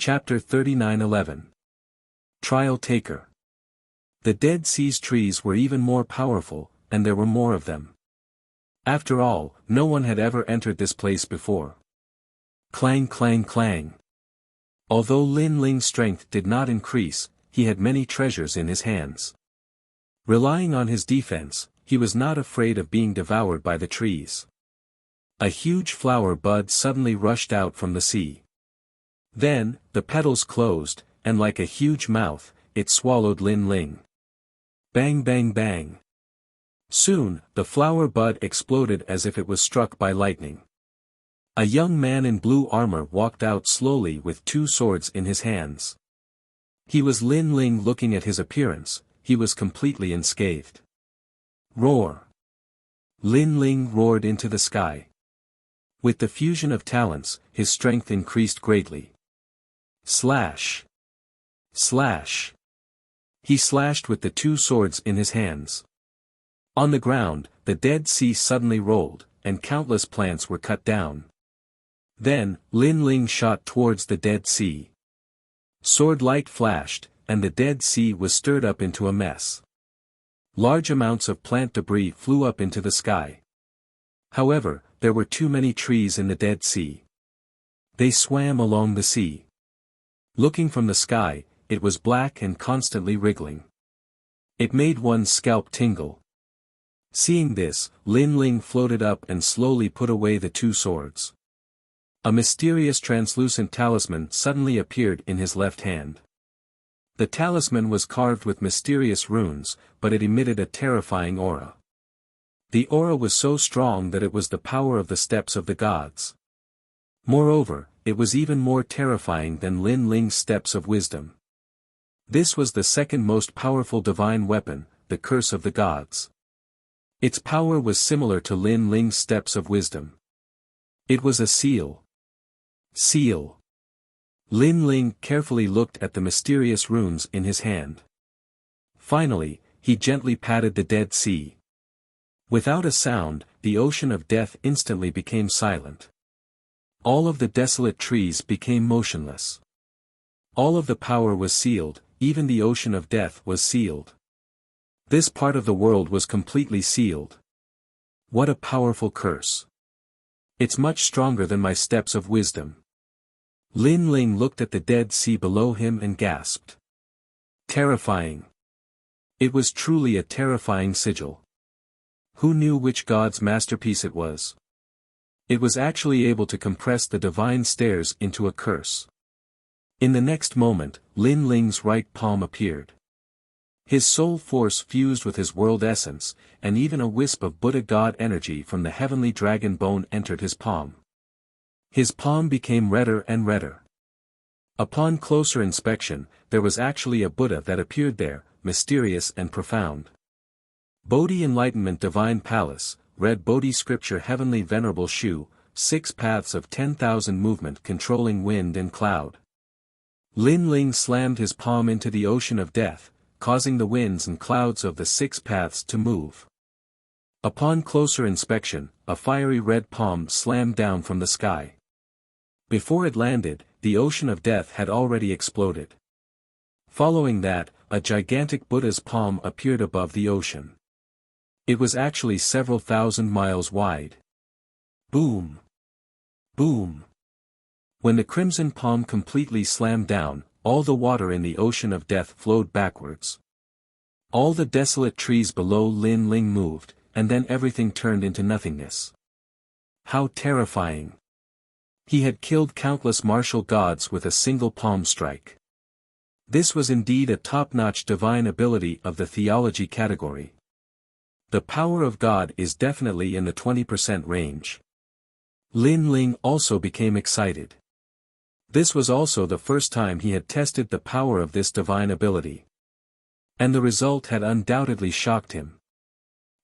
Chapter 39:11. Trial Taker. The Dead Sea's trees were even more powerful, and there were more of them. After all, no one had ever entered this place before. Clang clang clang. Although Lin Ling's strength did not increase, he had many treasures in his hands. Relying on his defense, he was not afraid of being devoured by the trees. A huge flower bud suddenly rushed out from the sea. Then, the petals closed, and like a huge mouth, it swallowed Lin Ling. Bang bang bang. Soon, the flower bud exploded as if it was struck by lightning. A young man in blue armor walked out slowly with two swords in his hands. He was Lin Ling. Looking at his appearance, he was completely unscathed. Roar! Lin Ling roared into the sky. With the fusion of talents, his strength increased greatly. Slash! Slash! He slashed with the two swords in his hands. On the ground, the Dead Sea suddenly rolled, and countless plants were cut down. Then, Lin Ling shot towards the Dead Sea. Sword light flashed, and the Dead Sea was stirred up into a mess. Large amounts of plant debris flew up into the sky. However, there were too many trees in the Dead Sea. They swam along the sea. Looking from the sky, it was black and constantly wriggling. It made one's scalp tingle. Seeing this, Lin Ling floated up and slowly put away the two swords. A mysterious translucent talisman suddenly appeared in his left hand. The talisman was carved with mysterious runes, but it emitted a terrifying aura. The aura was so strong that it was the power of the steps of the gods. Moreover, it was even more terrifying than Lin Ling's steps of wisdom. This was the second most powerful divine weapon, the curse of the gods. Its power was similar to Lin Ling's steps of wisdom. It was a seal. Seal. Lin Ling carefully looked at the mysterious runes in his hand. Finally, he gently patted the Dead Sea. Without a sound, the ocean of death instantly became silent. All of the desolate trees became motionless. All of the power was sealed, even the ocean of death was sealed. This part of the world was completely sealed. What a powerful curse. It's much stronger than my steps of wisdom. Lin Ling looked at the Dead Sea below him and gasped. Terrifying. It was truly a terrifying sigil. Who knew which god's masterpiece it was? It was actually able to compress the divine stairs into a curse. In the next moment, Lin Ling's right palm appeared. His soul force fused with his world essence, and even a wisp of Buddha god energy from the heavenly dragon bone entered his palm. His palm became redder and redder. Upon closer inspection, there was actually a Buddha that appeared there, mysterious and profound. Bodhi Enlightenment Divine Palace, Red Bodhi Scripture Heavenly Venerable Shu, 6 Paths of 10,000 Movement Controlling Wind and Cloud. Lin Ling slammed his palm into the ocean of death, causing the winds and clouds of the 6 paths to move. Upon closer inspection, a fiery red palm slammed down from the sky. Before it landed, the ocean of death had already exploded. Following that, a gigantic Buddha's palm appeared above the ocean. It was actually several thousand miles wide. Boom! Boom! When the crimson palm completely slammed down, all the water in the ocean of death flowed backwards. All the desolate trees below Lin Ling moved, and then everything turned into nothingness. How terrifying! He had killed countless martial gods with a single palm strike. This was indeed a top-notch divine ability of the theology category. The power of God is definitely in the 20% range. Lin Ling also became excited. This was also the first time he had tested the power of this divine ability. And the result had undoubtedly shocked him.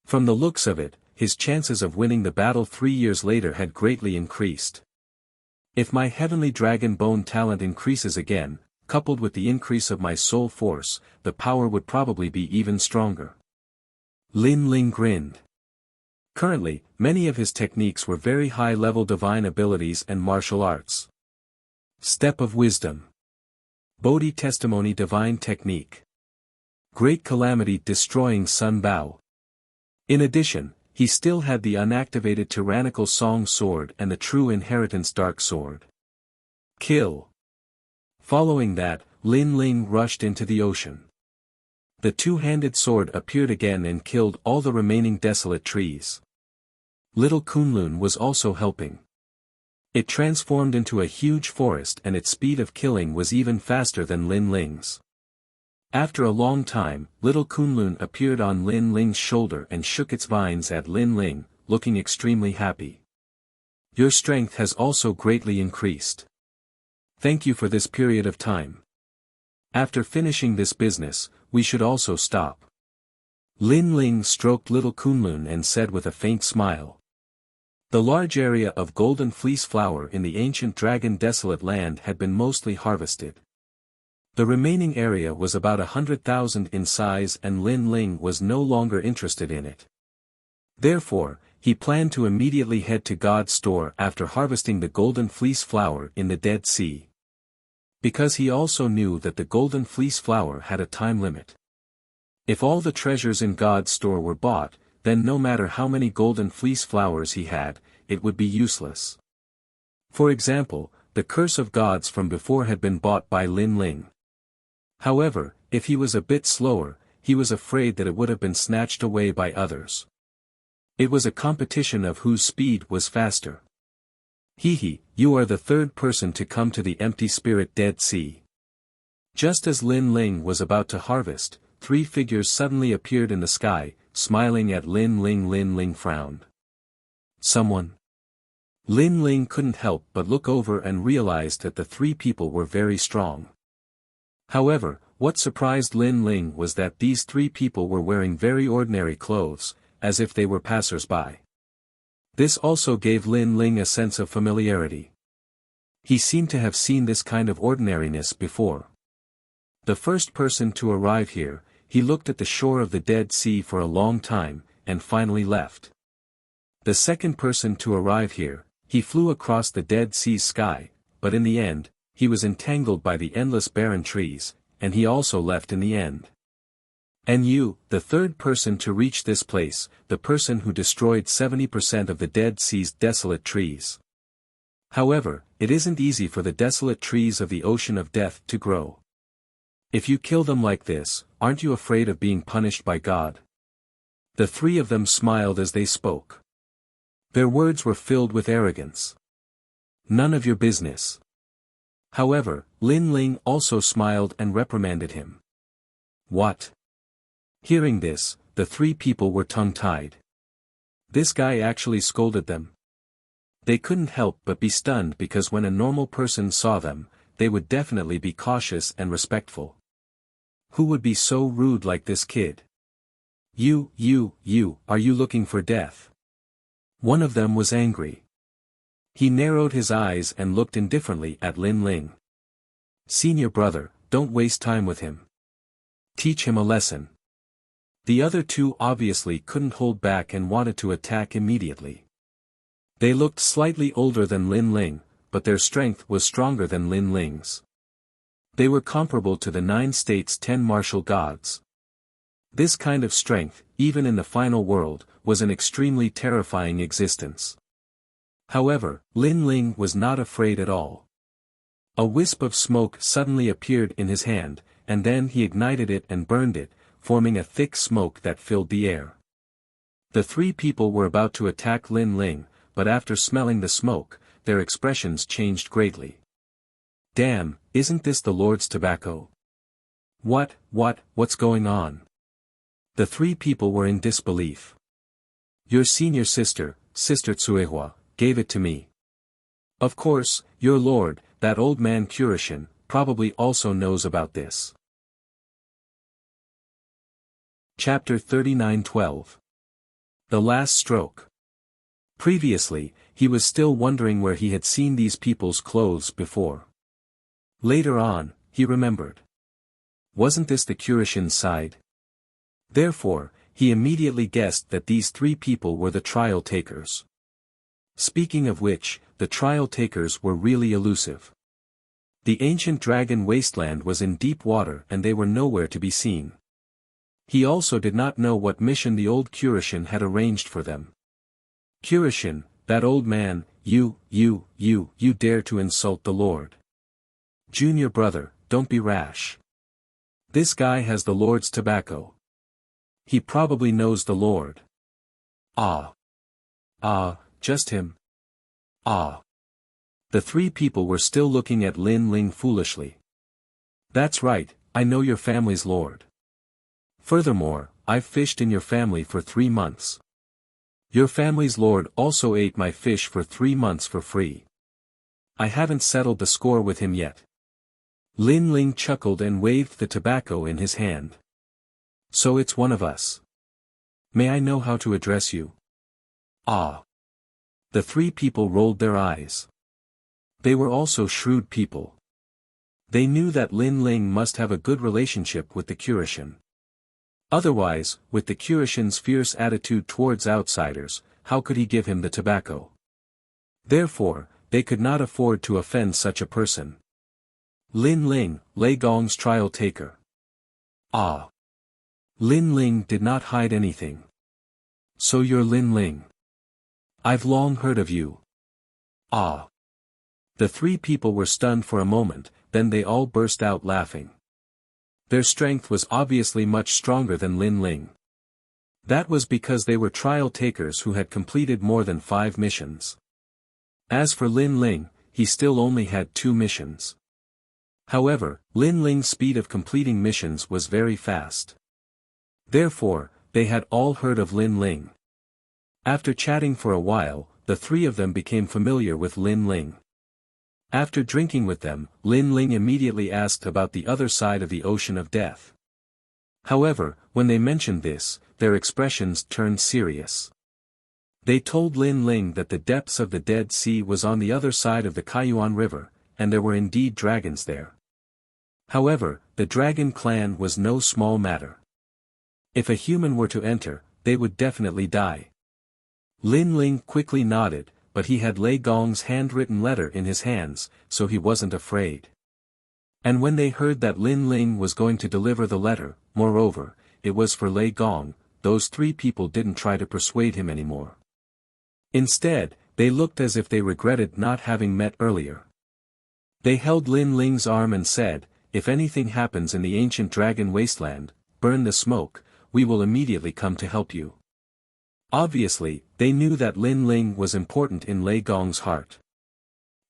From the looks of it, his chances of winning the battle 3 years later had greatly increased. If my heavenly dragon bone talent increases again, coupled with the increase of my soul force, the power would probably be even stronger. Lin Ling grinned. Currently, many of his techniques were very high-level divine abilities and martial arts. Step of Wisdom. Bodhi Testimony Divine Technique. Great Calamity Destroying Sun Bao. In addition, he still had the unactivated Tyrannical Song Sword and the True Inheritance Dark Sword. Kill. Following that, Lin Ling rushed into the ocean. The two-handed sword appeared again and killed all the remaining desolate trees. Little Kunlun was also helping. It transformed into a huge forest and its speed of killing was even faster than Lin Ling's. After a long time, little Kunlun appeared on Lin Ling's shoulder and shook its vines at Lin Ling, looking extremely happy. Your strength has also greatly increased. Thank you for this period of time. After finishing this business, we should also stop. Lin Ling stroked little Kunlun and said with a faint smile. The large area of golden fleece flower in the ancient dragon desolate land had been mostly harvested. The remaining area was about 100,000 in size and Lin Ling was no longer interested in it. Therefore, he planned to immediately head to God's store after harvesting the golden fleece flower in the Dead Sea. Because he also knew that the golden fleece flower had a time limit. If all the treasures in God's store were bought, then no matter how many golden fleece flowers he had, it would be useless. For example, the curse of gods from before had been bought by Lin Ling. However, if he was a bit slower, he was afraid that it would have been snatched away by others. It was a competition of whose speed was faster. Hehe, you are the third person to come to the empty spirit Dead Sea. Just as Lin Ling was about to harvest, three figures suddenly appeared in the sky, smiling at Lin Ling. Lin Ling frowned. Someone? Lin Ling couldn't help but look over and realized that the three people were very strong. However, what surprised Lin Ling was that these three people were wearing very ordinary clothes, as if they were passers-by. This also gave Lin Ling a sense of familiarity. He seemed to have seen this kind of ordinariness before. The first person to arrive here, he looked at the shore of the Dead Sea for a long time, and finally left. The second person to arrive here, he flew across the Dead Sea's sky, but in the end, he was entangled by the endless barren trees, and he also left in the end. And you, the third person to reach this place, the person who destroyed 70% of the Dead Sea's desolate trees. However, it isn't easy for the desolate trees of the ocean of death to grow. If you kill them like this, aren't you afraid of being punished by God? The three of them smiled as they spoke. Their words were filled with arrogance. None of your business. However, Lin Ling also smiled and reprimanded him. What? Hearing this, the three people were tongue-tied. This guy actually scolded them. They couldn't help but be stunned because when a normal person saw them, they would definitely be cautious and respectful. Who would be so rude like this kid? You, are you looking for death? One of them was angry. He narrowed his eyes and looked indifferently at Lin Ling. Senior brother, don't waste time with him. Teach him a lesson. The other two obviously couldn't hold back and wanted to attack immediately. They looked slightly older than Lin Ling, but their strength was stronger than Lin Ling's. They were comparable to the 9 states' 10 martial gods. This kind of strength, even in the final world, was an extremely terrifying existence. However, Lin Ling was not afraid at all. A wisp of smoke suddenly appeared in his hand, and then he ignited it and burned it, forming a thick smoke that filled the air. The three people were about to attack Lin Ling, but after smelling the smoke, their expressions changed greatly. Damn, isn't this the Lord's tobacco? What's going on? The three people were in disbelief. Your senior sister, Sister Tsuehua, gave it to me. Of course, your lord, that old man Kurishin, probably also knows about this. Chapter 39:12. The Last Stroke. Previously, he was still wondering where he had seen these people's clothes before. Later on, he remembered. Wasn't this the Kurishin's side? Therefore, he immediately guessed that these three people were the trial takers. Speaking of which, the trial takers were really elusive. The ancient dragon wasteland was in deep water and they were nowhere to be seen. He also did not know what mission the old Kurishin had arranged for them. Kurishin, that old man, you dare to insult the Lord. Junior brother, don't be rash. This guy has the Lord's tobacco. He probably knows the Lord. Just him. The three people were still looking at Lin Ling foolishly. That's right, I know your family's Lord. Furthermore, I've fished in your family for 3 months. Your family's Lord also ate my fish for 3 months for free. I haven't settled the score with him yet. Lin Ling chuckled and waved the tobacco in his hand. So it's one of us. May I know how to address you? The three people rolled their eyes. They were also shrewd people. They knew that Lin Ling must have a good relationship with the Kurishin. Otherwise, with the Kurishin's fierce attitude towards outsiders, how could he give him the tobacco? Therefore, they could not afford to offend such a person. Lin Ling, Lei Gong's trial taker. Lin Ling did not hide anything. So you're Lin Ling. I've long heard of you. The three people were stunned for a moment, then they all burst out laughing. Their strength was obviously much stronger than Lin Ling. That was because they were trial takers who had completed more than 5 missions. As for Lin Ling, he still only had 2 missions. However, Lin Ling's speed of completing missions was very fast. Therefore, they had all heard of Lin Ling. After chatting for a while, the three of them became familiar with Lin Ling. After drinking with them, Lin Ling immediately asked about the other side of the ocean of death. However, when they mentioned this, their expressions turned serious. They told Lin Ling that the depths of the Dead Sea was on the other side of the Kaiyuan River, and there were indeed dragons there. However, the dragon clan was no small matter. If a human were to enter, they would definitely die. Lin Ling quickly nodded, but he had Lei Gong's handwritten letter in his hands, so he wasn't afraid. And when they heard that Lin Ling was going to deliver the letter, moreover, it was for Lei Gong, those three people didn't try to persuade him anymore. Instead, they looked as if they regretted not having met earlier. They held Lin Ling's arm and said, "If anything happens in the ancient dragon wasteland, burn the smoke, we will immediately come to help you." Obviously, they knew that Lin Ling was important in Lei Gong's heart.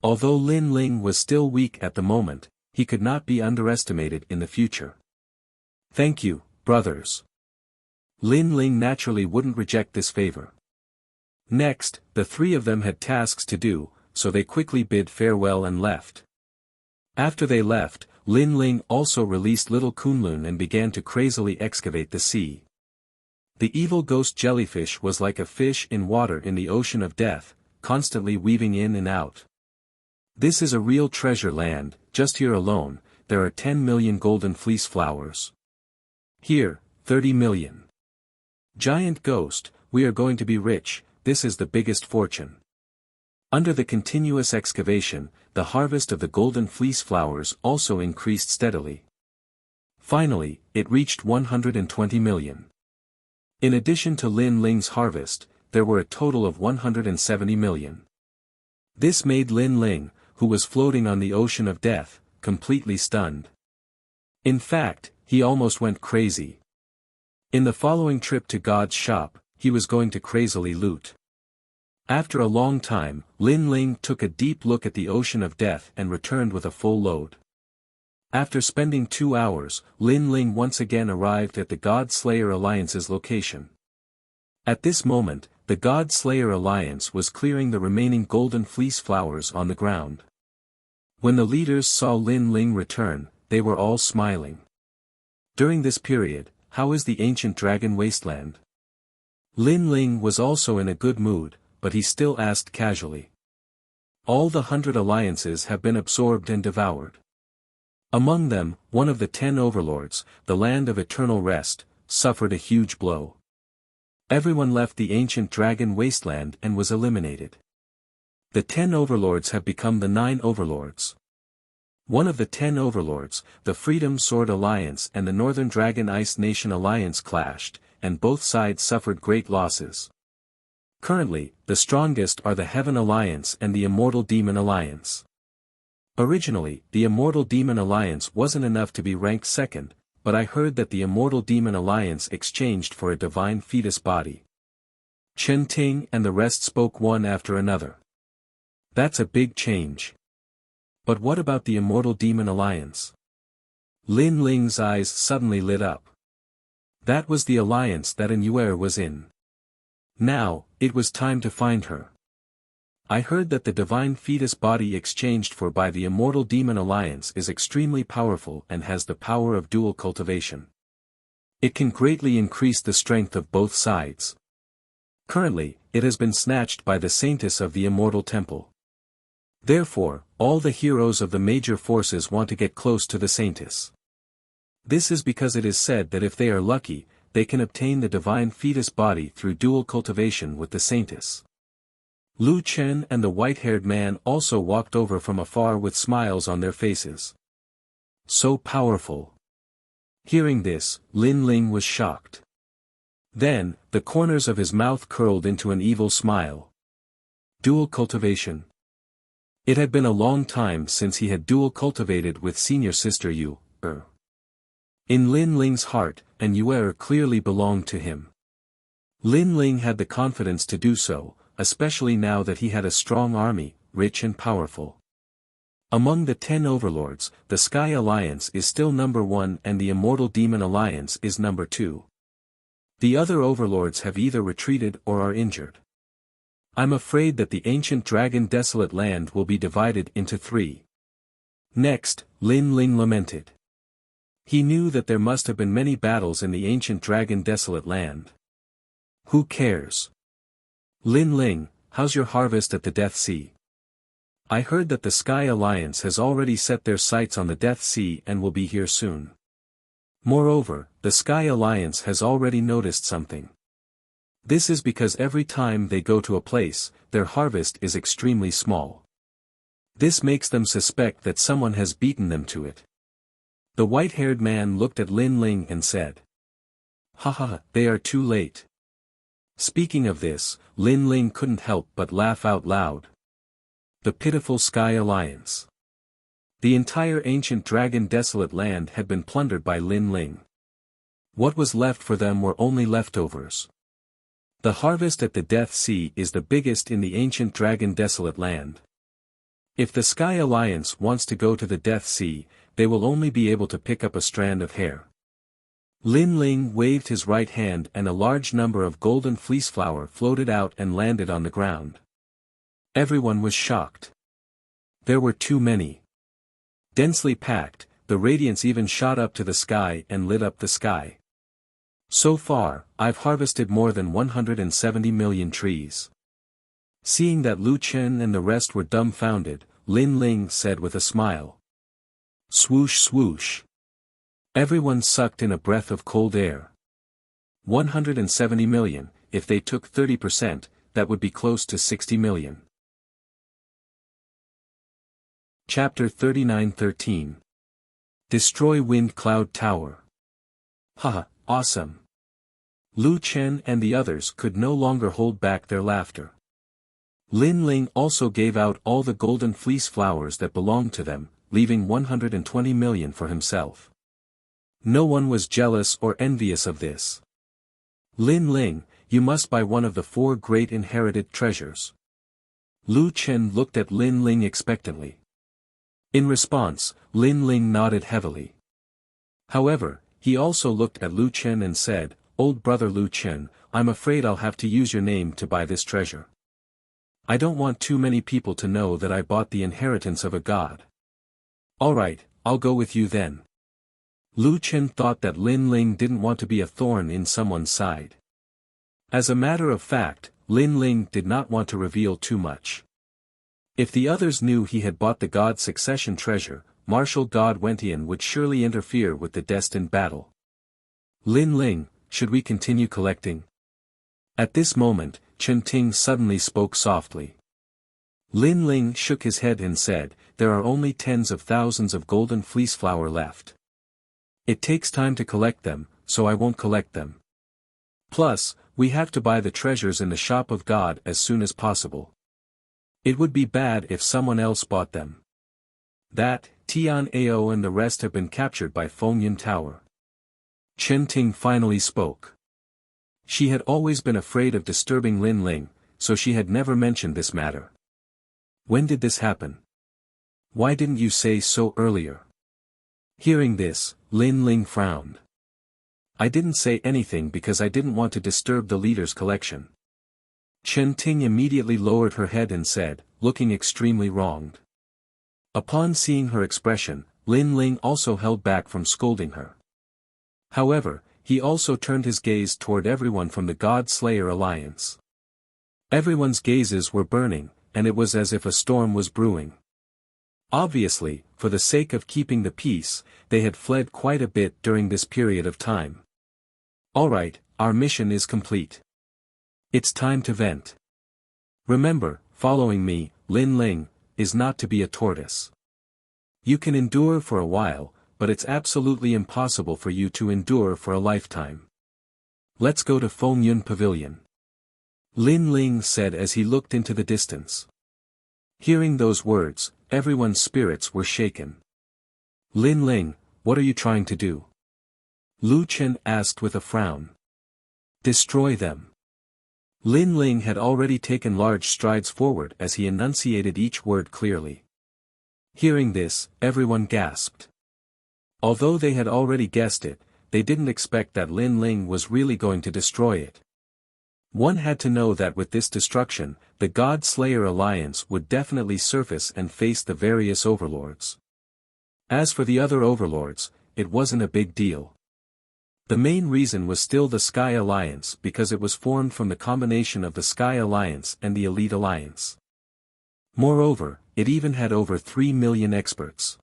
Although Lin Ling was still weak at the moment, he could not be underestimated in the future. "Thank you, brothers." Lin Ling naturally wouldn't reject this favor. Next, the three of them had tasks to do, so they quickly bid farewell and left. After they left, Lin Ling also released little Kunlun and began to crazily excavate the sea. The evil ghost jellyfish was like a fish in water in the ocean of death, constantly weaving in and out. This is a real treasure land. Just here alone, there are 10 million golden fleece flowers. Here, 30 million. Giant ghost, we are going to be rich, this is the biggest fortune. Under the continuous excavation, the harvest of the golden fleece flowers also increased steadily. Finally, it reached 120 million. In addition to Lin Ling's harvest, there were a total of 170 million. This made Lin Ling, who was floating on the ocean of death, completely stunned. In fact, he almost went crazy. In the following trip to God's shop, he was going to crazily loot. After a long time, Lin Ling took a deep look at the ocean of death and returned with a full load. After spending 2 hours, Lin Ling once again arrived at the God Slayer Alliance's location. At this moment, the God Slayer Alliance was clearing the remaining golden fleece flowers on the ground. When the leaders saw Lin Ling return, they were all smiling. During this period, how is the ancient dragon wasteland? Lin Ling was also in a good mood, but he still asked casually. All the 100 alliances have been absorbed and devoured. Among them, one of the 10 overlords, the land of eternal rest, suffered a huge blow. Everyone left the ancient dragon wasteland and was eliminated. The 10 overlords have become the 9 overlords. One of the 10 overlords, the Freedom Sword Alliance and the Northern Dragon Ice Nation Alliance clashed, and both sides suffered great losses. Currently, the strongest are the Heaven Alliance and the Immortal Demon Alliance. Originally, the Immortal Demon Alliance wasn't enough to be ranked second, but I heard that the Immortal Demon Alliance exchanged for a divine fetus body. Chen Ting and the rest spoke one after another. That's a big change. But what about the Immortal Demon Alliance? Lin Ling's eyes suddenly lit up. That was the alliance that Yue was in. Now, it was time to find her. I heard that the divine fetus body exchanged for by the Immortal Demon Alliance is extremely powerful and has the power of dual cultivation. It can greatly increase the strength of both sides. Currently, it has been snatched by the Saintess of the Immortal Temple. Therefore, all the heroes of the major forces want to get close to the Saintess. This is because it is said that if they are lucky, they can obtain the divine fetus body through dual cultivation with the Saintess. Lu Chen and the white-haired man also walked over from afar with smiles on their faces. So powerful. Hearing this, Lin Ling was shocked. Then, the corners of his mouth curled into an evil smile. Dual cultivation. It had been a long time since he had dual cultivated with senior sister Yue. In Lin Ling's heart, Yue clearly belonged to him. Lin Ling had the confidence to do so, especially now that he had a strong army, rich and powerful. Among the 10 overlords, the Sky Alliance is still number 1 and the Immortal Demon Alliance is number 2. The other overlords have either retreated or are injured. I'm afraid that the ancient dragon desolate land will be divided into 3. Next, Lin Ling lamented. He knew that there must have been many battles in the ancient dragon desolate land. Who cares? Lin Ling, how's your harvest at the Death Sea? I heard that the Sky Alliance has already set their sights on the Death Sea and will be here soon. Moreover, the Sky Alliance has already noticed something. This is because every time they go to a place, their harvest is extremely small. This makes them suspect that someone has beaten them to it. The white-haired man looked at Lin Ling and said. Haha, they are too late. Speaking of this, Lin Ling couldn't help but laugh out loud. The pitiful Sky Alliance. The entire ancient dragon desolate land had been plundered by Lin Ling. What was left for them were only leftovers. The harvest at the Death Sea is the biggest in the ancient dragon desolate land. If the Sky Alliance wants to go to the Death Sea, they will only be able to pick up a strand of hair. Lin Ling waved his right hand and a large number of golden fleeceflower floated out and landed on the ground. Everyone was shocked. There were too many. Densely packed, the radiance even shot up to the sky and lit up the sky. So far, I've harvested more than 170 million trees. Seeing that Lu Chen and the rest were dumbfounded, Lin Ling said with a smile. Swoosh swoosh. Everyone sucked in a breath of cold air. 170 million, if they took 30%, that would be close to 60 million. Chapter 39:13. Destroy Wind Cloud Tower. Haha, awesome. Lu Chen and the others could no longer hold back their laughter. Lin Ling also gave out all the golden fleece flowers that belonged to them, leaving 120 million for himself. No one was jealous or envious of this. Lin Ling, you must buy one of the 4 great inherited treasures. Lu Chen looked at Lin Ling expectantly. In response, Lin Ling nodded heavily. However, he also looked at Lu Chen and said, Old brother Lu Chen, I'm afraid I'll have to use your name to buy this treasure. I don't want too many people to know that I bought the inheritance of a god. Alright, I'll go with you then. Lu Chen thought that Lin Ling didn't want to be a thorn in someone's side. As a matter of fact, Lin Ling did not want to reveal too much. If the others knew he had bought the god succession treasure, Martial God Wentian would surely interfere with the destined battle. Lin Ling, should we continue collecting? At this moment, Chen Ting suddenly spoke softly. Lin Ling shook his head and said, "There are only tens of thousands of golden fleece flower left. It takes time to collect them, so I won't collect them. Plus, we have to buy the treasures in the shop of God as soon as possible. It would be bad if someone else bought them. That, Tian Ao and the rest have been captured by Fengyun Tower." Chen Ting finally spoke. She had always been afraid of disturbing Lin Ling, so she had never mentioned this matter. "When did this happen? Why didn't you say so earlier?" Hearing this, Lin Ling frowned. "I didn't say anything because I didn't want to disturb the leader's collection." Chen Ting immediately lowered her head and said, looking extremely wronged. Upon seeing her expression, Lin Ling also held back from scolding her. However, he also turned his gaze toward everyone from the God Slayer Alliance. Everyone's gazes were burning, and it was as if a storm was brewing. Obviously, for the sake of keeping the peace, they had fled quite a bit during this period of time. "Alright, our mission is complete. It's time to vent. Remember, following me, Lin Ling, is not to be a tortoise. You can endure for a while, but it's absolutely impossible for you to endure for a lifetime. Let's go to Fengyun Pavilion," Lin Ling said as he looked into the distance. Hearing those words, everyone's spirits were shaken. "Lin Ling, what are you trying to do?" Lu Chen asked with a frown. "Destroy them." Lin Ling had already taken large strides forward as he enunciated each word clearly. Hearing this, everyone gasped. Although they had already guessed it, they didn't expect that Lin Ling was really going to destroy it. One had to know that with this destruction, the God Slayer Alliance would definitely surface and face the various overlords. As for the other overlords, it wasn't a big deal. The main reason was still the Sky Alliance because it was formed from the combination of the Sky Alliance and the Elite Alliance. Moreover, it even had over 3 million experts.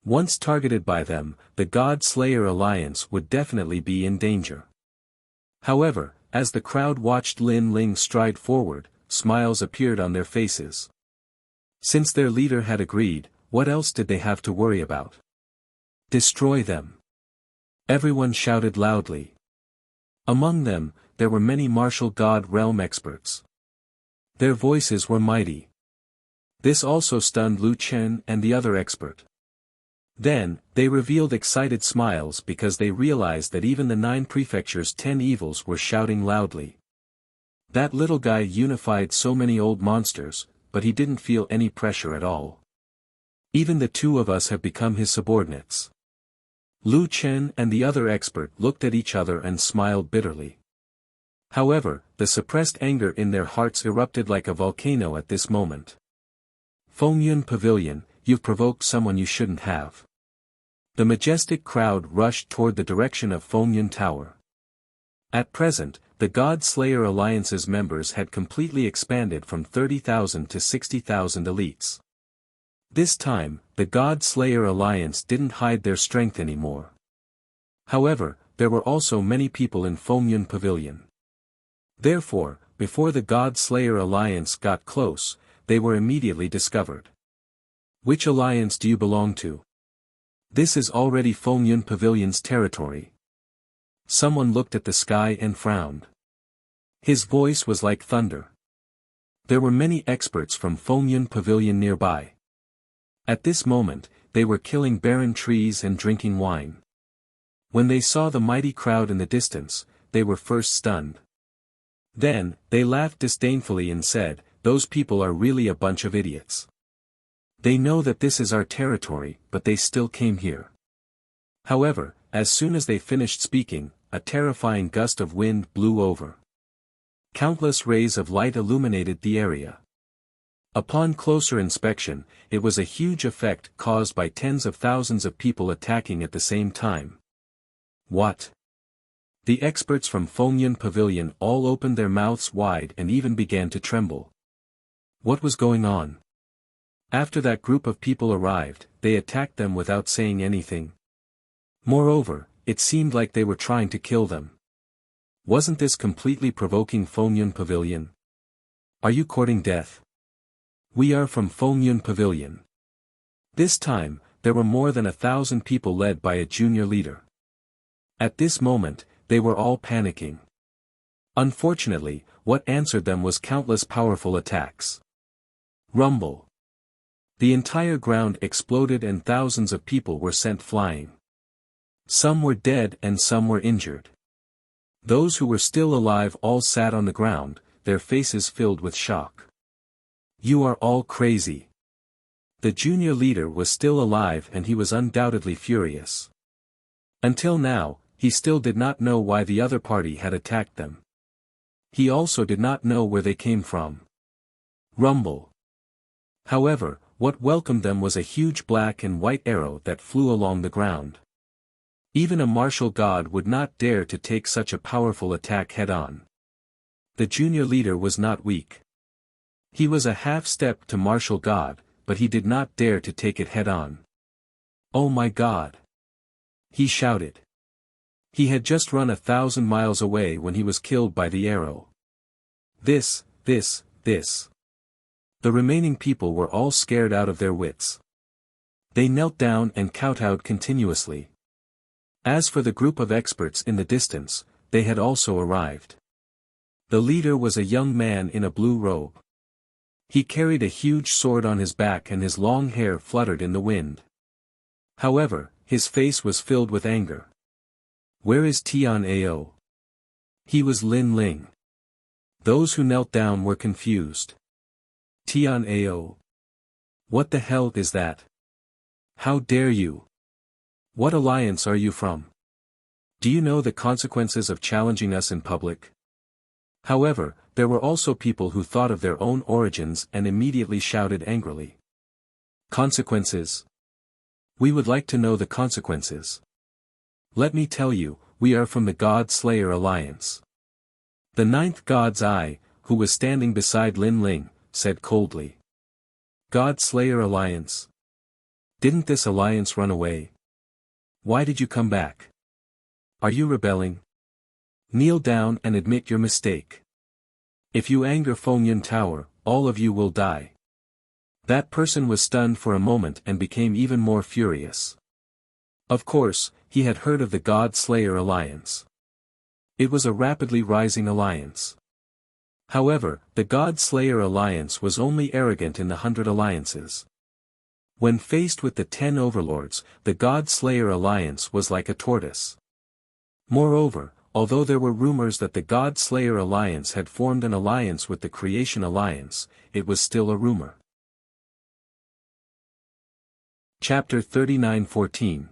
Once targeted by them, the God Slayer Alliance would definitely be in danger. However, as the crowd watched Lin Ling stride forward, smiles appeared on their faces. Since their leader had agreed, what else did they have to worry about? Destroy them. Everyone shouted loudly. Among them, there were many martial god realm experts. Their voices were mighty. This also stunned Lu Chen and the other expert. Then, they revealed excited smiles because they realized that even the 9 prefectures' 10 evils were shouting loudly. That little guy unified so many old monsters, but he didn't feel any pressure at all. Even the 2 of us have become his subordinates. Lu Chen and the other expert looked at each other and smiled bitterly. However, the suppressed anger in their hearts erupted like a volcano at this moment. Fengyun Pavilion, you've provoked someone you shouldn't have. The majestic crowd rushed toward the direction of Fengyun Tower. At present, the God Slayer Alliance's members had completely expanded from 30,000 to 60,000 elites. This time, the God Slayer Alliance didn't hide their strength anymore. However, there were also many people in Fengyun Pavilion. Therefore, before the God Slayer Alliance got close, they were immediately discovered. Which alliance do you belong to? This is already Fengyun Pavilion's territory. Someone looked at the sky and frowned. His voice was like thunder. There were many experts from Fengyun Pavilion nearby. At this moment, they were killing barren trees and drinking wine. When they saw the mighty crowd in the distance, they were first stunned. Then, they laughed disdainfully and said, "Those people are really a bunch of idiots. They know that this is our territory, but they still came here." However, as soon as they finished speaking, a terrifying gust of wind blew over. Countless rays of light illuminated the area. Upon closer inspection, it was a huge effect caused by tens of thousands of people attacking at the same time. What? The experts from Fengyun Pavilion all opened their mouths wide and even began to tremble. What was going on? After that group of people arrived, they attacked them without saying anything. Moreover, it seemed like they were trying to kill them. Wasn't this completely provoking Fengyun Pavilion? Are you courting death? We are from Fengyun Pavilion. This time, there were more than 1,000 people led by a junior leader. At this moment, they were all panicking. Unfortunately, what answered them was countless powerful attacks. Rumble. The entire ground exploded and thousands of people were sent flying. Some were dead and some were injured. Those who were still alive all sat on the ground, their faces filled with shock. You are all crazy. The junior leader was still alive and he was undoubtedly furious. Until now, he still did not know why the other party had attacked them. He also did not know where they came from. Rumble. However, what welcomed them was a huge black and white arrow that flew along the ground. Even a martial god would not dare to take such a powerful attack head-on. The junior leader was not weak. He was a half-step to martial god, but he did not dare to take it head-on. Oh my god! He shouted. He had just run 1,000 miles away when he was killed by the arrow. This. The remaining people were all scared out of their wits. They knelt down and kowtowed continuously. As for the group of experts in the distance, they had also arrived. The leader was a young man in a blue robe. He carried a huge sword on his back and his long hair fluttered in the wind. However, his face was filled with anger. Where is Tian Ao? He was Lin Ling. Those who knelt down were confused. Tian Ao? What the hell is that? How dare you? What alliance are you from? Do you know the consequences of challenging us in public? However, there were also people who thought of their own origins and immediately shouted angrily. Consequences? We would like to know the consequences. Let me tell you, we are from the God Slayer Alliance. The ninth God's Eye, who was standing beside Lin Ling, said coldly. God Slayer Alliance? Didn't this alliance run away? Why did you come back? Are you rebelling? Kneel down and admit your mistake. If you anger Fengyun Tower, all of you will die. That person was stunned for a moment and became even more furious. Of course, he had heard of the God Slayer Alliance. It was a rapidly rising alliance. However, the God Slayer Alliance was only arrogant in the 100 alliances. When faced with the 10 overlords, the God Slayer Alliance was like a tortoise. Moreover, although there were rumors that the God Slayer Alliance had formed an alliance with the Creation Alliance, it was still a rumor. Chapter 39:14.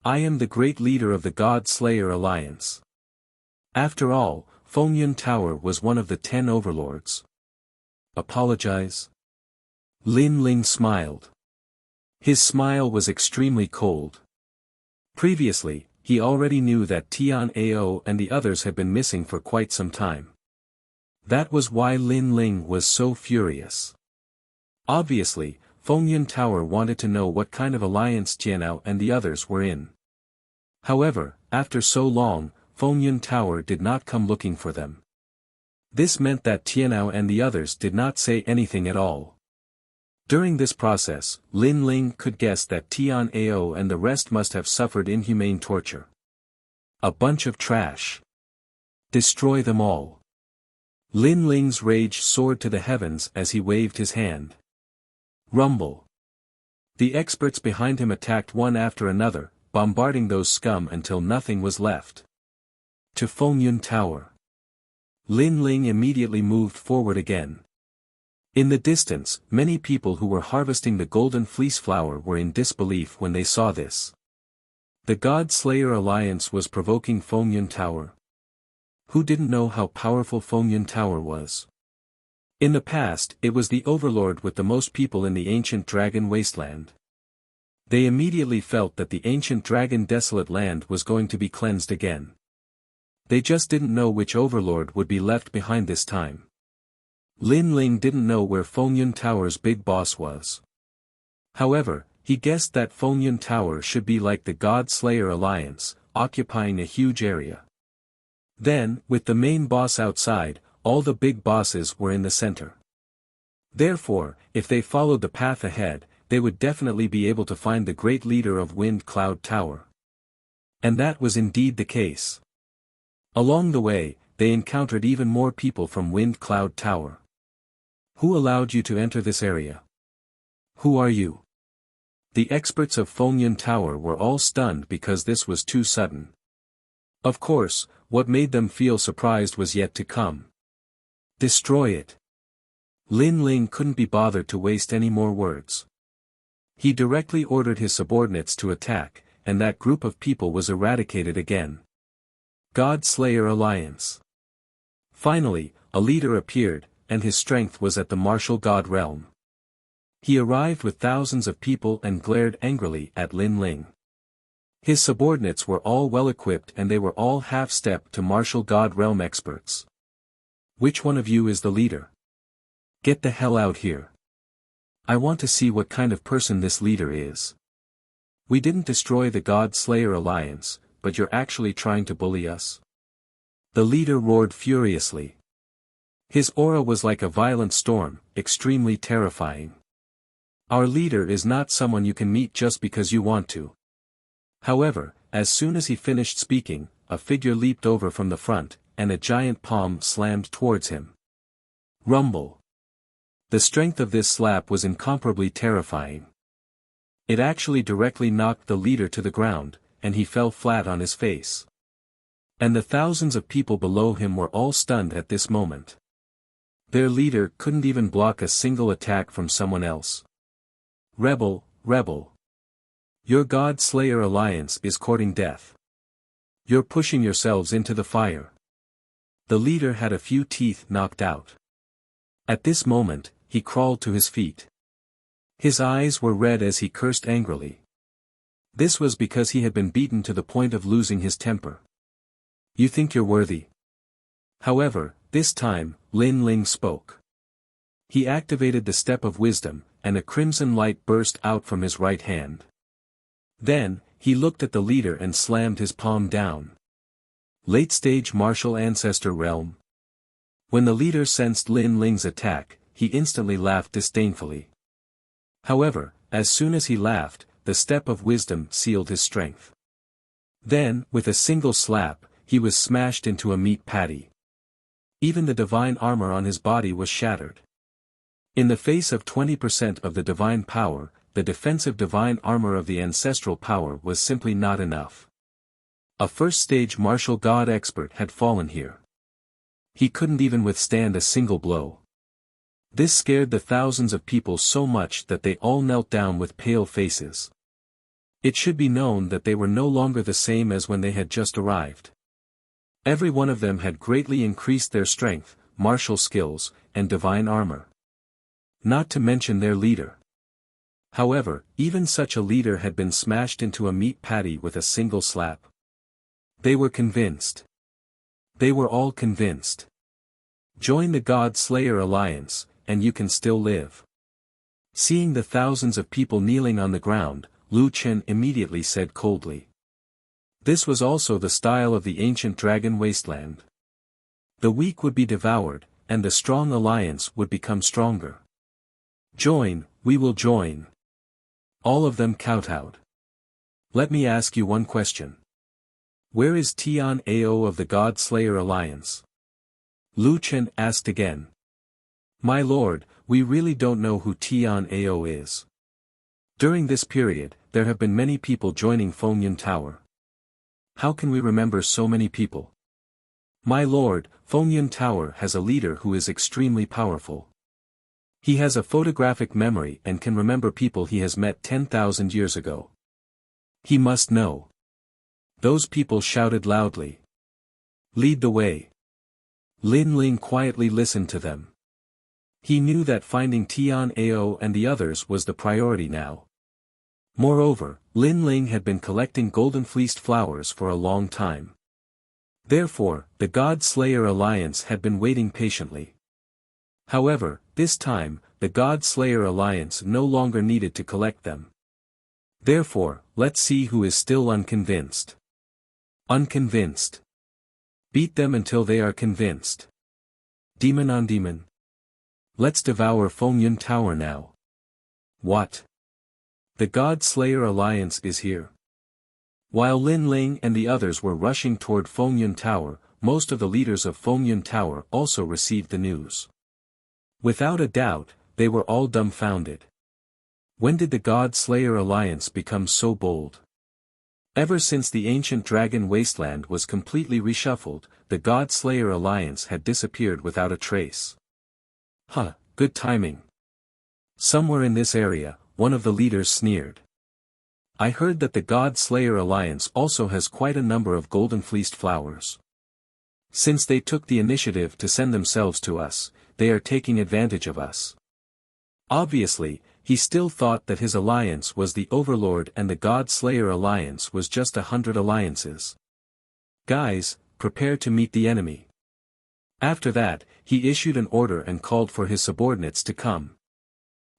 I am the great leader of the God Slayer Alliance. After all, Fengyun Tower was one of the 10 overlords. Apologize? Lin Ling smiled. His smile was extremely cold. Previously, he already knew that Tian Ao and the others had been missing for quite some time. That was why Lin Ling was so furious. Obviously, Fengyun Tower wanted to know what kind of alliance Tianao and the others were in. However, after so long, Fengyun Tower did not come looking for them. This meant that Tianao and the others did not say anything at all. During this process, Lin Ling could guess that Tian Ao and the rest must have suffered inhumane torture. A bunch of trash. Destroy them all. Lin Ling's rage soared to the heavens as he waved his hand. Rumble. The experts behind him attacked one after another, bombarding those scum until nothing was left. To Fengyun Tower. Lin Ling immediately moved forward again. In the distance, many people who were harvesting the golden fleece flower were in disbelief when they saw this. The God Slayer Alliance was provoking Fengyun Tower. Who didn't know how powerful Fengyun Tower was? In the past, it was the overlord with the most people in the ancient dragon wasteland. They immediately felt that the ancient dragon desolate land was going to be cleansed again. They just didn't know which overlord would be left behind this time. Lin Ling didn't know where Fengyun Tower's big boss was. However, he guessed that Fengyun Tower should be like the God Slayer Alliance, occupying a huge area. Then, with the main boss outside, all the big bosses were in the center. Therefore, if they followed the path ahead, they would definitely be able to find the great leader of Wind Cloud Tower. And that was indeed the case. Along the way, they encountered even more people from Wind Cloud Tower. Who allowed you to enter this area? Who are you? The experts of Fengyun Tower were all stunned because this was too sudden. Of course, what made them feel surprised was yet to come. Destroy it. Lin Ling couldn't be bothered to waste any more words. He directly ordered his subordinates to attack, and that group of people was eradicated again. God Slayer Alliance. Finally, a leader appeared, and his strength was at the martial god realm. He arrived with thousands of people and glared angrily at Lin Ling. His subordinates were all well equipped and they were all half-step to martial god realm experts. Which one of you is the leader? Get the hell out here. I want to see what kind of person this leader is. We didn't destroy the God Slayer Alliance, but you're actually trying to bully us? The leader roared furiously. His aura was like a violent storm, extremely terrifying. Our leader is not someone you can meet just because you want to. However, as soon as he finished speaking, a figure leaped over from the front, and a giant palm slammed towards him. Rumble. The strength of this slap was incomparably terrifying. It actually directly knocked the leader to the ground, and he fell flat on his face. And the thousands of people below him were all stunned at this moment. Their leader couldn't even block a single attack from someone else. Rebel, rebel. Your God Slayer Alliance is courting death. You're pushing yourselves into the fire. The leader had a few teeth knocked out. At this moment, he crawled to his feet. His eyes were red as he cursed angrily. This was because he had been beaten to the point of losing his temper. You think you're worthy? However, this time, Lin Ling spoke. He activated the Step of Wisdom, and a crimson light burst out from his right hand. Then, he looked at the leader and slammed his palm down. Late-stage martial ancestor realm. When the leader sensed Lin Ling's attack, he instantly laughed disdainfully. However, as soon as he laughed, the Step of Wisdom sealed his strength. Then, with a single slap, he was smashed into a meat patty. Even the divine armor on his body was shattered. In the face of 20% of the divine power, the defensive divine armor of the ancestral power was simply not enough. A first-stage martial god expert had fallen here. He couldn't even withstand a single blow. This scared the thousands of people so much that they all knelt down with pale faces. It should be known that they were no longer the same as when they had just arrived. Every one of them had greatly increased their strength, martial skills, and divine armor. Not to mention their leader. However, even such a leader had been smashed into a meat patty with a single slap. They were convinced. They were all convinced. Join the God Slayer Alliance, and you can still live. Seeing the thousands of people kneeling on the ground, Lu Chen immediately said coldly. This was also the style of the ancient dragon wasteland. The weak would be devoured, and the strong alliance would become stronger. Join, we will join. All of them kowtowed. Let me ask you one question. Where is Tian Ao of the God Slayer Alliance? Lu Chen asked again. My lord, we really don't know who Tian Ao is. During this period, there have been many people joining Fengyun Tower. How can we remember so many people? My lord, Fengyun Tower has a leader who is extremely powerful. He has a photographic memory and can remember people he has met 10,000 years ago. He must know. Those people shouted loudly. Lead the way. Lin Ling quietly listened to them. He knew that finding Tian Ao and the others was the priority now. Moreover, Lin Ling had been collecting golden-fleeced flowers for a long time. Therefore, the God Slayer Alliance had been waiting patiently. However, this time, the God Slayer Alliance no longer needed to collect them. Therefore, let's see who is still unconvinced. Unconvinced. Beat them until they are convinced. Demon on demon. Let's devour Fengyun Tower now. What? The God Slayer Alliance is here. While Lin Ling and the others were rushing toward Fengyun Tower, most of the leaders of Fengyun Tower also received the news. Without a doubt, they were all dumbfounded. When did the God Slayer Alliance become so bold? Ever since the ancient dragon wasteland was completely reshuffled, the God Slayer Alliance had disappeared without a trace. Good timing. Somewhere in this area, one of the leaders sneered. I heard that the God Slayer Alliance also has quite a number of golden fleeced flowers. Since they took the initiative to send themselves to us, they are taking advantage of us. Obviously, he still thought that his alliance was the Overlord and the God Slayer Alliance was just 100 alliances. Guys, prepare to meet the enemy. After that, he issued an order and called for his subordinates to come.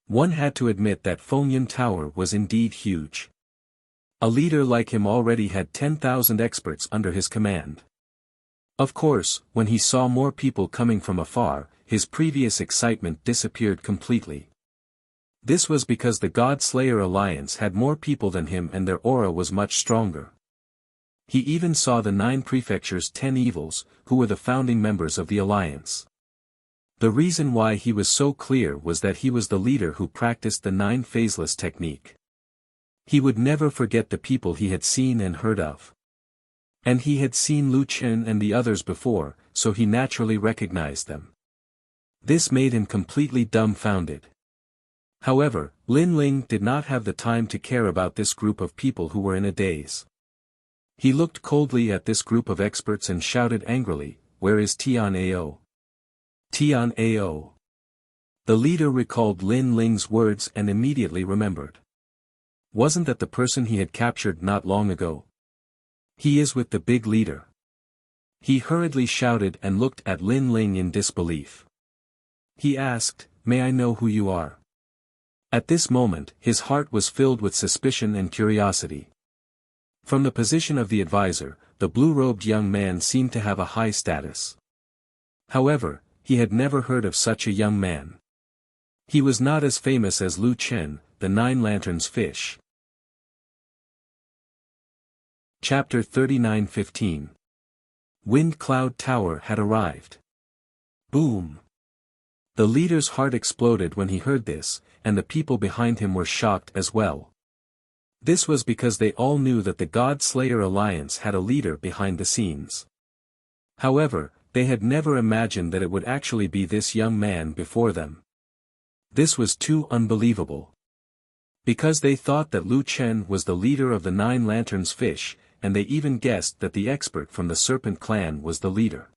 One had to admit that Fengyun Tower was indeed huge. A leader like him already had 10,000 experts under his command. Of course, when he saw more people coming from afar, his previous excitement disappeared completely. This was because the God Slayer Alliance had more people than him and their aura was much stronger. He even saw the 9 prefectures' 10 evils, who were the founding members of the alliance. The reason why he was so clear was that he was the leader who practiced the 9 phaseless technique. He would never forget the people he had seen and heard of. And he had seen Lu Chen and the others before, so he naturally recognized them. This made him completely dumbfounded. However, Lin Ling did not have the time to care about this group of people who were in a daze. He looked coldly at this group of experts and shouted angrily, "Where is Tian Ao? Tian Ao." The leader recalled Lin Ling's words and immediately remembered. Wasn't that the person he had captured not long ago? He is with the big leader. He hurriedly shouted and looked at Lin Ling in disbelief. He asked, "May I know who you are?" At this moment, his heart was filled with suspicion and curiosity. From the position of the advisor, the blue-robed young man seemed to have a high status. However, he had never heard of such a young man. He was not as famous as Lu Chen, the 9 lanterns fish. Chapter 39:15. Wind Cloud Tower had arrived. Boom! The leader's heart exploded when he heard this, and the people behind him were shocked as well. This was because they all knew that the God Slayer Alliance had a leader behind the scenes. However, they had never imagined that it would actually be this young man before them. This was too unbelievable. Because they thought that Lu Chen was the leader of the 9 lanterns fish, and they even guessed that the expert from the Serpent clan was the leader.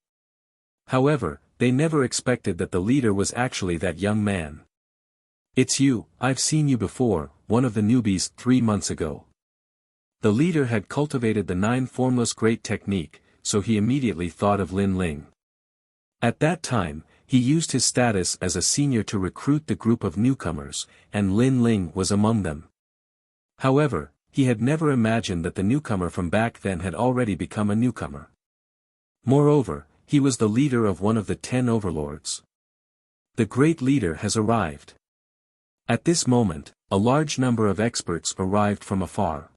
However, they never expected that the leader was actually that young man. "It's you, I've seen you before," one of the newbies 3 months ago. The leader had cultivated the 9 formless great technique, so he immediately thought of Lin Ling. At that time, he used his status as a senior to recruit the group of newcomers, and Lin Ling was among them. However, he had never imagined that the newcomer from back then had already become a newcomer. Moreover, he was the leader of one of the 10 overlords. The great leader has arrived. At this moment, a large number of experts arrived from afar.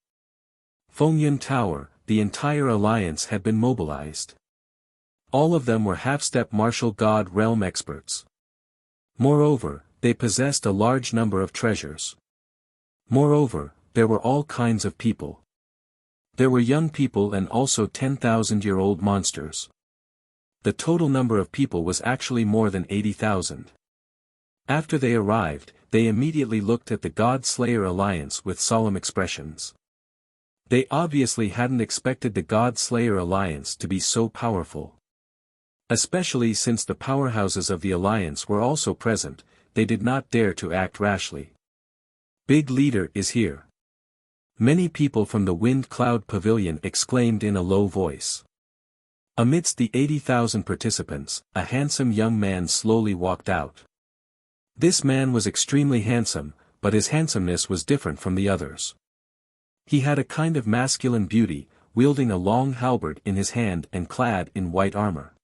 Fengyun Tower, the entire alliance had been mobilized. All of them were half-step martial god realm experts. Moreover, they possessed a large number of treasures. Moreover, there were all kinds of people. There were young people and also 10,000-year-old monsters. The total number of people was actually more than 80,000. After they arrived, they immediately looked at the God Slayer Alliance with solemn expressions. They obviously hadn't expected the God Slayer Alliance to be so powerful. Especially since the powerhouses of the Alliance were also present, they did not dare to act rashly. "Big leader is here." Many people from the Wind Cloud Pavilion exclaimed in a low voice. Amidst the 80,000 participants, a handsome young man slowly walked out. This man was extremely handsome, but his handsomeness was different from the others. He had a kind of masculine beauty, wielding a long halberd in his hand and clad in white armor.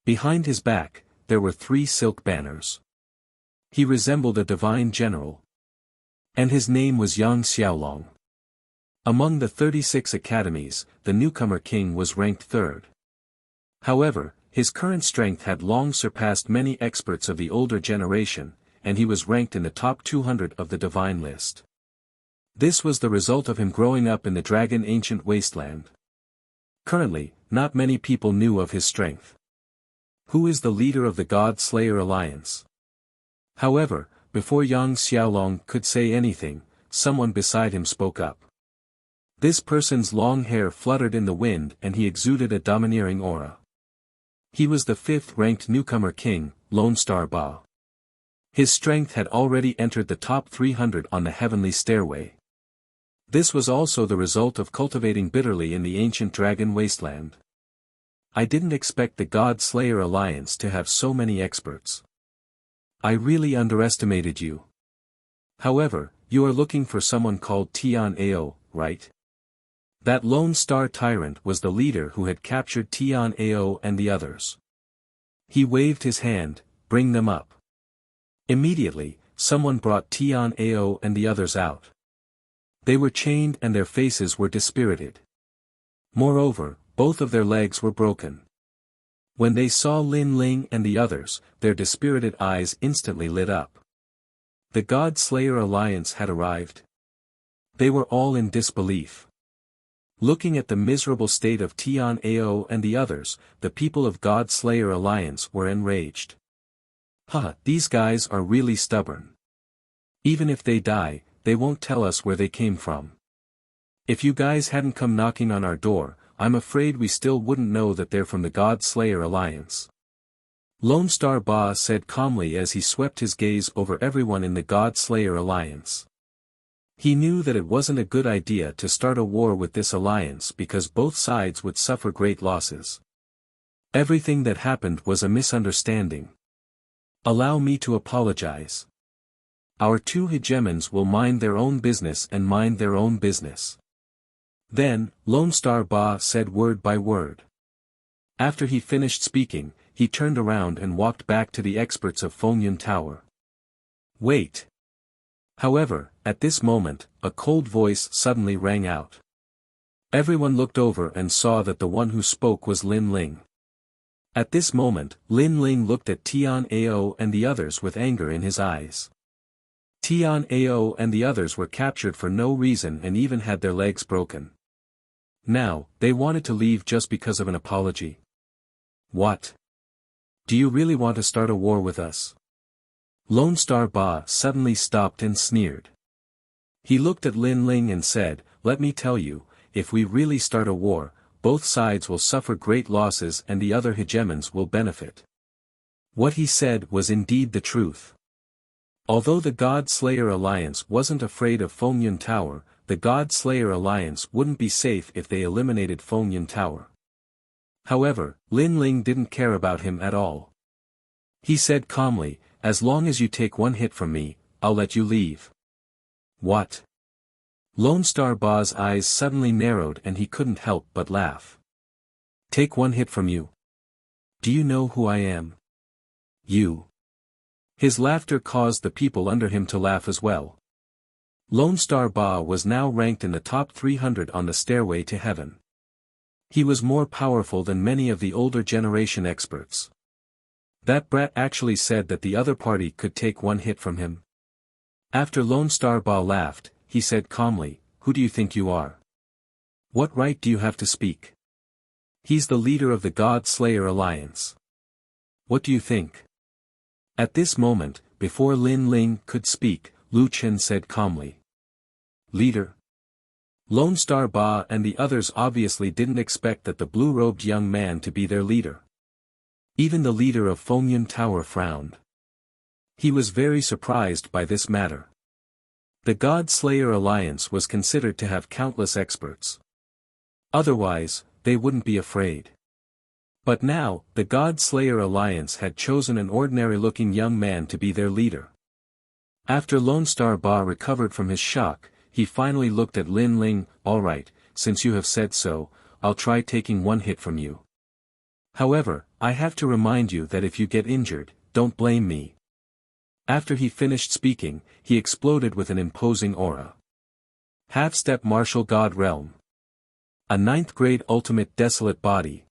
Behind his back, there were 3 silk banners. He resembled a divine general. And his name was Yang Xiaolong. Among the 36 academies, the newcomer king was ranked third. However, his current strength had long surpassed many experts of the older generation, and he was ranked in the top 200 of the divine list. This was the result of him growing up in the dragon ancient wasteland. Currently, not many people knew of his strength. Who is the leader of the God Slayer Alliance? However, before Yang Xiaolong could say anything, someone beside him spoke up. This person's long hair fluttered in the wind and he exuded a domineering aura. He was the 5th-ranked newcomer king, Lone Star Ba. His strength had already entered the top 300 on the heavenly stairway. This was also the result of cultivating bitterly in the ancient dragon wasteland. I didn't expect the God Slayer Alliance to have so many experts. I really underestimated you. However, you are looking for someone called Tian Ao, right? That Lone Star Tyrant was the leader who had captured Tian Ao and the others. He waved his hand, bring them up. Immediately, someone brought Tian Ao and the others out. They were chained and their faces were dispirited. Moreover, both of their legs were broken. When they saw Lin Ling and the others, their dispirited eyes instantly lit up. The God Slayer Alliance had arrived. They were all in disbelief. Looking at the miserable state of Tian Ao and the others, the people of God Slayer Alliance were enraged. Haha, these guys are really stubborn. Even if they die, they won't tell us where they came from. If you guys hadn't come knocking on our door, I'm afraid we still wouldn't know that they're from the God Slayer Alliance. Lone Star Ba said calmly as he swept his gaze over everyone in the God Slayer Alliance. He knew that it wasn't a good idea to start a war with this alliance because both sides would suffer great losses. Everything that happened was a misunderstanding. Allow me to apologize. Our 2 hegemons will mind their own business and mind their own business. Then, Lone Star Ba said word by word. After he finished speaking, he turned around and walked back to the experts of Fengyun Tower. Wait. However, at this moment, a cold voice suddenly rang out. Everyone looked over and saw that the one who spoke was Lin Ling. At this moment, Lin Ling looked at Tian Ao and the others with anger in his eyes. Tian Ao and the others were captured for no reason and even had their legs broken. Now, they wanted to leave just because of an apology. What? Do you really want to start a war with us? Lone Star Ba suddenly stopped and sneered. He looked at Lin Ling and said, let me tell you, if we really start a war, both sides will suffer great losses and the other hegemons will benefit. What he said was indeed the truth. Although the God Slayer Alliance wasn't afraid of Fengyun Tower, the God Slayer Alliance wouldn't be safe if they eliminated Fengyun Tower. However, Lin Ling didn't care about him at all. He said calmly, as long as you take 1 hit from me, I'll let you leave. What? Lone Star Ba's eyes suddenly narrowed and he couldn't help but laugh. Take 1 hit from you? Do you know who I am? You. His laughter caused the people under him to laugh as well. Lone Star Ba was now ranked in the top 300 on the stairway to heaven. He was more powerful than many of the older generation experts. That brat actually said that the other party could take 1 hit from him. After Lone Star Ba laughed, he said calmly, who do you think you are? What right do you have to speak? He's the leader of the God Slayer Alliance. What do you think? At this moment, before Lin Ling could speak, Lu Chen said calmly. Leader. Lone Star Ba and the others obviously didn't expect that the blue-robed young man to be their leader. Even the leader of Fengyun Tower frowned. He was very surprised by this matter. The God Slayer Alliance was considered to have countless experts. Otherwise, they wouldn't be afraid. But now, the God Slayer Alliance had chosen an ordinary-looking young man to be their leader. After Lone Star Ba recovered from his shock, he finally looked at Lin Ling. All right, since you have said so, I'll try taking 1 hit from you. However, I have to remind you that if you get injured, don't blame me. After he finished speaking, he exploded with an imposing aura. Half-step martial god realm. A ninth-grade ultimate desolate body.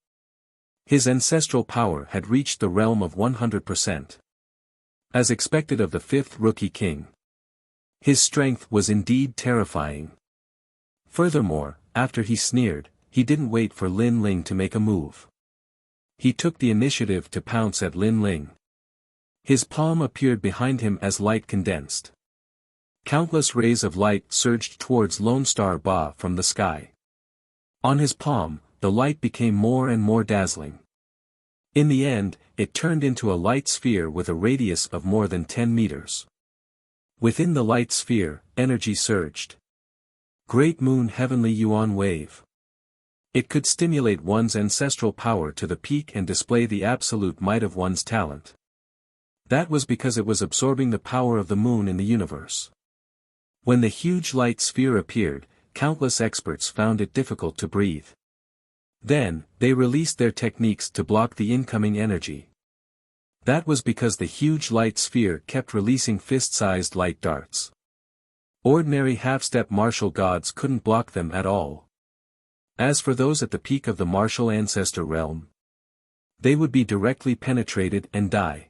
His ancestral power had reached the realm of 100%. As expected of the fifth rookie king. His strength was indeed terrifying. Furthermore, after he sneered, he didn't wait for Lin Ling to make a move. He took the initiative to pounce at Lin Ling. His palm appeared behind him as light condensed. Countless rays of light surged towards Lone Star Ba from the sky. On his palm, the light became more and more dazzling. In the end, it turned into a light sphere with a radius of more than 10 meters. Within the light sphere, energy surged. Great Moon Heavenly Yuan Wave. It could stimulate one's ancestral power to the peak and display the absolute might of one's talent. That was because it was absorbing the power of the moon in the universe. When the huge light sphere appeared, countless experts found it difficult to breathe. Then, they released their techniques to block the incoming energy. That was because the huge light sphere kept releasing fist-sized light darts. Ordinary half-step martial gods couldn't block them at all. As for those at the peak of the martial ancestor realm, they would be directly penetrated and die.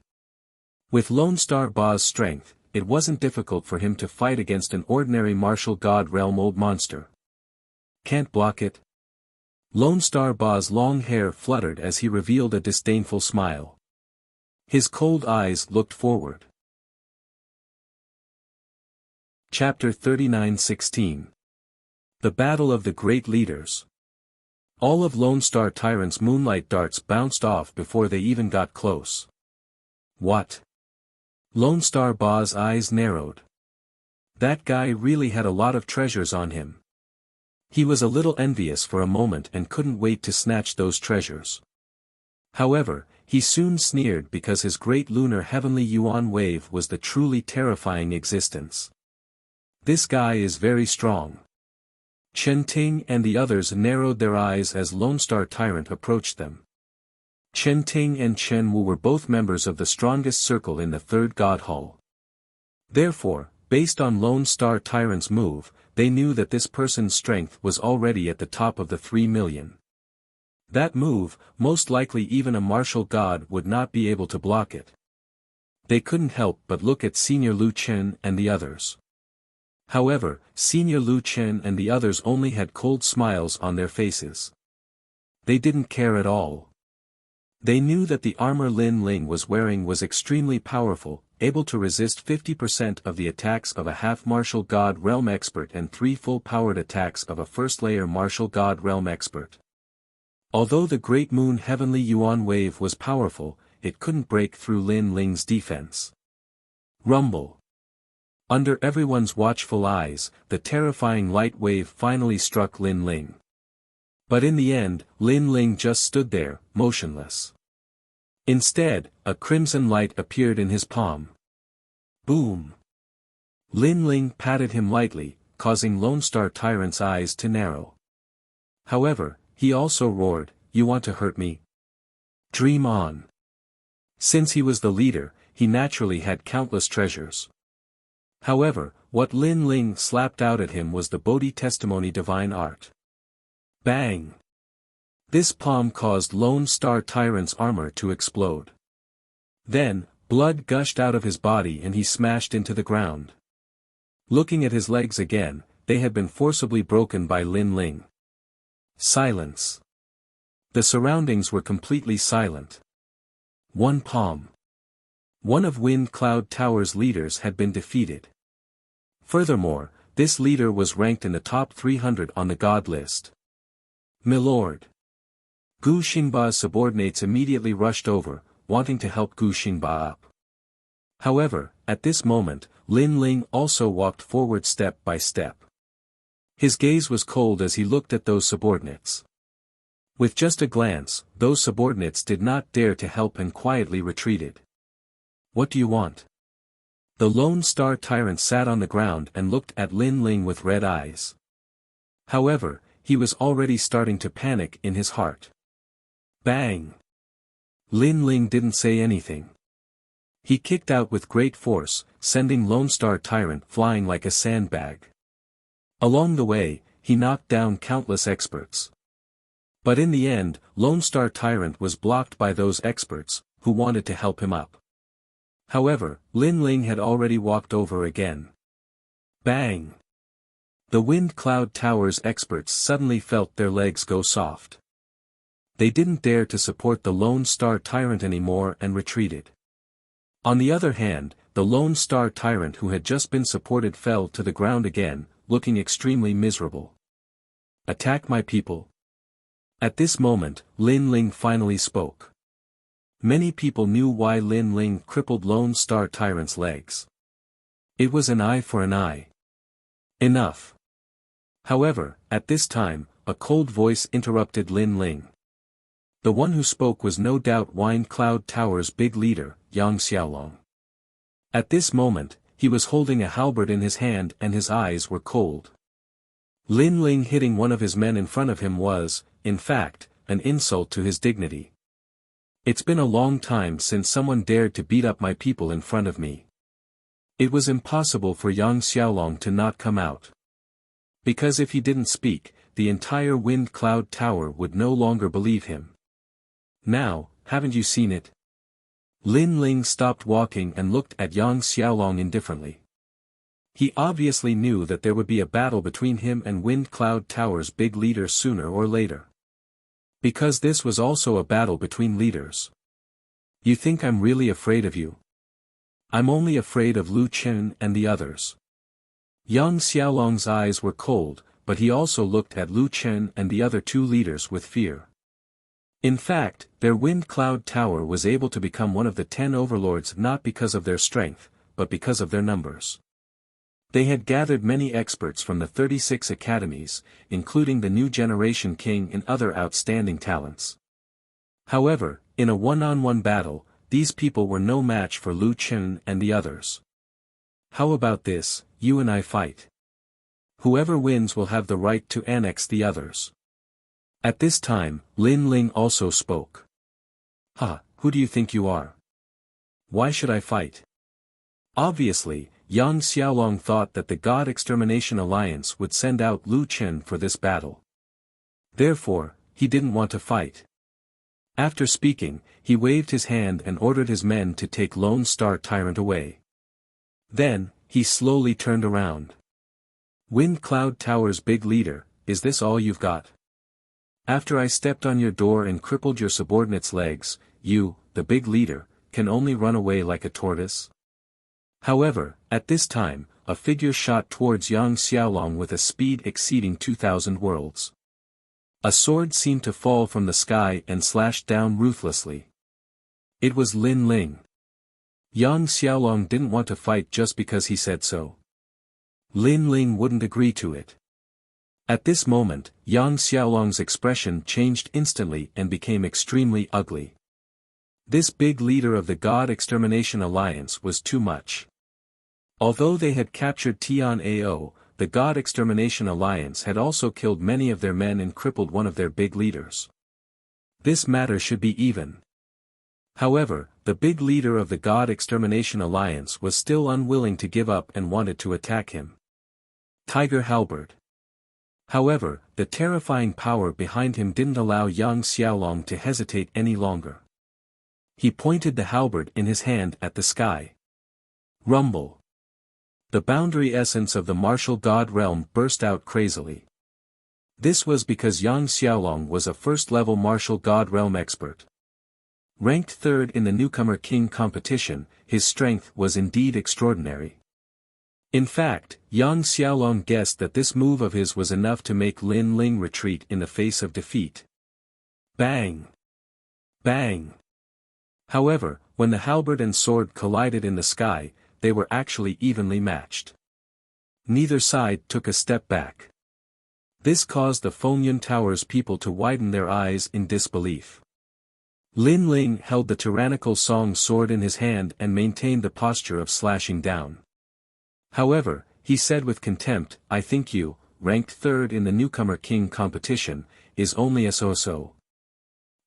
With Lone Star Ba's strength, it wasn't difficult for him to fight against an ordinary martial god realm old monster. Can't block it? Lone Star Ba's long hair fluttered as he revealed a disdainful smile. His cold eyes looked forward. Chapter 39:16. The Battle of the Great Leaders. All of Lone Star Tyrant's moonlight darts bounced off before they even got close. What? Lone Star Ba's eyes narrowed. That guy really had a lot of treasures on him. He was a little envious for a moment and couldn't wait to snatch those treasures. However, he soon sneered because his great lunar heavenly yuan wave was the truly terrifying existence. This guy is very strong. Chen Ting and the others narrowed their eyes as Lone Star Tyrant approached them. Chen Ting and Chen Wu were both members of the strongest circle in the third God Hall. Therefore, based on Lone Star Tyrant's move, they knew that this person's strength was already at the top of the 3 million. That move, most likely even a martial god would not be able to block it. They couldn't help but look at Senior Lu Chen and the others. However, Senior Lu Chen and the others only had cold smiles on their faces. They didn't care at all. They knew that the armor Lin Ling was wearing was extremely powerful, able to resist 50% of the attacks of a half-martial god realm expert and 3 full-powered attacks of a first-layer martial god realm expert. Although the Great Moon Heavenly Yuan Wave was powerful, it couldn't break through Lin Ling's defense. Rumble. Under everyone's watchful eyes, the terrifying light wave finally struck Lin Ling. But in the end, Lin Ling just stood there, motionless. Instead, a crimson light appeared in his palm. Boom! Lin Ling patted him lightly, causing Lone Star Tyrant's eyes to narrow. However, he also roared, "You want to hurt me? Dream on." Since he was the leader, he naturally had countless treasures. However, what Lin Ling slapped out at him was the Bodhi Testimony Divine Art. Bang! This palm caused Lone Star Tyrant's armor to explode. Then, blood gushed out of his body and he smashed into the ground. Looking at his legs again, they had been forcibly broken by Lin Ling. Silence. The surroundings were completely silent. One palm. One of Wind Cloud Tower's leaders had been defeated. Furthermore, this leader was ranked in the top 300 on the god list. Milord. Gu Xingba's subordinates immediately rushed over, wanting to help Gu Xingba up. However, at this moment, Lin Ling also walked forward step by step. His gaze was cold as he looked at those subordinates. With just a glance, those subordinates did not dare to help and quietly retreated. What do you want? The Lone Star Tyrant sat on the ground and looked at Lin Ling with red eyes. However, he was already starting to panic in his heart. Bang! Lin Ling didn't say anything. He kicked out with great force, sending Lone Star Tyrant flying like a sandbag. Along the way, he knocked down countless experts. But in the end, Lone Star Tyrant was blocked by those experts, who wanted to help him up. However, Lin Ling had already walked over again. Bang! The Wind Cloud Tower's experts suddenly felt their legs go soft. They didn't dare to support the Lone Star Tyrant anymore and retreated. On the other hand, the Lone Star Tyrant who had just been supported fell to the ground again, looking extremely miserable. Attack my people. At this moment, Lin Ling finally spoke. Many people knew why Lin Ling crippled Lone Star Tyrant's legs. It was an eye for an eye. Enough. However, at this time, a cold voice interrupted Lin Ling. The one who spoke was no doubt Wind Cloud Tower's big leader, Yang Xiaolong. At this moment, he was holding a halberd in his hand and his eyes were cold. Lin Ling hitting one of his men in front of him was, in fact, an insult to his dignity. It's been a long time since someone dared to beat up my people in front of me. It was impossible for Yang Xiaolong to not come out. Because if he didn't speak, the entire Wind Cloud Tower would no longer believe him. Now, haven't you seen it? Lin Ling stopped walking and looked at Yang Xiaolong indifferently. He obviously knew that there would be a battle between him and Wind Cloud Tower's big leader sooner or later. Because this was also a battle between leaders. You think I'm really afraid of you? I'm only afraid of Lu Chen and the others. Yang Xiaolong's eyes were cold, but he also looked at Lu Chen and the other two leaders with fear. In fact, their Wind Cloud Tower was able to become one of the 10 overlords not because of their strength, but because of their numbers. They had gathered many experts from the 36 academies, including the new generation king and other outstanding talents. However, in a one-on-one battle, these people were no match for Lu Chen and the others. How about this, you and I fight? Whoever wins will have the right to annex the others. At this time, Lin Ling also spoke. Who do you think you are? Why should I fight? Obviously, Yang Xiaolong thought that the God Extermination Alliance would send out Lu Chen for this battle. Therefore, he didn't want to fight. After speaking, he waved his hand and ordered his men to take Lone Star Tyrant away. Then, he slowly turned around. Wind Cloud Tower's big leader, is this all you've got? After I stepped on your door and crippled your subordinates' legs, you, the big leader, can only run away like a tortoise? However, at this time, a figure shot towards Yang Xiaolong with a speed exceeding 2,000 worlds. A sword seemed to fall from the sky and slashed down ruthlessly. It was Lin Ling. Yang Xiaolong didn't want to fight just because he said so. Lin Ling wouldn't agree to it. At this moment, Yang Xiaolong's expression changed instantly and became extremely ugly. This big leader of the God Extermination Alliance was too much. Although they had captured Tian Ao, the God Extermination Alliance had also killed many of their men and crippled one of their big leaders. This matter should be even. However, the big leader of the God Extermination Alliance was still unwilling to give up and wanted to attack him. Tiger Halberd. However, the terrifying power behind him didn't allow Yang Xiaolong to hesitate any longer. He pointed the halberd in his hand at the sky. Rumble. The boundary essence of the martial god realm burst out crazily. This was because Yang Xiaolong was a first-level martial god realm expert. Ranked third in the newcomer king competition, his strength was indeed extraordinary. In fact, Yang Xiaolong guessed that this move of his was enough to make Lin Ling retreat in the face of defeat. Bang! Bang! However, when the halberd and sword collided in the sky, they were actually evenly matched. Neither side took a step back. This caused the Fengyun Tower's people to widen their eyes in disbelief. Lin Ling held the tyrannical Song sword in his hand and maintained the posture of slashing down. However, he said with contempt, I think you, ranked third in the newcomer king competition, is only a so-so.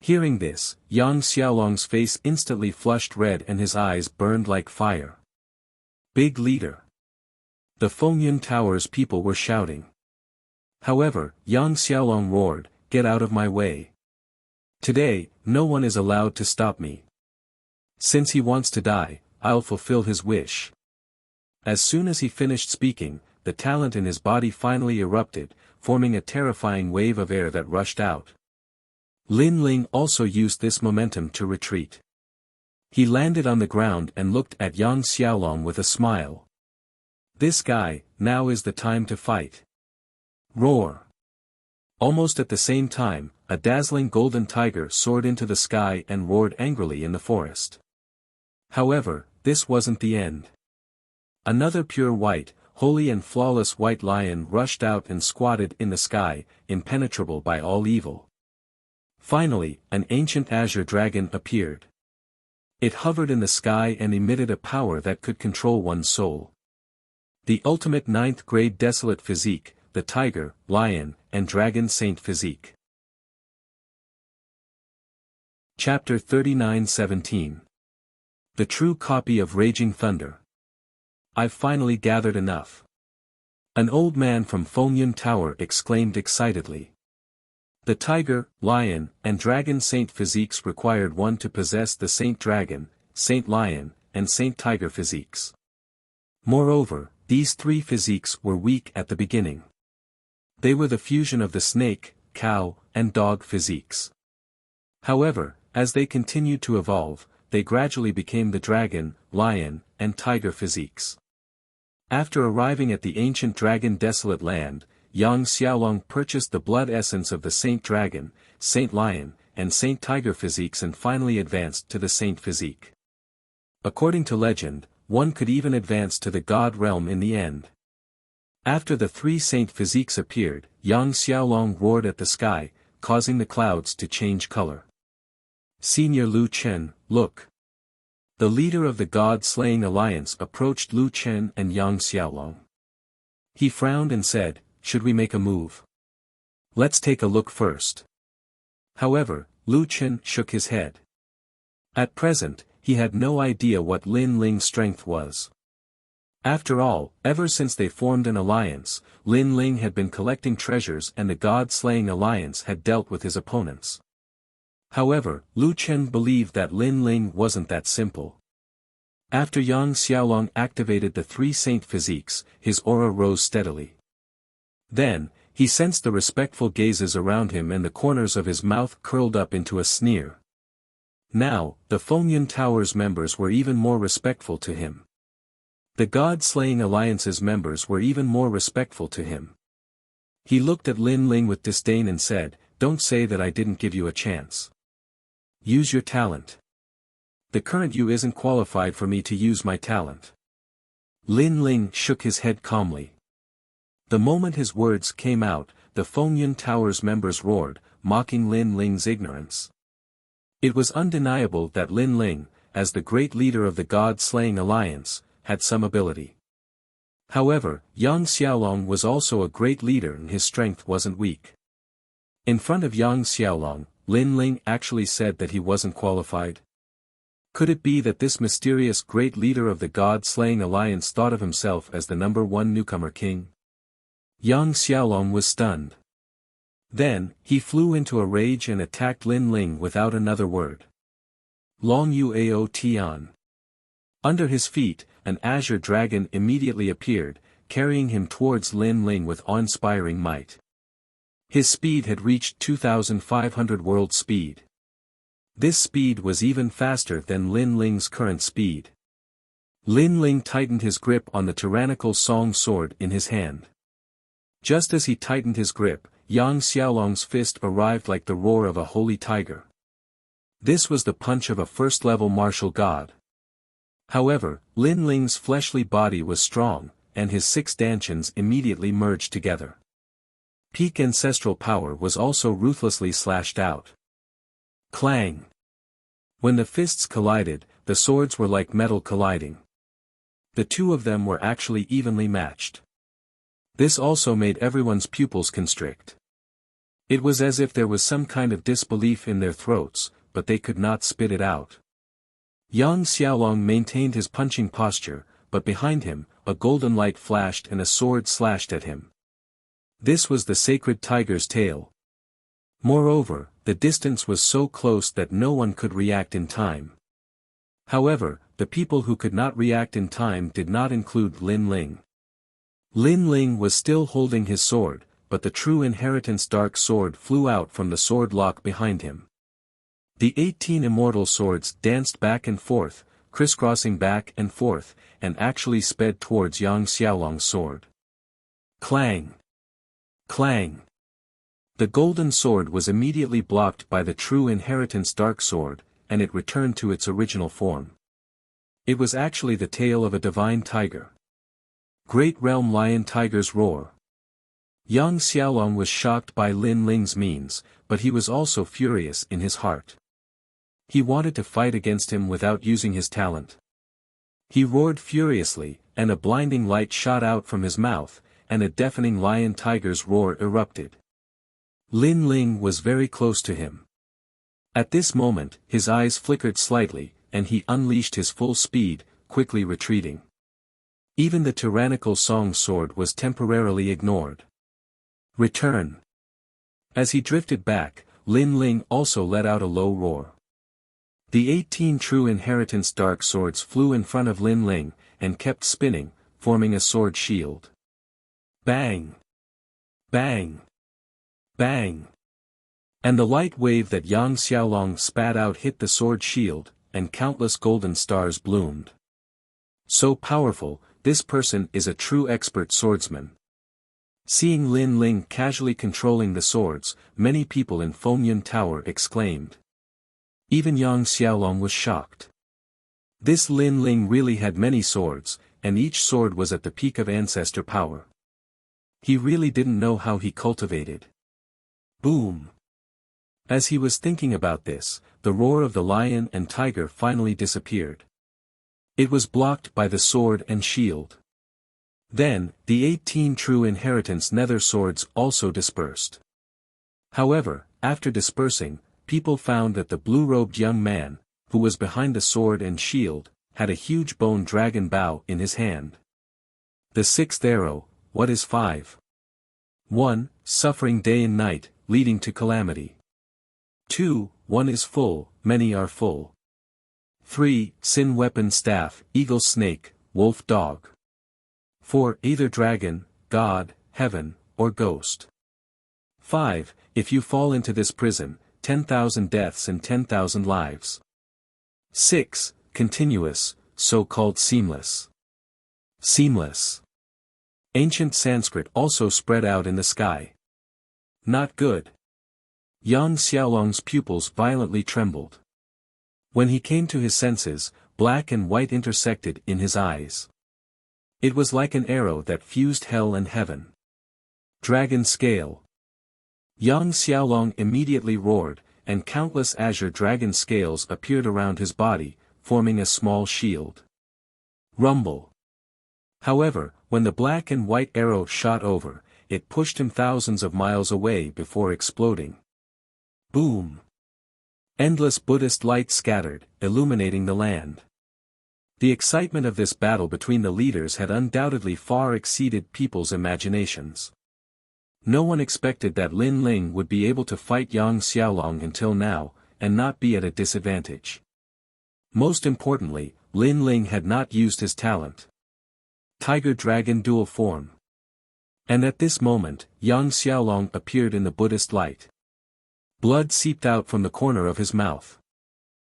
Hearing this, Yang Xiaolong's face instantly flushed red and his eyes burned like fire. Big leader. The Fengyun Tower's people were shouting. However, Yang Xiaolong roared, "Get out of my way. Today, no one is allowed to stop me. Since he wants to die, I'll fulfill his wish." As soon as he finished speaking, the talent in his body finally erupted, forming a terrifying wave of air that rushed out. Lin Ling also used this momentum to retreat. He landed on the ground and looked at Yang Xiaolong with a smile. "This guy, now is the time to fight." Roar. Almost at the same time, a dazzling golden tiger soared into the sky and roared angrily in the forest. However, this wasn't the end. Another pure white, holy and flawless white lion rushed out and squatted in the sky, impenetrable by all evil. Finally, an ancient azure dragon appeared. It hovered in the sky and emitted a power that could control one's soul. The ultimate 9th grade desolate physique, the tiger, lion, and dragon saint physique. Chapter 39:17. The true copy of Raging Thunder. "I've finally gathered enough." An old man from Fengyun Tower exclaimed excitedly. The tiger, lion, and dragon saint physiques required one to possess the saint dragon, saint lion, and saint tiger physiques. Moreover, these three physiques were weak at the beginning. They were the fusion of the snake, cow, and dog physiques. However, as they continued to evolve, they gradually became the dragon, lion, and tiger physiques. After arriving at the ancient dragon desolate land, Yang Xiaolong purchased the blood essence of the Saint Dragon, Saint Lion, and Saint Tiger physiques and finally advanced to the Saint physique. According to legend, one could even advance to the God realm in the end. After the three Saint physiques appeared, Yang Xiaolong roared at the sky, causing the clouds to change color. "Senior Lu Chen, look." The leader of the God-slaying alliance approached Lu Chen and Yang Xiaolong. He frowned and said, "Should we make a move? Let's take a look first." However, Lu Chen shook his head. At present, he had no idea what Lin Ling's strength was. After all, ever since they formed an alliance, Lin Ling had been collecting treasures and the God-slaying alliance had dealt with his opponents. However, Lu Chen believed that Lin Ling wasn't that simple. After Yang Xiaolong activated the three saint physiques, his aura rose steadily. Then, he sensed the respectful gazes around him and the corners of his mouth curled up into a sneer. Now, the Fengyun Tower's members were even more respectful to him. The God-slaying alliance's members were even more respectful to him. He looked at Lin Ling with disdain and said, "Don't say that I didn't give you a chance. Use your talent. The current you isn't qualified for me to use my talent." Lin Ling shook his head calmly. The moment his words came out, the Fengyun Tower's members roared, mocking Lin Ling's ignorance. It was undeniable that Lin Ling, as the great leader of the God-slaying alliance, had some ability. However, Yang Xiaolong was also a great leader and his strength wasn't weak. In front of Yang Xiaolong, Lin Ling actually said that he wasn't qualified. Could it be that this mysterious great leader of the God-slaying alliance thought of himself as the #1 newcomer king? Yang Xiaolong was stunned. Then, he flew into a rage and attacked Lin Ling without another word. Long Yuao Tian. Under his feet, an azure dragon immediately appeared, carrying him towards Lin Ling with awe-inspiring might. His speed had reached 2,500 world speed. This speed was even faster than Lin Ling's current speed. Lin Ling tightened his grip on the tyrannical song sword in his hand. Just as he tightened his grip, Yang Xiaolong's fist arrived like the roar of a holy tiger. This was the punch of a first-level martial god. However, Lin Ling's fleshly body was strong, and his 6 dantians immediately merged together. Peak ancestral power was also ruthlessly slashed out. Clang! When the fists collided, the swords were like metal colliding. The two of them were actually evenly matched. This also made everyone's pupils constrict. It was as if there was some kind of disbelief in their throats, but they could not spit it out. Yang Xiaolong maintained his punching posture, but behind him, a golden light flashed and a sword slashed at him. This was the sacred tiger's tail. Moreover, the distance was so close that no one could react in time. However, the people who could not react in time did not include Lin Ling. Lin Ling was still holding his sword, but the true inheritance dark sword flew out from the sword lock behind him. The 18 immortal swords danced back and forth, crisscrossing back and forth, and actually sped towards Yang Xiaolong's sword. Clang! Clang! The golden sword was immediately blocked by the true inheritance dark sword, and it returned to its original form. It was actually the tail of a divine tiger. Great realm lion tiger's roar. Yang Xiaolong was shocked by Lin Ling's means, but he was also furious in his heart. He wanted to fight against him without using his talent. He roared furiously, and a blinding light shot out from his mouth, and a deafening lion tiger's roar erupted. Lin Ling was very close to him. At this moment, his eyes flickered slightly, and he unleashed his full speed, quickly retreating. Even the tyrannical Song sword was temporarily ignored. Return! As he drifted back, Lin Ling also let out a low roar. The 18 true inheritance dark swords flew in front of Lin Ling, and kept spinning, forming a sword shield. Bang! Bang! Bang! And the light wave that Yang Xiaolong spat out hit the sword shield, and countless golden stars bloomed. So powerful, this person is a true expert swordsman. Seeing Lin Ling casually controlling the swords, many people in Fengyun Tower exclaimed. Even Yang Xiaolong was shocked. This Lin Ling really had many swords, and each sword was at the peak of ancestor power. He really didn't know how he cultivated. Boom! As he was thinking about this, the roar of the lion and tiger finally disappeared. It was blocked by the sword and shield. Then, the 18 true inheritance nether swords also dispersed. However, after dispersing, people found that the blue-robed young man, who was behind the sword and shield, had a huge bone dragon bow in his hand. The sixth arrow, what is 5? 1. Suffering day and night, leading to calamity. 2. One is full, many are full. 3. Sin weapon staff, eagle snake, wolf dog. 4. Either dragon, god, heaven, or ghost. 5. If you fall into this prison, 10,000 deaths and 10,000 lives. 6. Continuous, so-called seamless. Seamless. Ancient Sanskrit also spread out in the sky. Not good. Yang Xiaolong's pupils violently trembled. When he came to his senses, black and white intersected in his eyes. It was like an arrow that fused hell and heaven. Dragon scale. Yang Xiaolong immediately roared, and countless azure dragon scales appeared around his body, forming a small shield. Rumble. However, when the black and white arrow shot over, it pushed him thousands of miles away before exploding. Boom! Endless Buddhist light scattered, illuminating the land. The excitement of this battle between the leaders had undoubtedly far exceeded people's imaginations. No one expected that Lin Ling would be able to fight Yang Xiaolong until now, and not be at a disadvantage. Most importantly, Lin Ling had not used his talent. Tiger-dragon dual form. And at this moment, Yang Xiaolong appeared in the Buddhist light. Blood seeped out from the corner of his mouth.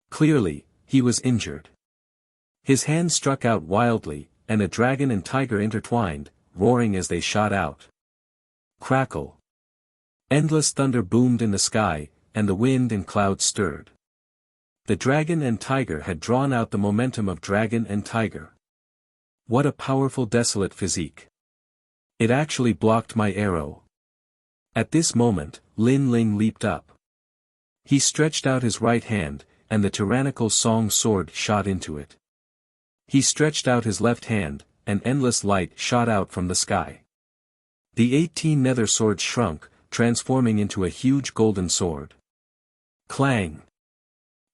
Clearly, he was injured. His hand struck out wildly, and a dragon and tiger intertwined, roaring as they shot out. Crackle. Endless thunder boomed in the sky, and the wind and clouds stirred. The dragon and tiger had drawn out the momentum of dragon and tiger. What a powerful desolate physique. It actually blocked my arrow. At this moment, Lin Ling leaped up. He stretched out his right hand, and the tyrannical Song sword shot into it. He stretched out his left hand, and endless light shot out from the sky. The 18 nether swords shrunk, transforming into a huge golden sword. Clang!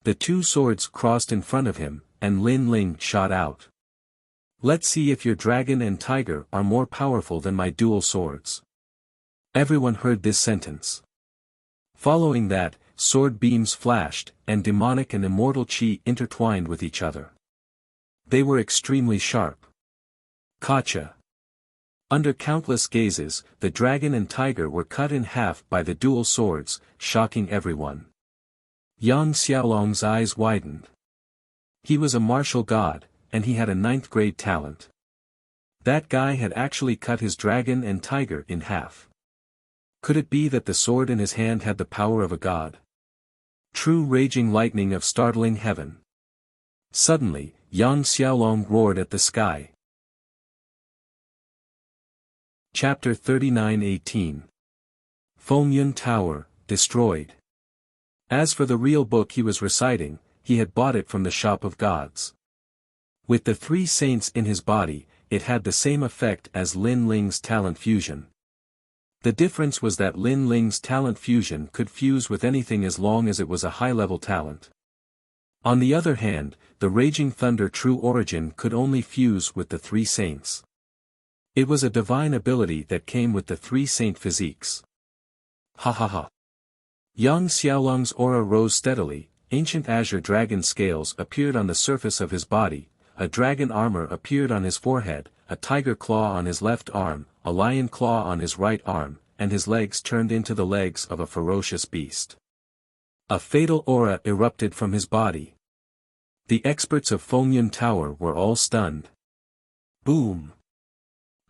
The two swords crossed in front of him, and Lin Ling shot out. Let's see if your dragon and tiger are more powerful than my dual swords. Everyone heard this sentence. Following that, sword beams flashed, and demonic and immortal chi intertwined with each other. They were extremely sharp. Gotcha! Under countless gazes, the dragon and tiger were cut in half by the dual swords, shocking everyone. Yang Xiaolong's eyes widened. He was a martial god, and he had a 9th grade talent. That guy had actually cut his dragon and tiger in half. Could it be that the sword in his hand had the power of a god? True raging lightning of startling heaven. Suddenly, Yang Xiaolong roared at the sky. Chapter 39:18. Fengyun Tower, destroyed. As for the real book he was reciting, he had bought it from the shop of gods. With the 3 saints in his body, it had the same effect as Lin Ling's talent fusion. The difference was that Lin Ling's talent fusion could fuse with anything as long as it was a high-level talent. On the other hand, the Raging Thunder True Origin could only fuse with the 3 saints. It was a divine ability that came with the 3 saint physiques. Ha ha ha. Yang Xiaolong's aura rose steadily, ancient azure dragon scales appeared on the surface of his body, a dragon armor appeared on his forehead, a tiger claw on his left arm, a lion claw on his right arm, and his legs turned into the legs of a ferocious beast. A fatal aura erupted from his body. The experts of Fengyun Tower were all stunned. Boom!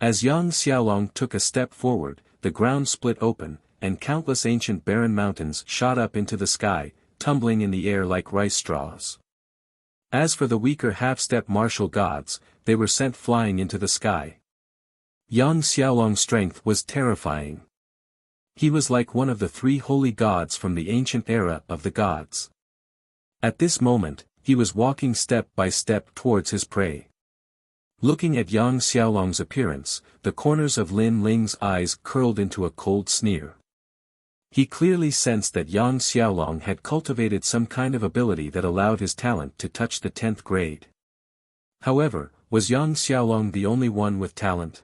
As Yang Xiaolong took a step forward, the ground split open, and countless ancient barren mountains shot up into the sky, tumbling in the air like rice straws. As for the weaker half-step martial gods, they were sent flying into the sky. Yang Xiaolong's strength was terrifying. He was like one of the 3 holy gods from the ancient era of the gods. At this moment, he was walking step by step towards his prey. Looking at Yang Xiaolong's appearance, the corners of Lin Ling's eyes curled into a cold sneer. He clearly sensed that Yang Xiaolong had cultivated some kind of ability that allowed his talent to touch the 10th grade. However, was Yang Xiaolong the only one with talent?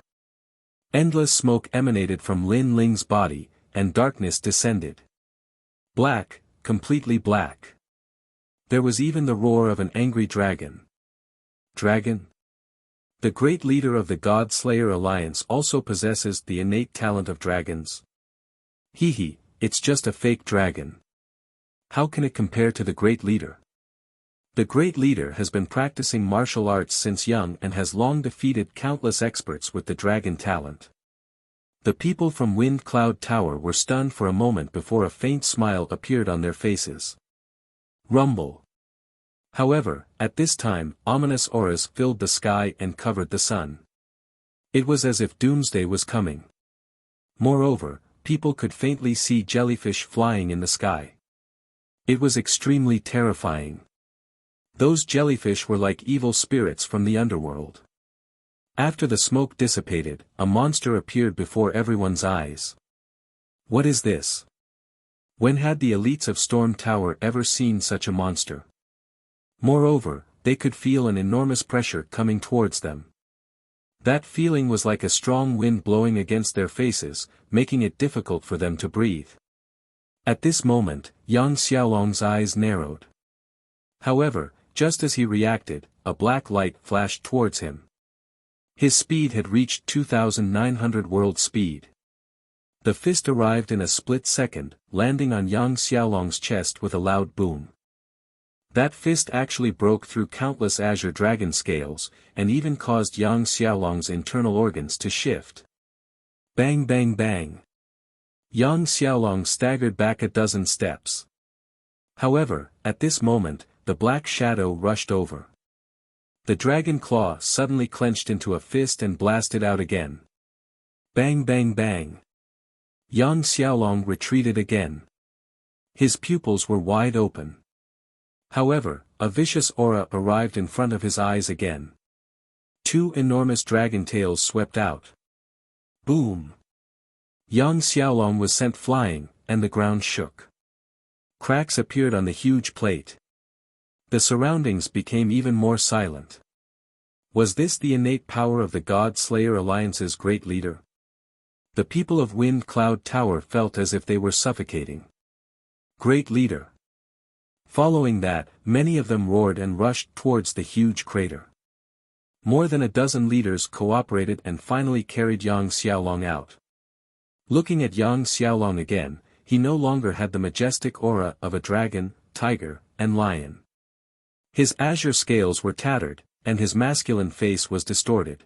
Endless smoke emanated from Lin Ling's body, and darkness descended. Black, completely black. There was even the roar of an angry dragon. Dragon? The great leader of the God Slayer Alliance also possesses the innate talent of dragons. Hee, it's just a fake dragon. How can it compare to the great leader? The great leader has been practicing martial arts since young and has long defeated countless experts with the dragon talent. The people from Wind Cloud Tower were stunned for a moment before a faint smile appeared on their faces. Rumble. However, at this time, ominous auras filled the sky and covered the sun. It was as if doomsday was coming. Moreover, people could faintly see jellyfish flying in the sky. It was extremely terrifying. Those jellyfish were like evil spirits from the underworld. After the smoke dissipated, a monster appeared before everyone's eyes. What is this? When had the elites of Storm Tower ever seen such a monster? Moreover, they could feel an enormous pressure coming towards them. That feeling was like a strong wind blowing against their faces, making it difficult for them to breathe. At this moment, Yang Xiaolong's eyes narrowed. However, just as he reacted, a black light flashed towards him. His speed had reached 2,900 world speed. The fist arrived in a split second, landing on Yang Xiaolong's chest with a loud boom. That fist actually broke through countless azure dragon scales, and even caused Yang Xiaolong's internal organs to shift. Bang bang bang. Yang Xiaolong staggered back a dozen steps. However, at this moment, the black shadow rushed over. The dragon claw suddenly clenched into a fist and blasted out again. Bang bang bang. Yang Xiaolong retreated again. His pupils were wide open. However, a vicious aura arrived in front of his eyes again. 2 enormous dragon tails swept out. Boom! Yang Xiaolong was sent flying, and the ground shook. Cracks appeared on the huge plate. The surroundings became even more silent. Was this the innate power of the God Slayer Alliance's great leader? The people of Wind Cloud Tower felt as if they were suffocating. Great leader. Following that, many of them roared and rushed towards the huge crater. More than a dozen leaders cooperated and finally carried Yang Xiaolong out. Looking at Yang Xiaolong again, he no longer had the majestic aura of a dragon, tiger, and lion. His azure scales were tattered, and his masculine face was distorted.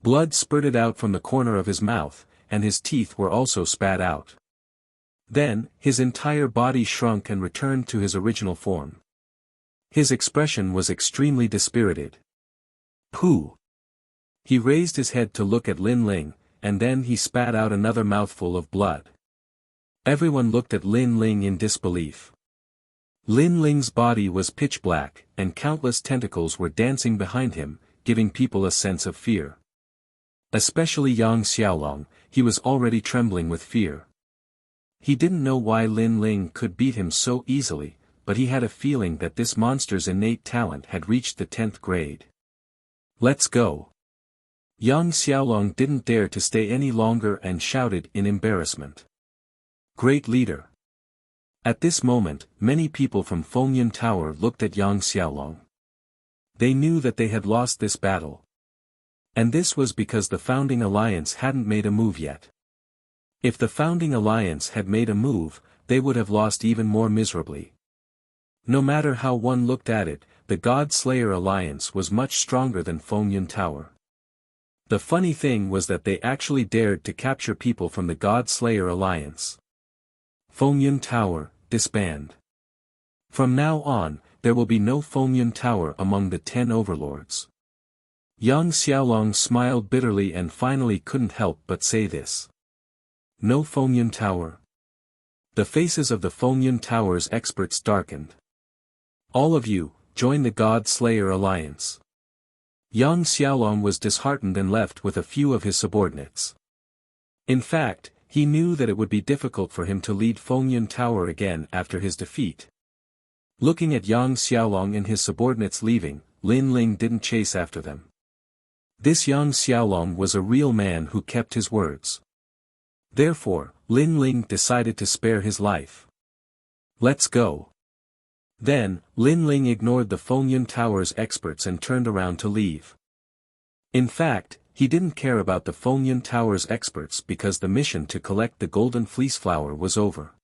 Blood spurted out from the corner of his mouth, and his teeth were also spat out. Then, his entire body shrunk and returned to his original form. His expression was extremely dispirited. Pooh! He raised his head to look at Lin Ling, and then he spat out another mouthful of blood. Everyone looked at Lin Ling in disbelief. Lin Ling's body was pitch black, and countless tentacles were dancing behind him, giving people a sense of fear. Especially Yang Xiaolong, he was already trembling with fear. He didn't know why Lin Ling could beat him so easily, but he had a feeling that this monster's innate talent had reached the 10th grade. Let's go. Yang Xiaolong didn't dare to stay any longer and shouted in embarrassment. Great leader. At this moment, many people from Fengyun Tower looked at Yang Xiaolong. They knew that they had lost this battle. And this was because the founding alliance hadn't made a move yet. If the founding alliance had made a move, they would have lost even more miserably. No matter how one looked at it, the God Slayer alliance was much stronger than Fengyun Tower. The funny thing was that they actually dared to capture people from the God Slayer alliance. Fengyun Tower, disband. From now on, there will be no Fengyun Tower among the 10 overlords. Yang Xiaolong smiled bitterly and finally couldn't help but say this. No Fengyun Tower. The faces of the Fengyun Tower's experts darkened. All of you, join the God Slayer Alliance. Yang Xiaolong was disheartened and left with a few of his subordinates. In fact, he knew that it would be difficult for him to lead Fengyun Tower again after his defeat. Looking at Yang Xiaolong and his subordinates leaving, Lin Ling didn't chase after them. This Yang Xiaolong was a real man who kept his words. Therefore, Lin Ling decided to spare his life. Let's go. Then, Lin Ling ignored the Fengyun Tower's experts and turned around to leave. In fact, he didn't care about the Fengyun Tower's experts because the mission to collect the golden fleece flower was over.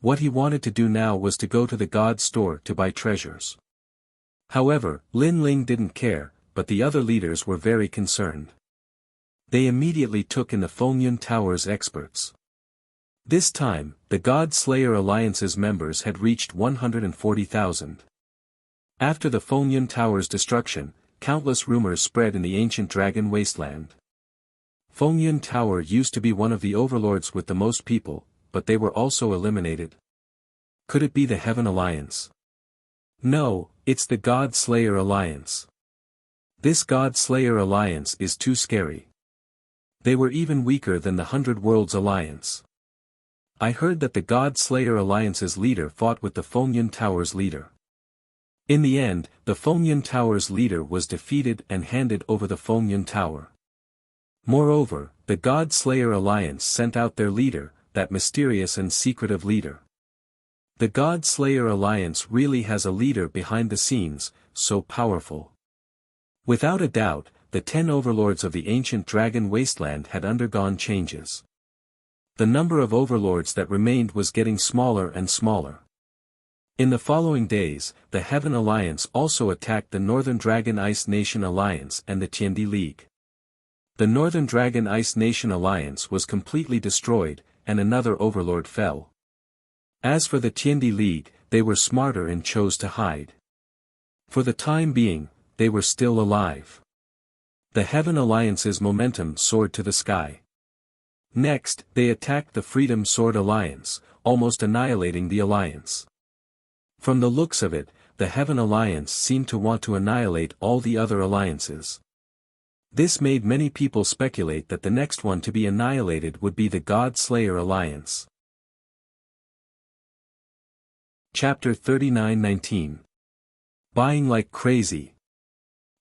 What he wanted to do now was to go to the God store to buy treasures. However, Lin Ling didn't care, but the other leaders were very concerned. They immediately took in the Fengyun Tower's experts. This time, the God Slayer Alliance's members had reached 140,000. After the Fengyun Tower's destruction, countless rumors spread in the ancient dragon wasteland. Fengyun Tower used to be one of the overlords with the most people, but they were also eliminated. Could it be the Heaven Alliance? No, it's the God Slayer Alliance. This God Slayer Alliance is too scary. They were even weaker than the 100 Worlds Alliance. I heard that the God Slayer Alliance's leader fought with the Fengyun Tower's leader. In the end, the Fengyun Tower's leader was defeated and handed over the Fengyun Tower. Moreover, the God Slayer Alliance sent out their leader, that mysterious and secretive leader. The God Slayer Alliance really has a leader behind the scenes, so powerful. Without a doubt, the 10 overlords of the ancient dragon wasteland had undergone changes. The number of overlords that remained was getting smaller and smaller. In the following days, the Heaven Alliance also attacked the Northern Dragon Ice Nation Alliance and the Tiandi League. The Northern Dragon Ice Nation Alliance was completely destroyed, and another overlord fell. As for the Tiandi League, they were smarter and chose to hide. For the time being, they were still alive. The Heaven Alliance's momentum soared to the sky. Next, they attacked the Freedom Sword Alliance, almost annihilating the alliance. From the looks of it, the Heaven Alliance seemed to want to annihilate all the other alliances. This made many people speculate that the next one to be annihilated would be the God Slayer Alliance. Chapter 39:19. Buying like crazy.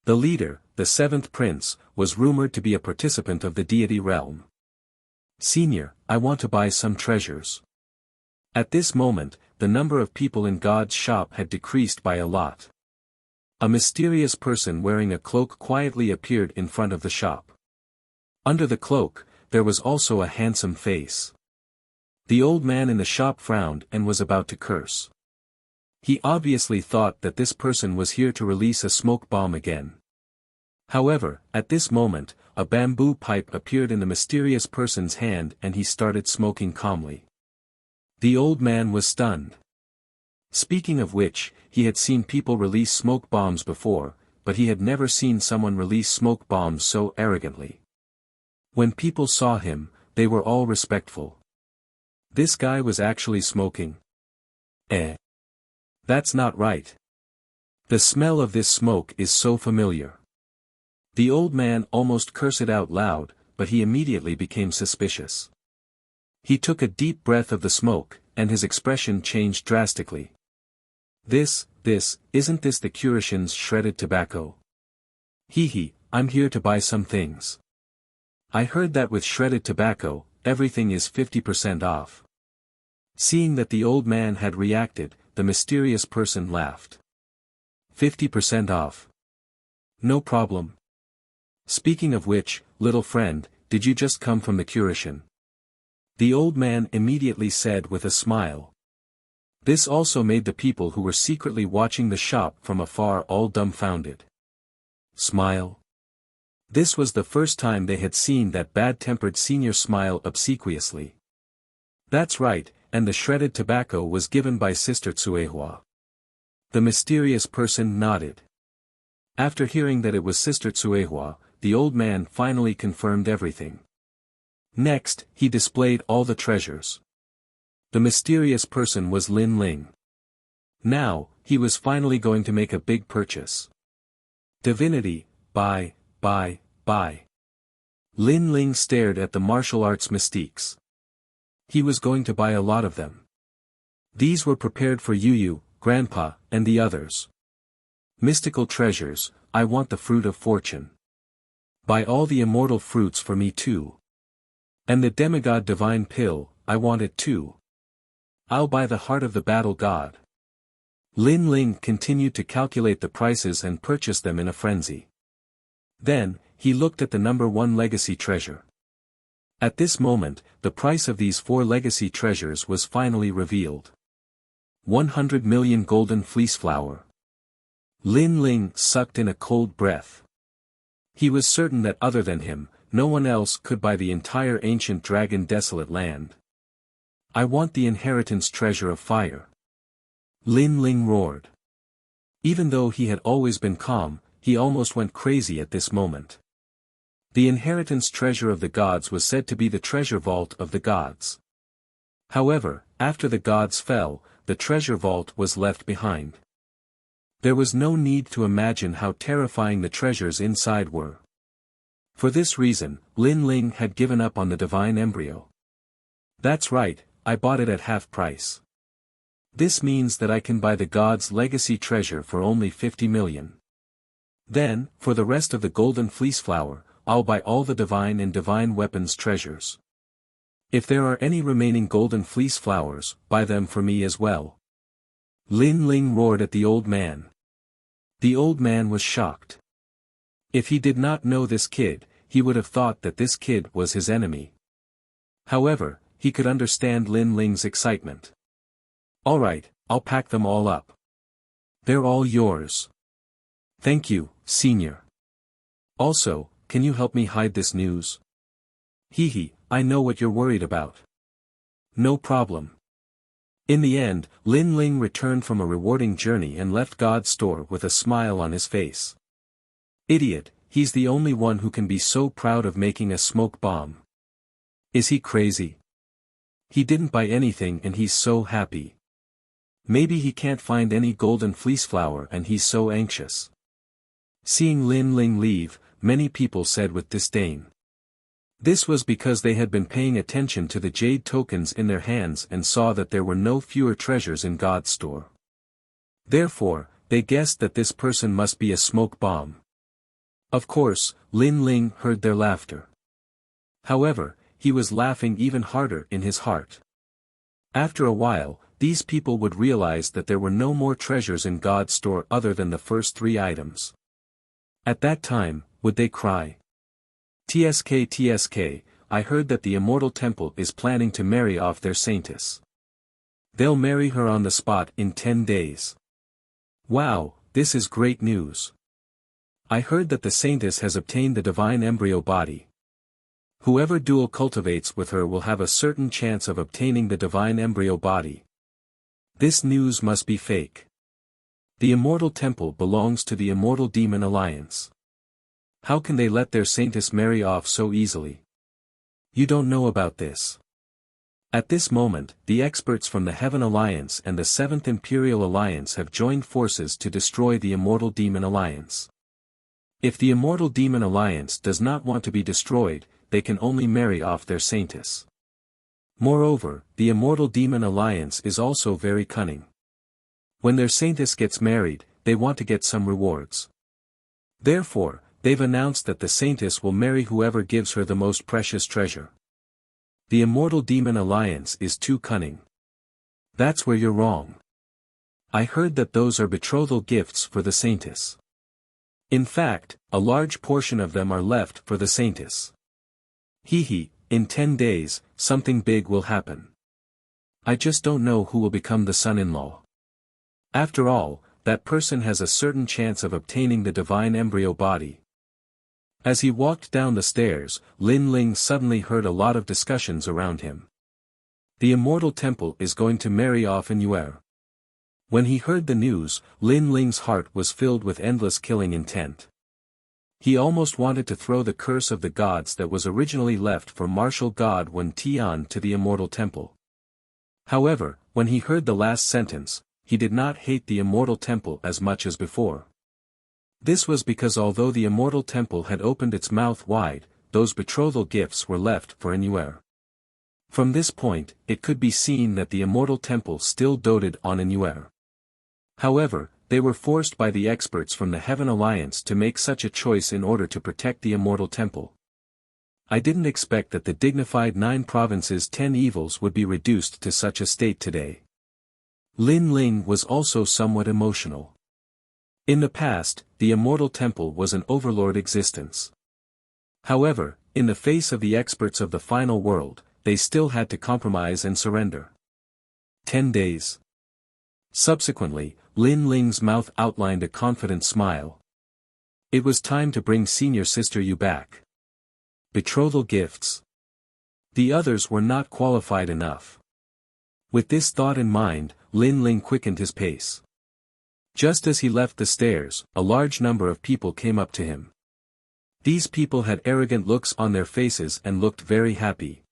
The leader, the seventh prince, was rumored to be a participant of the deity realm. "Senior, I want to buy some treasures." At this moment, the number of people in God's shop had decreased by a lot. A mysterious person wearing a cloak quietly appeared in front of the shop. Under the cloak, there was also a handsome face. The old man in the shop frowned and was about to curse. He obviously thought that this person was here to release a smoke bomb again. However, at this moment, a bamboo pipe appeared in the mysterious person's hand and he started smoking calmly. The old man was stunned. Speaking of which, he had seen people release smoke bombs before, but he had never seen someone release smoke bombs so arrogantly. When people saw him, they were all respectful. This guy was actually smoking. That's not right. The smell of this smoke is so familiar. The old man almost cursed out loud, but he immediately became suspicious. He took a deep breath of the smoke, and his expression changed drastically. Isn't this the Kurashin's shredded tobacco? I'm here to buy some things. I heard that with shredded tobacco, everything is 50% off. Seeing that the old man had reacted, the mysterious person laughed. 50% off. No problem. Speaking of which, little friend, did you just come from the Kurashin? The old man immediately said with a smile. This also made the people who were secretly watching the shop from afar all dumbfounded. Smile? This was the first time they had seen that bad-tempered senior smile obsequiously. That's right, and the shredded tobacco was given by Sister Tsuehua. The mysterious person nodded. After hearing that it was Sister Tsuehua, the old man finally confirmed everything. Next, he displayed all the treasures. The mysterious person was Lin Ling. Now, he was finally going to make a big purchase. Divinity, buy. Lin Ling stared at the martial arts mystiques. He was going to buy a lot of them. These were prepared for Yu, Grandpa, and the others. Mystical treasures, I want the fruit of fortune. Buy all the immortal fruits for me too. And the demigod divine pill, I want it too. I'll buy the heart of the battle god. Lin Ling continued to calculate the prices and purchase them in a frenzy. Then, he looked at the number 1 legacy treasure. At this moment, the price of these 4 legacy treasures was finally revealed. 100 million golden fleece flower. Lin Ling sucked in a cold breath. He was certain that other than him, no one else could buy the entire ancient dragon desolate land. I want the inheritance treasure of fire. Lin Ling roared. Even though he had always been calm, he almost went crazy at this moment. The inheritance treasure of the gods was said to be the treasure vault of the gods. However, after the gods fell, the treasure vault was left behind. There was no need to imagine how terrifying the treasures inside were. For this reason, Lin Ling had given up on the divine embryo. That's right, I bought it at half price. This means that I can buy the god's legacy treasure for only 50 million. Then, for the rest of the golden fleece flower, I'll buy all the divine and divine weapons treasures. If there are any remaining golden fleece flowers, buy them for me as well. Lin Ling roared at the old man. The old man was shocked. If he did not know this kid, he would have thought that this kid was his enemy. However, he could understand Lin Ling's excitement. Alright, I'll pack them all up. They're all yours. Thank you, senior. Also, can you help me hide this news? I know what you're worried about. No problem. In the end, Lin Ling returned from a rewarding journey and left God's store with a smile on his face. Idiot, he's the only one who can be so proud of making a smoke bomb. Is he crazy? He didn't buy anything and he's so happy. Maybe he can't find any golden fleece flower and he's so anxious. Seeing Lin Ling leave, many people said with disdain. This was because they had been paying attention to the jade tokens in their hands and saw that there were no fewer treasures in God's store. Therefore, they guessed that this person must be a smoke bomb. Of course, Lin Ling heard their laughter. However, he was laughing even harder in his heart. After a while, these people would realize that there were no more treasures in God's store other than the first 3 items. At that time, would they cry? "TSK TSK, I heard that the Immortal Temple is planning to marry off their saintess. They'll marry her on the spot in 10 days. Wow, this is great news. I heard that the saintess has obtained the divine embryo body. Whoever dual cultivates with her will have a certain chance of obtaining the divine embryo body. This news must be fake. The Immortal Temple belongs to the Immortal Demon Alliance. How can they let their saintess marry off so easily? You don't know about this." At this moment, the experts from the Heaven Alliance and the 7th Imperial Alliance have joined forces to destroy the Immortal Demon Alliance. If the Immortal Demon Alliance does not want to be destroyed, they can only marry off their saintess. Moreover, the Immortal Demon Alliance is also very cunning. When their saintess gets married, they want to get some rewards. Therefore, they've announced that the saintess will marry whoever gives her the most precious treasure. The Immortal Demon Alliance is too cunning. That's where you're wrong. I heard that those are betrothal gifts for the saintess. In fact, a large portion of them are left for the saintess. In 10 days, something big will happen. I just don't know who will become the son-in-law. After all, that person has a certain chance of obtaining the divine embryo body. As he walked down the stairs, Lin Ling suddenly heard a lot of discussions around him. The Immortal Temple is going to marry off Yuer. When he heard the news, Lin Ling's heart was filled with endless killing intent. He almost wanted to throw the curse of the gods that was originally left for martial god Wen Tian to the Immortal Temple. However, when he heard the last sentence, he did not hate the Immortal Temple as much as before. This was because although the Immortal Temple had opened its mouth wide, those betrothal gifts were left for Yuer. From this point, it could be seen that the Immortal Temple still doted on Yuer. However, they were forced by the experts from the Heaven Alliance to make such a choice in order to protect the Immortal Temple. I didn't expect that the dignified 9 provinces' 10 evils would be reduced to such a state today. Lin Ling was also somewhat emotional. In the past, the Immortal Temple was an overlord existence. However, in the face of the experts of the final world, they still had to compromise and surrender. 10 days. Subsequently, Lin Ling's mouth outlined a confident smile. It was time to bring senior sister Yu back. Betrothal gifts. The others were not qualified enough. With this thought in mind, Lin Ling quickened his pace. Just as he left the stairs, a large number of people came up to him. These people had arrogant looks on their faces and looked very happy.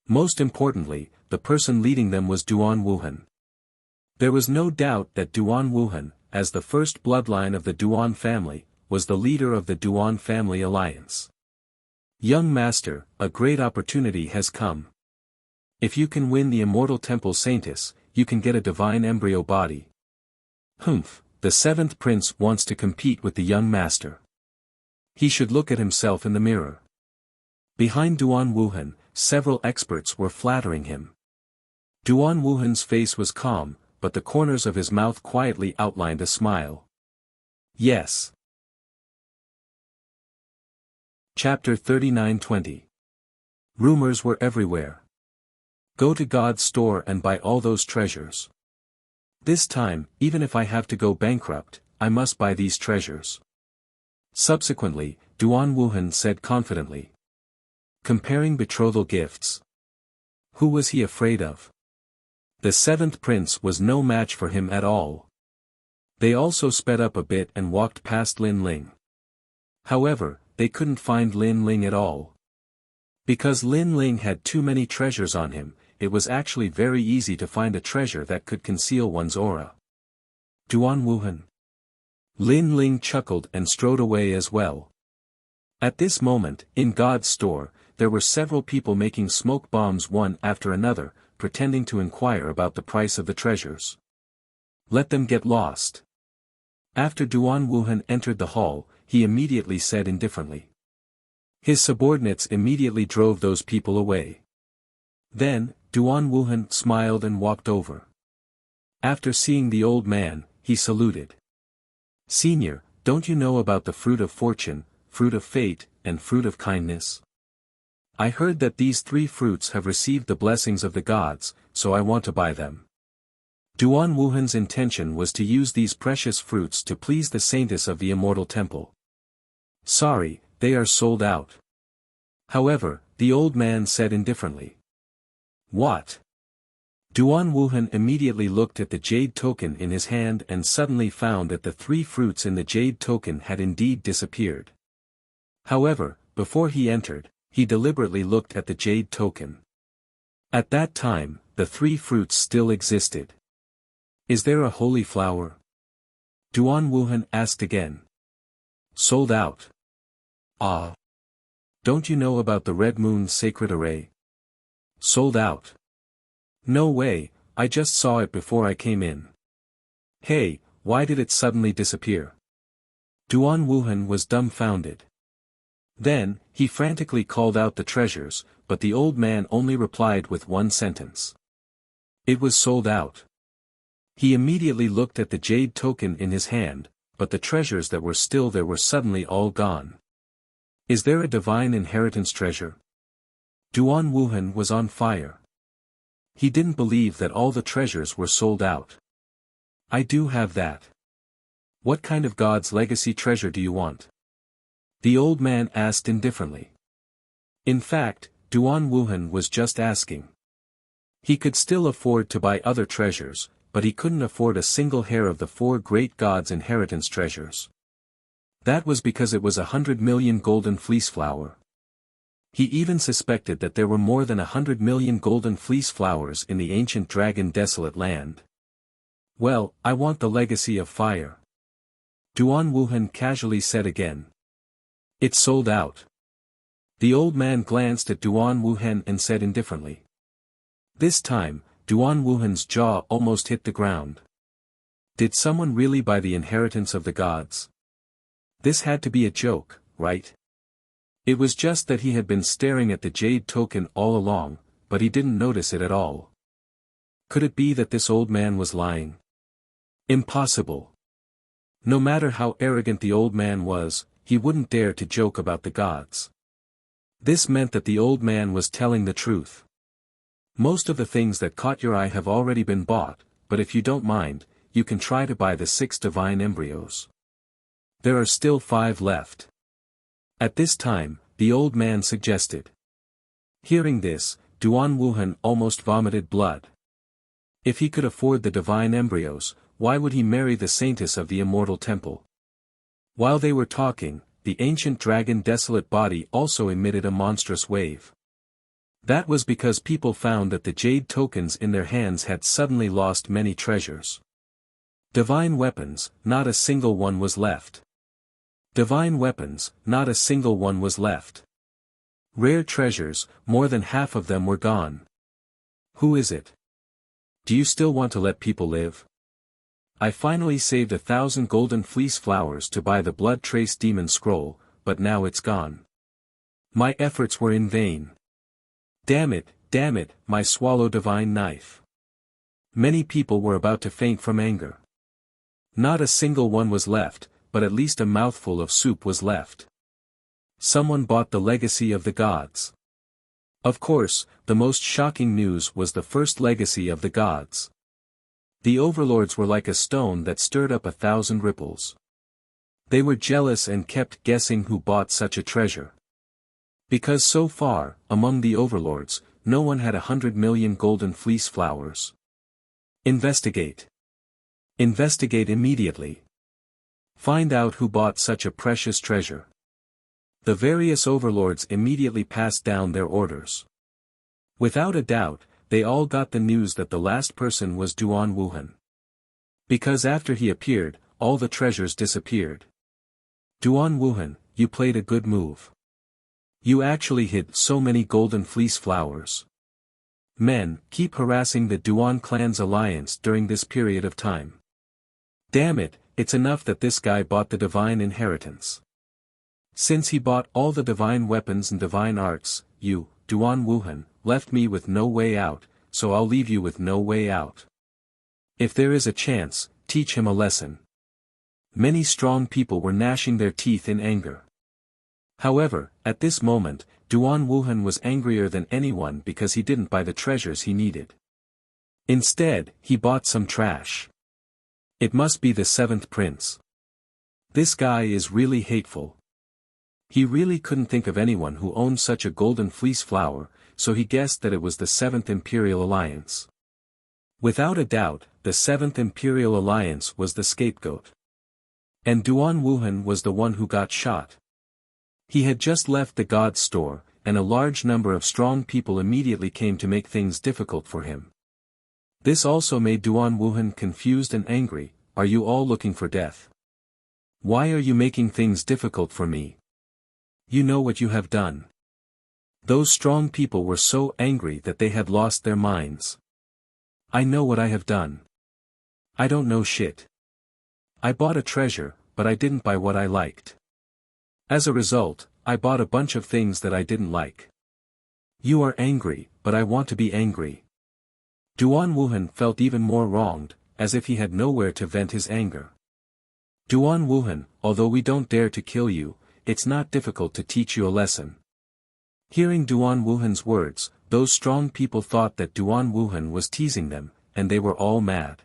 Most importantly, the person leading them was Duan Wuhan. There was no doubt that Duan Wuhan, as the first bloodline of the Duan family, was the leader of the Duan family alliance. Young master, a great opportunity has come. If you can win the Immortal Temple Saintess, you can get a divine embryo body. The 7th prince wants to compete with the young master. He should look at himself in the mirror. Behind Duan Wuhan, several experts were flattering him. Duan Wuhan's face was calm, but the corners of his mouth quietly outlined a smile. Yes. Chapter 39-20. Rumors were everywhere. Go to God's store and buy all those treasures. This time, even if I have to go bankrupt, I must buy these treasures. Subsequently, Duan Wuhan said confidently. Comparing betrothal gifts. Who was he afraid of? The 7th prince was no match for him at all. They also sped up a bit and walked past Lin Ling. However, they couldn't find Lin Ling at all. Because Lin Ling had too many treasures on him, it was actually very easy to find a treasure that could conceal one's aura. Duan Wuhan. Lin Ling chuckled and strode away as well. At this moment, in God's store, there were several people making smoke bombs one after another, pretending to inquire about the price of the treasures. Let them get lost. After Duan Wuhan entered the hall, he immediately said indifferently. His subordinates immediately drove those people away. Then, Duan Wuhan smiled and walked over. After seeing the old man, he saluted. Senior, don't you know about the fruit of fortune, fruit of fate, and fruit of kindness? I heard that these three fruits have received the blessings of the gods, so I want to buy them. Duan Wuhan's intention was to use these precious fruits to please the saintess of the immortal temple. Sorry, they are sold out. However, the old man said indifferently. What? Duan Wuhan immediately looked at the jade token in his hand and suddenly found that the three fruits in the jade token had indeed disappeared. However, before he entered, he deliberately looked at the jade token. At that time, the three fruits still existed. Is there a holy flower? Duan Wuhan asked again. Sold out. Ah. Don't you know about the Red Moon's sacred array? Sold out. No way, I just saw it before I came in. Hey, why did it suddenly disappear? Duan Wuhan was dumbfounded. Then, he frantically called out the treasures, but the old man only replied with one sentence. It was sold out. He immediately looked at the jade token in his hand, but the treasures that were still there were suddenly all gone. Is there a divine inheritance treasure? Duan Wuhan was on fire. He didn't believe that all the treasures were sold out. I do have that. What kind of God's legacy treasure do you want? The old man asked indifferently. In fact, Duan Wuhan was just asking. He could still afford to buy other treasures, but he couldn't afford a single hair of the four great gods' inheritance treasures. That was because it was 100 million golden fleece flower. He even suspected that there were more than 100 million golden fleece flowers in the ancient dragon desolate land. Well, I want the legacy of fire. Duan Wuhan casually said again. It's sold out. The old man glanced at Duan Wuhan and said indifferently. This time, Duan Wuhan's jaw almost hit the ground. Did someone really buy the inheritance of the gods? This had to be a joke, right? It was just that he had been staring at the jade token all along, but he didn't notice it at all. Could it be that this old man was lying? Impossible. No matter how arrogant the old man was, he wouldn't dare to joke about the gods. This meant that the old man was telling the truth. Most of the things that caught your eye have already been bought, but if you don't mind, you can try to buy the 6 divine embryos. There are still 5 left. At this time, the old man suggested. Hearing this, Duan Wuhan almost vomited blood. If he could afford the divine embryos, why would he marry the saintess of the immortal temple? While they were talking, the ancient dragon desolate body also emitted a monstrous wave. That was because people found that the jade tokens in their hands had suddenly lost many treasures. Divine weapons, not a single one was left. Divine weapons, not a single one was left. Rare treasures, more than half of them were gone. Who is it? Do you still want to let people live? I finally saved 1,000 golden fleece flowers to buy the blood trace demon scroll, but now it's gone. My efforts were in vain. Damn it, my swallow divine knife. Many people were about to faint from anger. Not a single one was left, but at least a mouthful of soup was left. Someone bought the legacy of the gods. Of course, the most shocking news was the first legacy of the gods. The overlords were like a stone that stirred up 1,000 ripples. They were jealous and kept guessing who bought such a treasure. Because so far, among the overlords, no one had 100 million golden fleece flowers. Investigate. Investigate immediately. Find out who bought such a precious treasure. The various overlords immediately passed down their orders. Without a doubt, they all got the news that the last person was Duan Wuhan. Because after he appeared, all the treasures disappeared. Duan Wuhan, you played a good move. You actually hid so many golden fleece flowers. Men, keep harassing the Duan clan's alliance during this period of time. Damn it, it's enough that this guy bought the divine inheritance. Since he bought all the divine weapons and divine arts, you, Duan Wuhan, left me with no way out, so I'll leave you with no way out. If there is a chance, teach him a lesson. Many strong people were gnashing their teeth in anger. However, at this moment, Duan Wuhan was angrier than anyone because he didn't buy the treasures he needed. Instead, he bought some trash. It must be the seventh prince. This guy is really hateful. He really couldn't think of anyone who owned such a golden fleece flower, so he guessed that it was the Seventh Imperial Alliance. Without a doubt, the Seventh Imperial Alliance was the scapegoat. And Duan Wuhan was the one who got shot. He had just left the god's store, and a large number of strong people immediately came to make things difficult for him. This also made Duan Wuhan confused and angry. Are you all looking for death? Why are you making things difficult for me? You know what you have done. Those strong people were so angry that they had lost their minds. I know what I have done. I don't know shit. I bought a treasure, but I didn't buy what I liked. As a result, I bought a bunch of things that I didn't like. You are angry, but I want to be angry. Duan Wuhan felt even more wronged, as if he had nowhere to vent his anger. Duan Wuhan, although we don't dare to kill you, it's not difficult to teach you a lesson. Hearing Duan Wuhan's words, those strong people thought that Duan Wuhan was teasing them, and they were all mad.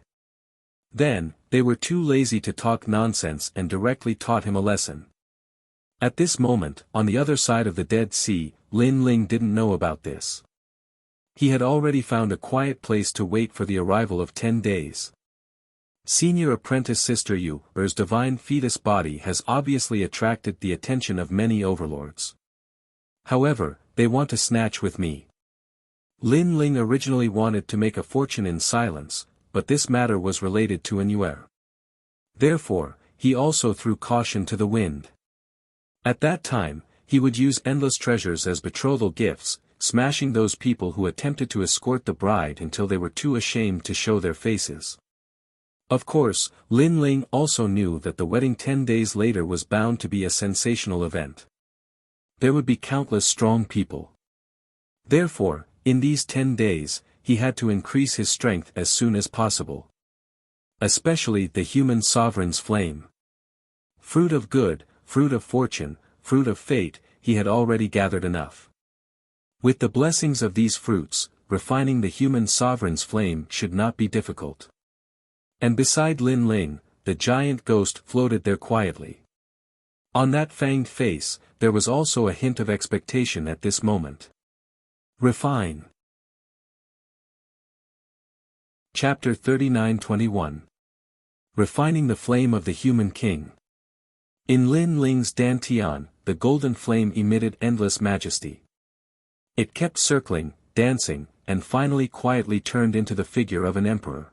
Then, they were too lazy to talk nonsense and directly taught him a lesson. At this moment, on the other side of the Dead Sea, Lin Ling didn't know about this. He had already found a quiet place to wait for the arrival of 10 days. Senior apprentice Sister Yu's divine fetus body has obviously attracted the attention of many overlords. However, they want to snatch with me. Lin Ling originally wanted to make a fortune in silence, but this matter was related to Anuer. Therefore, he also threw caution to the wind. At that time, he would use endless treasures as betrothal gifts, smashing those people who attempted to escort the bride until they were too ashamed to show their faces. Of course, Lin Ling also knew that the wedding 10 days later was bound to be a sensational event. There would be countless strong people. Therefore, in these 10 days, he had to increase his strength as soon as possible. Especially the human sovereign's flame. Fruit of good, fruit of fortune, fruit of fate, he had already gathered enough. With the blessings of these fruits, refining the human sovereign's flame should not be difficult. And beside Lin Ling, the giant ghost floated there quietly. On that fanged face, there was also a hint of expectation at this moment. Refine. Chapter 39-21. Refining the Flame of the Human King. In Lin Ling's dantian, the golden flame emitted endless majesty. It kept circling, dancing, and finally quietly turned into the figure of an emperor.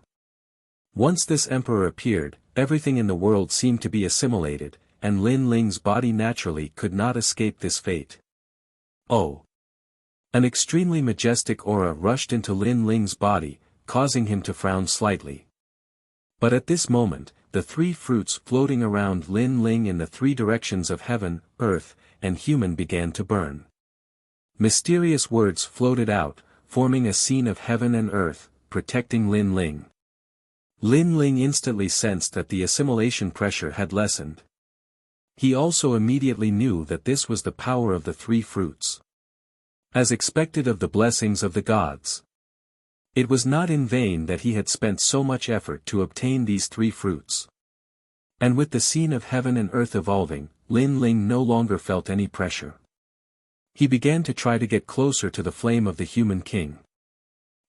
Once this emperor appeared, everything in the world seemed to be assimilated, and Lin Ling's body naturally could not escape this fate. Oh! An extremely majestic aura rushed into Lin Ling's body, causing him to frown slightly. But at this moment, the three fruits floating around Lin Ling in the three directions of heaven, earth, and human began to burn. Mysterious words floated out, forming a scene of heaven and earth, protecting Lin Ling. Lin Ling instantly sensed that the assimilation pressure had lessened. He also immediately knew that this was the power of the three fruits. As expected of the blessings of the gods. It was not in vain that he had spent so much effort to obtain these three fruits. And with the scene of heaven and earth evolving, Lin Ling no longer felt any pressure. He began to try to get closer to the flame of the human king.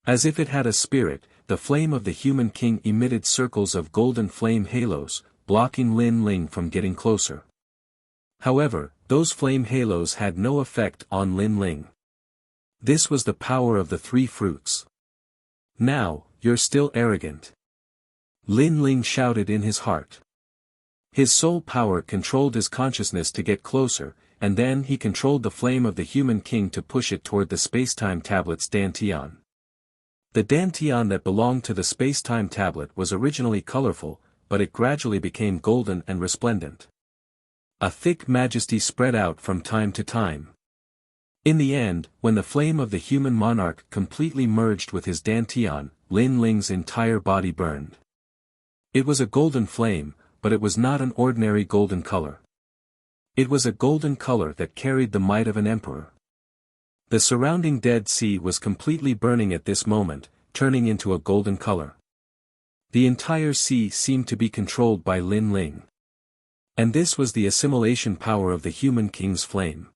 As if it had a spirit, the flame of the human king emitted circles of golden flame halos, blocking Lin Ling from getting closer. However, those flame halos had no effect on Lin Ling. This was the power of the three fruits. Now, you're still arrogant. Lin Ling shouted in his heart. His soul power controlled his consciousness to get closer, and then he controlled the flame of the human king to push it toward the spacetime tablet's dantian. The dantian that belonged to the spacetime tablet was originally colorful, but it gradually became golden and resplendent. A thick majesty spread out from time to time. In the end, when the flame of the human monarch completely merged with his dantian, Lin Ling's entire body burned. It was a golden flame, but it was not an ordinary golden color. It was a golden color that carried the might of an emperor. The surrounding Dead Sea was completely burning at this moment, turning into a golden color. The entire sea seemed to be controlled by Lin Ling. And this was the assimilation power of the human king's flame.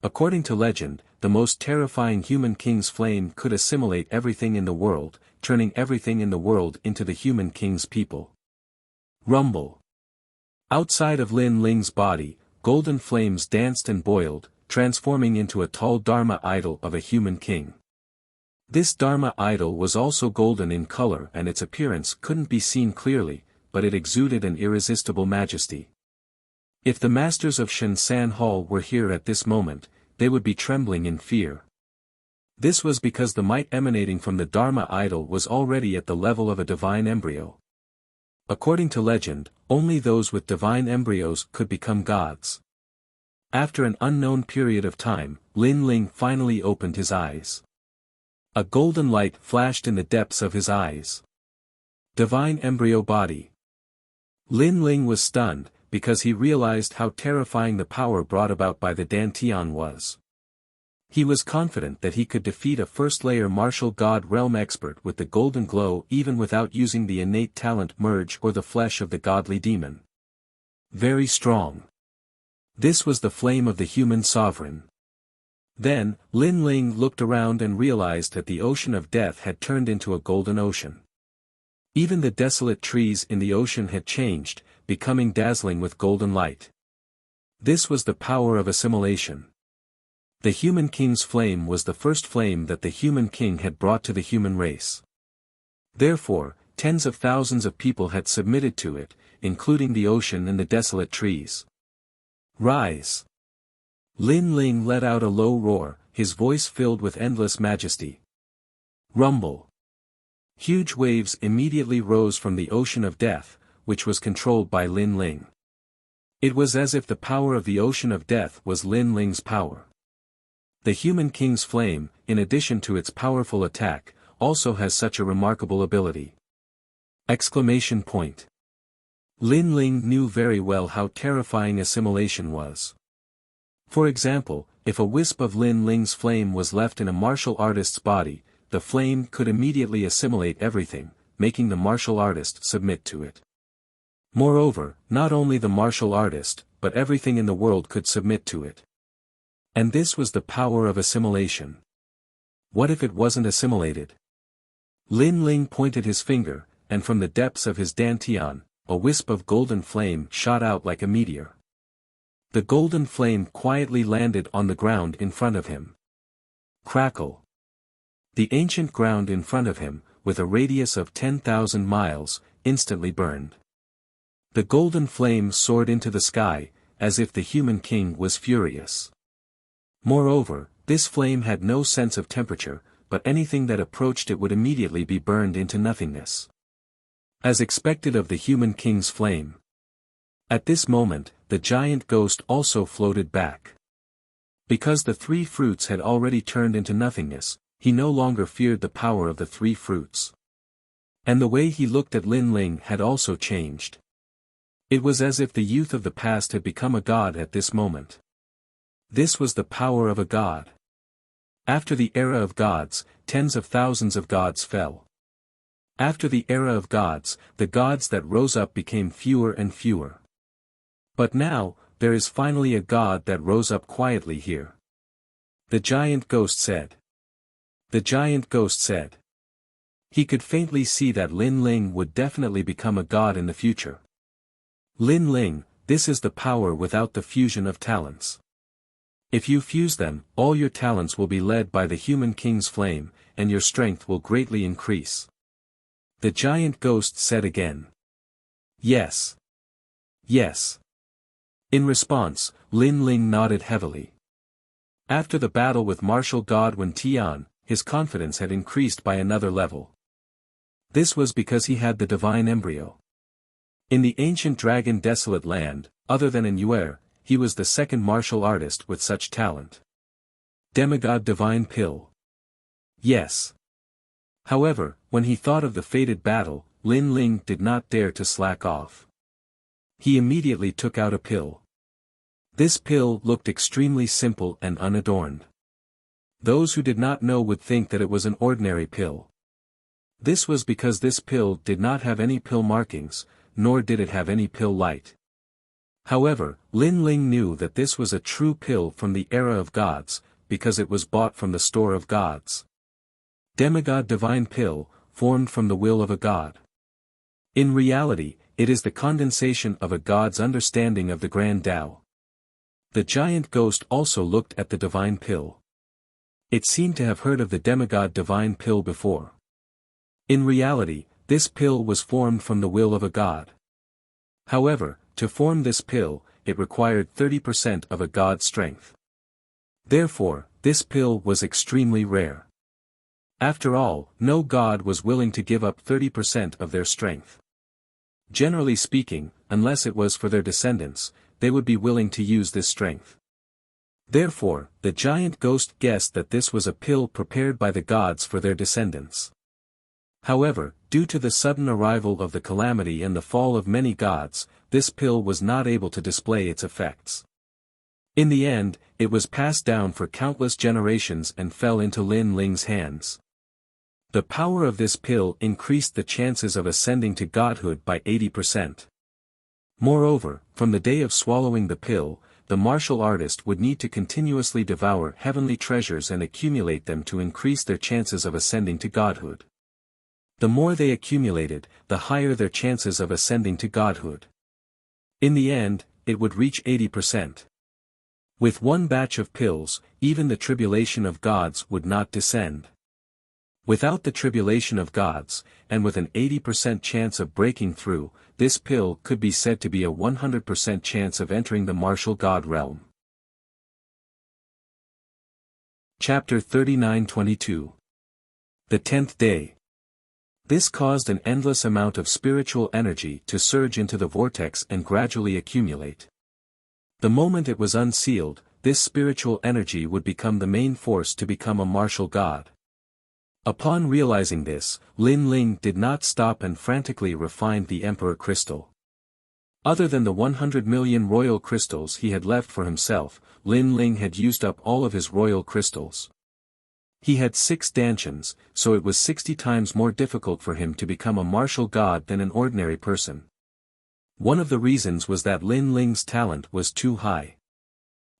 According to legend, the most terrifying human king's flame could assimilate everything in the world, turning everything in the world into the human king's people. Rumble. Outside of Lin Ling's body, golden flames danced and boiled, transforming into a tall Dharma idol of a human king. This Dharma idol was also golden in color and its appearance couldn't be seen clearly, but it exuded an irresistible majesty. If the masters of Shensan Hall were here at this moment, they would be trembling in fear. This was because the might emanating from the Dharma idol was already at the level of a divine embryo. According to legend, only those with divine embryos could become gods. After an unknown period of time, Lin Ling finally opened his eyes. A golden light flashed in the depths of his eyes. Divine embryo body. Lin Ling was stunned, because he realized how terrifying the power brought about by the dantian was. He was confident that he could defeat a first-layer martial god realm expert with the golden glow even without using the innate talent merge or the flesh of the godly demon. Very strong. This was the flame of the human sovereign. Then, Lin Ling looked around and realized that the ocean of death had turned into a golden ocean. Even the desolate trees in the ocean had changed, becoming dazzling with golden light. This was the power of assimilation. The human king's flame was the first flame that the human king had brought to the human race. Therefore, tens of thousands of people had submitted to it, including the ocean and the desolate trees. Rise! Lin Ling let out a low roar, his voice filled with endless majesty. Rumble! Huge waves immediately rose from the ocean of death, which was controlled by Lin Ling. It was as if the power of the ocean of death was Lin Ling's power. The human king's flame, in addition to its powerful attack, also has such a remarkable ability. Exclamation point. Lin Ling knew very well how terrifying assimilation was. For example, if a wisp of Lin Ling's flame was left in a martial artist's body, the flame could immediately assimilate everything, making the martial artist submit to it. Moreover, not only the martial artist, but everything in the world could submit to it. And this was the power of assimilation. What if it wasn't assimilated? Lin Ling pointed his finger, and from the depths of his dantian, a wisp of golden flame shot out like a meteor. The golden flame quietly landed on the ground in front of him. Crackle! The ancient ground in front of him, with a radius of 10,000 miles, instantly burned. The golden flame soared into the sky, as if the human king was furious. Moreover, this flame had no sense of temperature, but anything that approached it would immediately be burned into nothingness. As expected of the human king's flame. At this moment, the giant ghost also floated back. Because the three fruits had already turned into nothingness, he no longer feared the power of the three fruits. And the way he looked at Lin Ling had also changed. It was as if the youth of the past had become a god at this moment. This was the power of a god. After the era of gods, tens of thousands of gods fell. After the era of gods, the gods that rose up became fewer and fewer. But now, there is finally a god that rose up quietly here. The giant ghost said. The giant ghost said. He could faintly see that Lin Ling would definitely become a god in the future. Lin Ling, this is the power without the fusion of talents. If you fuse them, all your talents will be led by the human king's flame, and your strength will greatly increase. The giant ghost said again. Yes. Yes. In response, Lin Ling nodded heavily. After the battle with martial god Wen Tian, his confidence had increased by another level. This was because he had the divine embryo. In the ancient dragon desolate land, other than in Yuer, he was the second martial artist with such talent. Demigod divine pill. Yes. However, when he thought of the fated battle, Lin Ling did not dare to slack off. He immediately took out a pill. This pill looked extremely simple and unadorned. Those who did not know would think that it was an ordinary pill. This was because this pill did not have any pill markings, nor did it have any pill light. However, Lin Ling knew that this was a true pill from the era of gods, because it was bought from the store of gods. Demigod divine pill, formed from the will of a god. In reality, it is the condensation of a god's understanding of the grand Tao. The giant ghost also looked at the divine pill. It seemed to have heard of the demigod divine pill before. In reality, this pill was formed from the will of a god. However, to form this pill, it required 30% of a god's strength. Therefore, this pill was extremely rare. After all, no god was willing to give up 30% of their strength. Generally speaking, unless it was for their descendants, they would be willing to use this strength. Therefore, the giant ghost guessed that this was a pill prepared by the gods for their descendants. However, due to the sudden arrival of the calamity and the fall of many gods, this pill was not able to display its effects. In the end, it was passed down for countless generations and fell into Lin Ling's hands. The power of this pill increased the chances of ascending to godhood by 80%. Moreover, from the day of swallowing the pill, the martial artist would need to continuously devour heavenly treasures and accumulate them to increase their chances of ascending to godhood. The more they accumulated, the higher their chances of ascending to godhood. In the end, it would reach 80%. With one batch of pills, even the tribulation of gods would not descend. Without the tribulation of gods, and with an 80% chance of breaking through, this pill could be said to be a 100% chance of entering the martial god realm. Chapter 39-22. The 10th Day. This caused an endless amount of spiritual energy to surge into the vortex and gradually accumulate. The moment it was unsealed, this spiritual energy would become the main force to become a martial god. Upon realizing this, Lin Ling did not stop and frantically refined the Emperor Crystal. Other than the 100 million royal crystals he had left for himself, Lin Ling had used up all of his royal crystals. He had 6 dantians, so it was 60 times more difficult for him to become a martial god than an ordinary person. One of the reasons was that Lin Ling's talent was too high.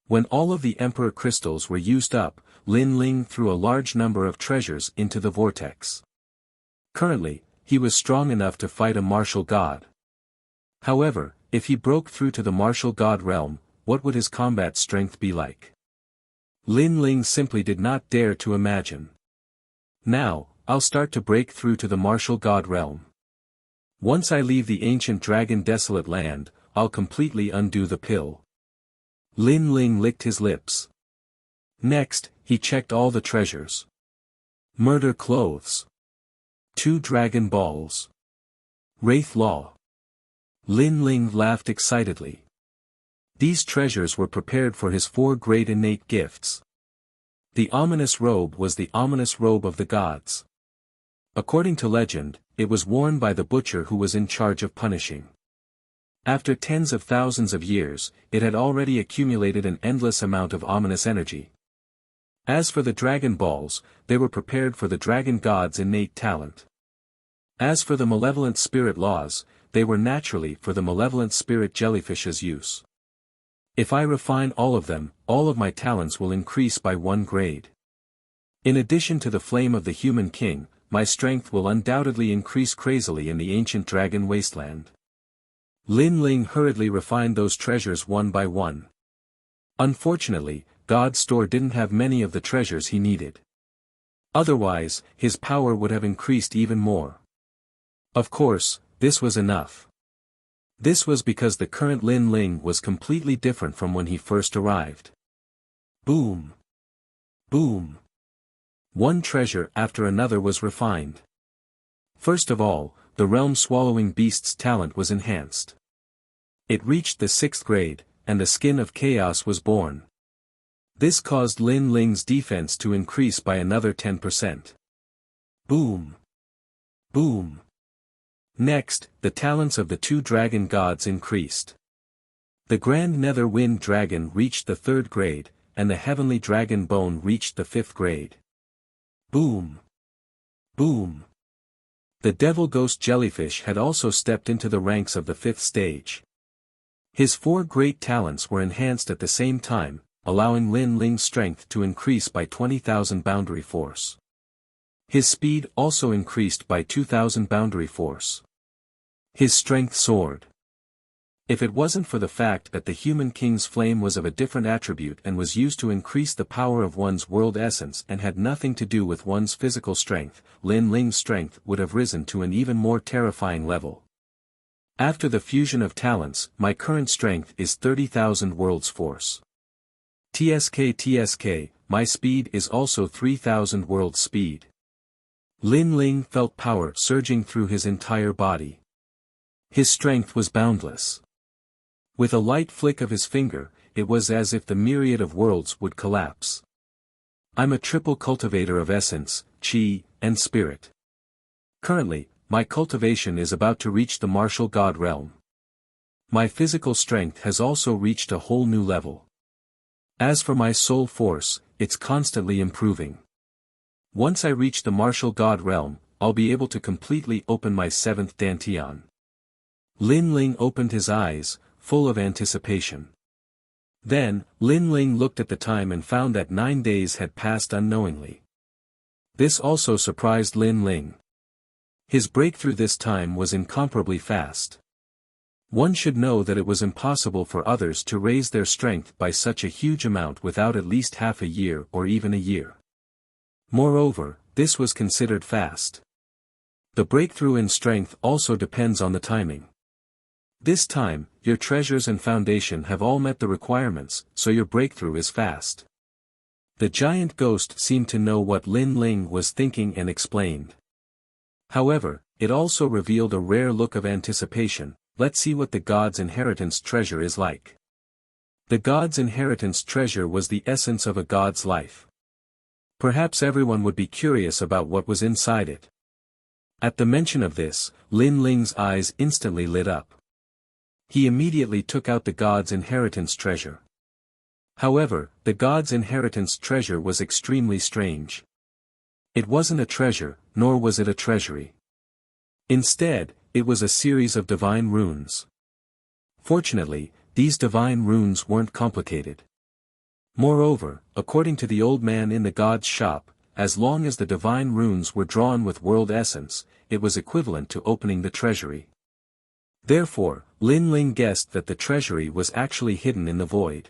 When all of the Emperor crystals were used up, Lin Ling threw a large number of treasures into the vortex. Currently, he was strong enough to fight a martial god. However, if he broke through to the martial god realm, what would his combat strength be like? Lin Ling simply did not dare to imagine. Now, I'll start to break through to the martial god realm. Once I leave the ancient dragon desolate land, I'll completely undo the pill. Lin Ling licked his lips. Next, he checked all the treasures. Murder clothes. 2 dragon balls. Wraith Law. Lin Ling laughed excitedly. These treasures were prepared for his 4 great innate gifts. The ominous robe was the ominous robe of the gods. According to legend, it was worn by the butcher who was in charge of punishing. After tens of thousands of years, it had already accumulated an endless amount of ominous energy. As for the dragon balls, they were prepared for the dragon god's innate talent. As for the malevolent spirit laws, they were naturally for the malevolent spirit jellyfish's use. If I refine all of them, all of my talents will increase by 1 grade. In addition to the flame of the human king, my strength will undoubtedly increase crazily in the ancient dragon wasteland. Lin Ling hurriedly refined those treasures one by one. Unfortunately, God's store didn't have many of the treasures he needed. Otherwise, his power would have increased even more. Of course, this was enough. This was because the current Lin Ling was completely different from when he first arrived. Boom! Boom! One treasure after another was refined. First of all, the realm-swallowing beast's talent was enhanced. It reached the 6th grade, and the skin of chaos was born. This caused Lin Ling's defense to increase by another 10%. Boom! Boom! Next, the talents of the 2 dragon gods increased. The Grand Nether Wind Dragon reached the 3rd grade, and the Heavenly Dragon Bone reached the 5th grade. Boom! Boom! The Devil Ghost Jellyfish had also stepped into the ranks of the 5th stage. His 4 great talents were enhanced at the same time, allowing Lin Ling's strength to increase by 20,000 boundary force. His speed also increased by 2,000 boundary force. His strength soared. If it wasn't for the fact that the human king's flame was of a different attribute and was used to increase the power of one's world essence and had nothing to do with one's physical strength, Lin Ling's strength would have risen to an even more terrifying level. After the fusion of talents, my current strength is 30,000 worlds force. TSK, my speed is also 3,000 worlds speed. Lin Ling felt power surging through his entire body. His strength was boundless. With a light flick of his finger, it was as if the myriad of worlds would collapse. I'm a triple cultivator of essence, chi, and spirit. Currently, my cultivation is about to reach the martial god realm. My physical strength has also reached a whole new level. As for my soul force, it's constantly improving. Once I reach the martial god realm, I'll be able to completely open my 7th dantian. Lin Ling opened his eyes, full of anticipation. Then, Lin Ling looked at the time and found that 9 days had passed unknowingly. This also surprised Lin Ling. His breakthrough this time was incomparably fast. One should know that it was impossible for others to raise their strength by such a huge amount without at least half a year or even a year. Moreover, this was considered fast. The breakthrough in strength also depends on the timing. This time, your treasures and foundation have all met the requirements, so your breakthrough is fast. The giant ghost seemed to know what Lin Ling was thinking and explained. However, it also revealed a rare look of anticipation. Let's see what the god's inheritance treasure is like. The god's inheritance treasure was the essence of a god's life. Perhaps everyone would be curious about what was inside it. At the mention of this, Lin Ling's eyes instantly lit up. He immediately took out the god's inheritance treasure. However, the god's inheritance treasure was extremely strange. It wasn't a treasure, nor was it a treasury. Instead, it was a series of divine runes. Fortunately, these divine runes weren't complicated. Moreover, according to the old man in the god's shop, as long as the divine runes were drawn with world essence, it was equivalent to opening the treasury. Therefore, Lin Ling guessed that the treasury was actually hidden in the void.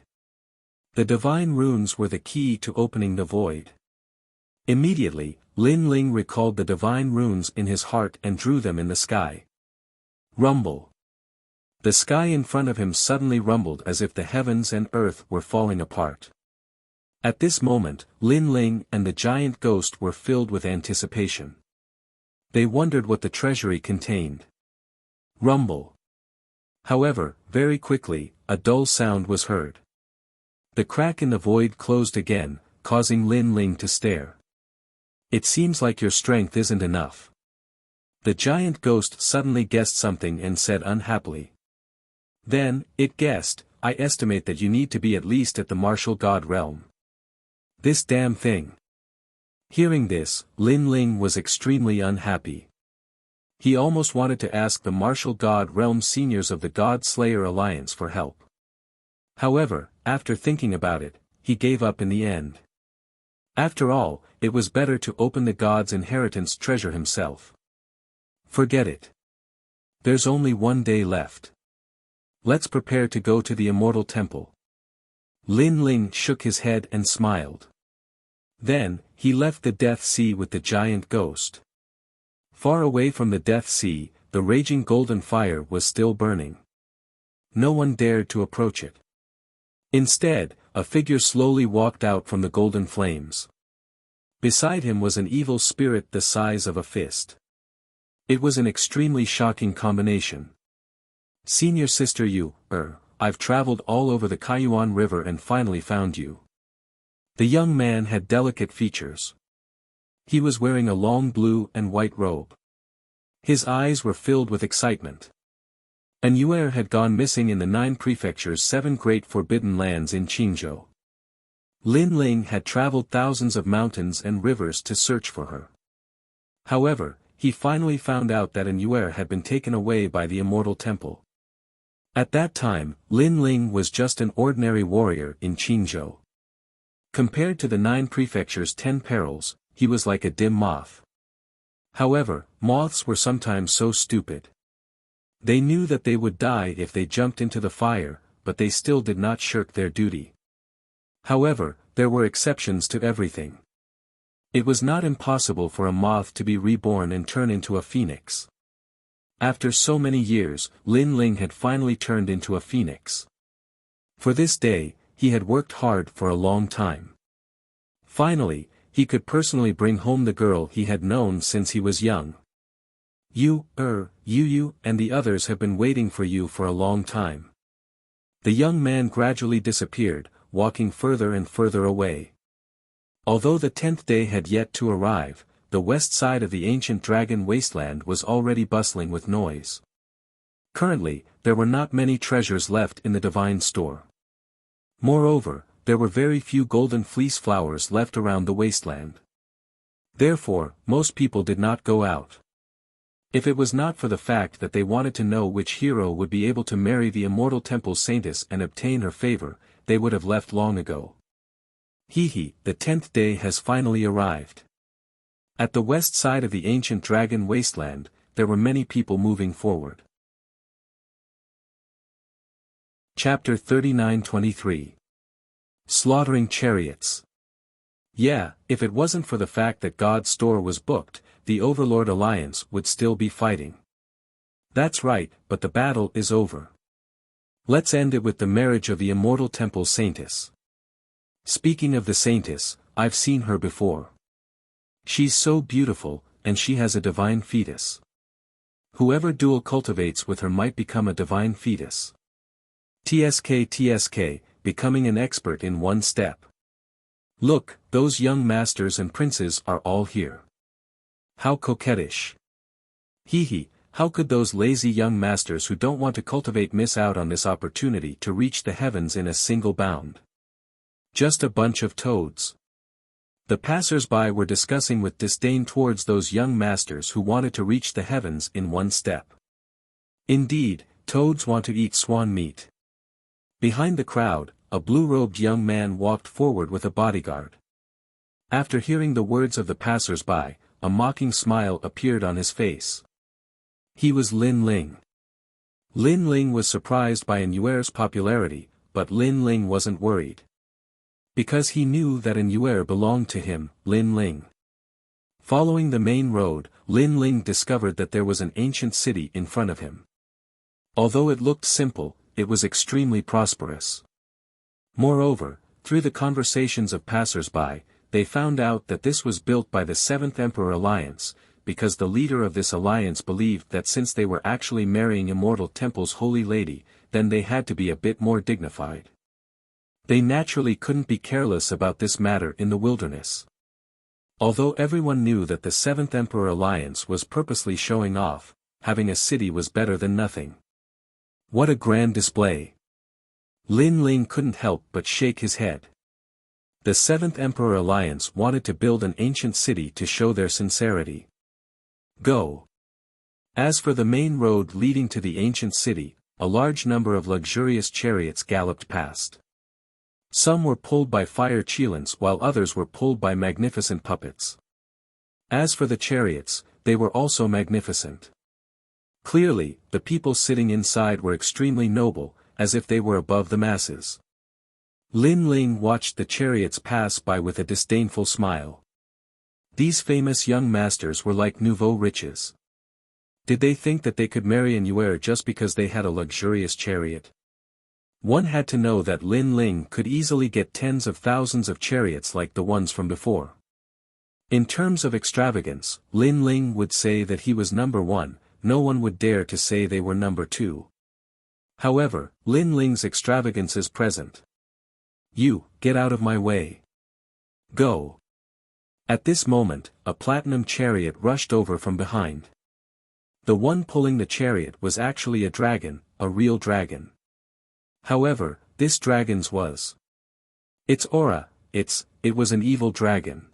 The divine runes were the key to opening the void. Immediately, Lin Ling recalled the divine runes in his heart and drew them in the sky. Rumble. The sky in front of him suddenly rumbled as if the heavens and earth were falling apart. At this moment, Lin Ling and the giant ghost were filled with anticipation. They wondered what the treasury contained. Rumble. However, very quickly, a dull sound was heard. The crack in the void closed again, causing Lin Ling to stare. It seems like your strength isn't enough. The giant ghost suddenly guessed something and said unhappily. Then, it guessed, I estimate that you need to be at least at the martial god realm. This damn thing. Hearing this, Lin Ling was extremely unhappy. He almost wanted to ask the martial god realm seniors of the God Slayer Alliance for help. However, after thinking about it, he gave up in the end. After all, it was better to open the god's inheritance treasure himself. Forget it. There's only 1 day left. Let's prepare to go to the Immortal Temple. Lin Ling shook his head and smiled. Then, he left the Death Sea with the giant ghost. Far away from the Death Sea, the raging golden fire was still burning. no one dared to approach it. Instead, a figure slowly walked out from the golden flames. Beside him was an evil spirit the size of a fist. It was an extremely shocking combination. "Senior sister I've traveled all over the Kaiyuan River and finally found you." The young man had delicate features. He was wearing a long blue and white robe. His eyes were filled with excitement. An Yuer had gone missing in the 9 prefectures' 7 great forbidden lands in Qingzhou. Lin Ling had traveled thousands of mountains and rivers to search for her. However, he finally found out that an Yuer had been taken away by the Immortal Temple. At that time, Lin Ling was just an ordinary warrior in Qingzhou. Compared to the 9 prefectures' 10 perils, he was like a dim moth. However, moths were sometimes so stupid. They knew that they would die if they jumped into the fire, but they still did not shirk their duty. However, there were exceptions to everything. It was not impossible for a moth to be reborn and turn into a phoenix. After so many years, Lin Ling had finally turned into a phoenix. For this day, he had worked hard for a long time. Finally, he could personally bring home the girl he had known since he was young. You and the others have been waiting for you for a long time." The young man gradually disappeared, walking further and further away. Although the 10th day had yet to arrive, the west side of the ancient dragon wasteland was already bustling with noise. Currently, there were not many treasures left in the divine store. Moreover, there were very few golden fleece flowers left around the wasteland. Therefore, most people did not go out. If it was not for the fact that they wanted to know which hero would be able to marry the Immortal Temple Saintess and obtain her favor, they would have left long ago. The 10th day has finally arrived. At the west side of the ancient dragon wasteland, there were many people moving forward. Chapter 39-23. Slaughtering Chariots. Yeah, if it wasn't for the fact that God's store was booked, the Overlord Alliance would still be fighting. That's right, but the battle is over. Let's end it with the marriage of the Immortal Temple Saintess. Speaking of the Saintess, I've seen her before. She's so beautiful, and she has a divine fetus. Whoever dual cultivates with her might become a divine fetus. TSK, becoming an expert in one step. Look, those young masters and princes are all here. How coquettish. How could those lazy young masters who don't want to cultivate miss out on this opportunity to reach the heavens in a single bound? Just a bunch of toads. The passers-by were discussing with disdain towards those young masters who wanted to reach the heavens in one step. Indeed, toads want to eat swan meat. Behind the crowd, a blue-robed young man walked forward with a bodyguard. After hearing the words of the passers-by, a mocking smile appeared on his face. He was Lin Ling. Lin Ling was surprised by an Yuer's popularity, but Lin Ling wasn't worried. Because he knew that an Yuer belonged to him, Lin Ling. Following the main road, Lin Ling discovered that there was an ancient city in front of him. Although it looked simple, it was extremely prosperous. Moreover, through the conversations of passers-by, they found out that this was built by the 7th Emperor Alliance, because the leader of this alliance believed that since they were actually marrying Immortal Temple's Holy Lady, then they had to be a bit more dignified. They naturally couldn't be careless about this matter in the wilderness. Although everyone knew that the 7th Emperor Alliance was purposely showing off, having a city was better than nothing. What a grand display! Lin Ling couldn't help but shake his head. The 7th Emperor Alliance wanted to build an ancient city to show their sincerity. Go! As for the main road leading to the ancient city, a large number of luxurious chariots galloped past. Some were pulled by fire chelans while others were pulled by magnificent puppets. As for the chariots, they were also magnificent. Clearly, the people sitting inside were extremely noble, as if they were above the masses. Lin Ling watched the chariots pass by with a disdainful smile. These famous young masters were like nouveau riches. Did they think that they could marry an Yuer just because they had a luxurious chariot? One had to know that Lin Ling could easily get tens of thousands of chariots like the ones from before. In terms of extravagance, Lin Ling would say that he was number one, no one would dare to say they were number two. However, Lin Ling's extravagance is present. You, get out of my way. Go. At this moment, a platinum chariot rushed over from behind. The one pulling the chariot was actually a dragon, a real dragon. However, this dragon's was. Its aura, it was an evil dragon.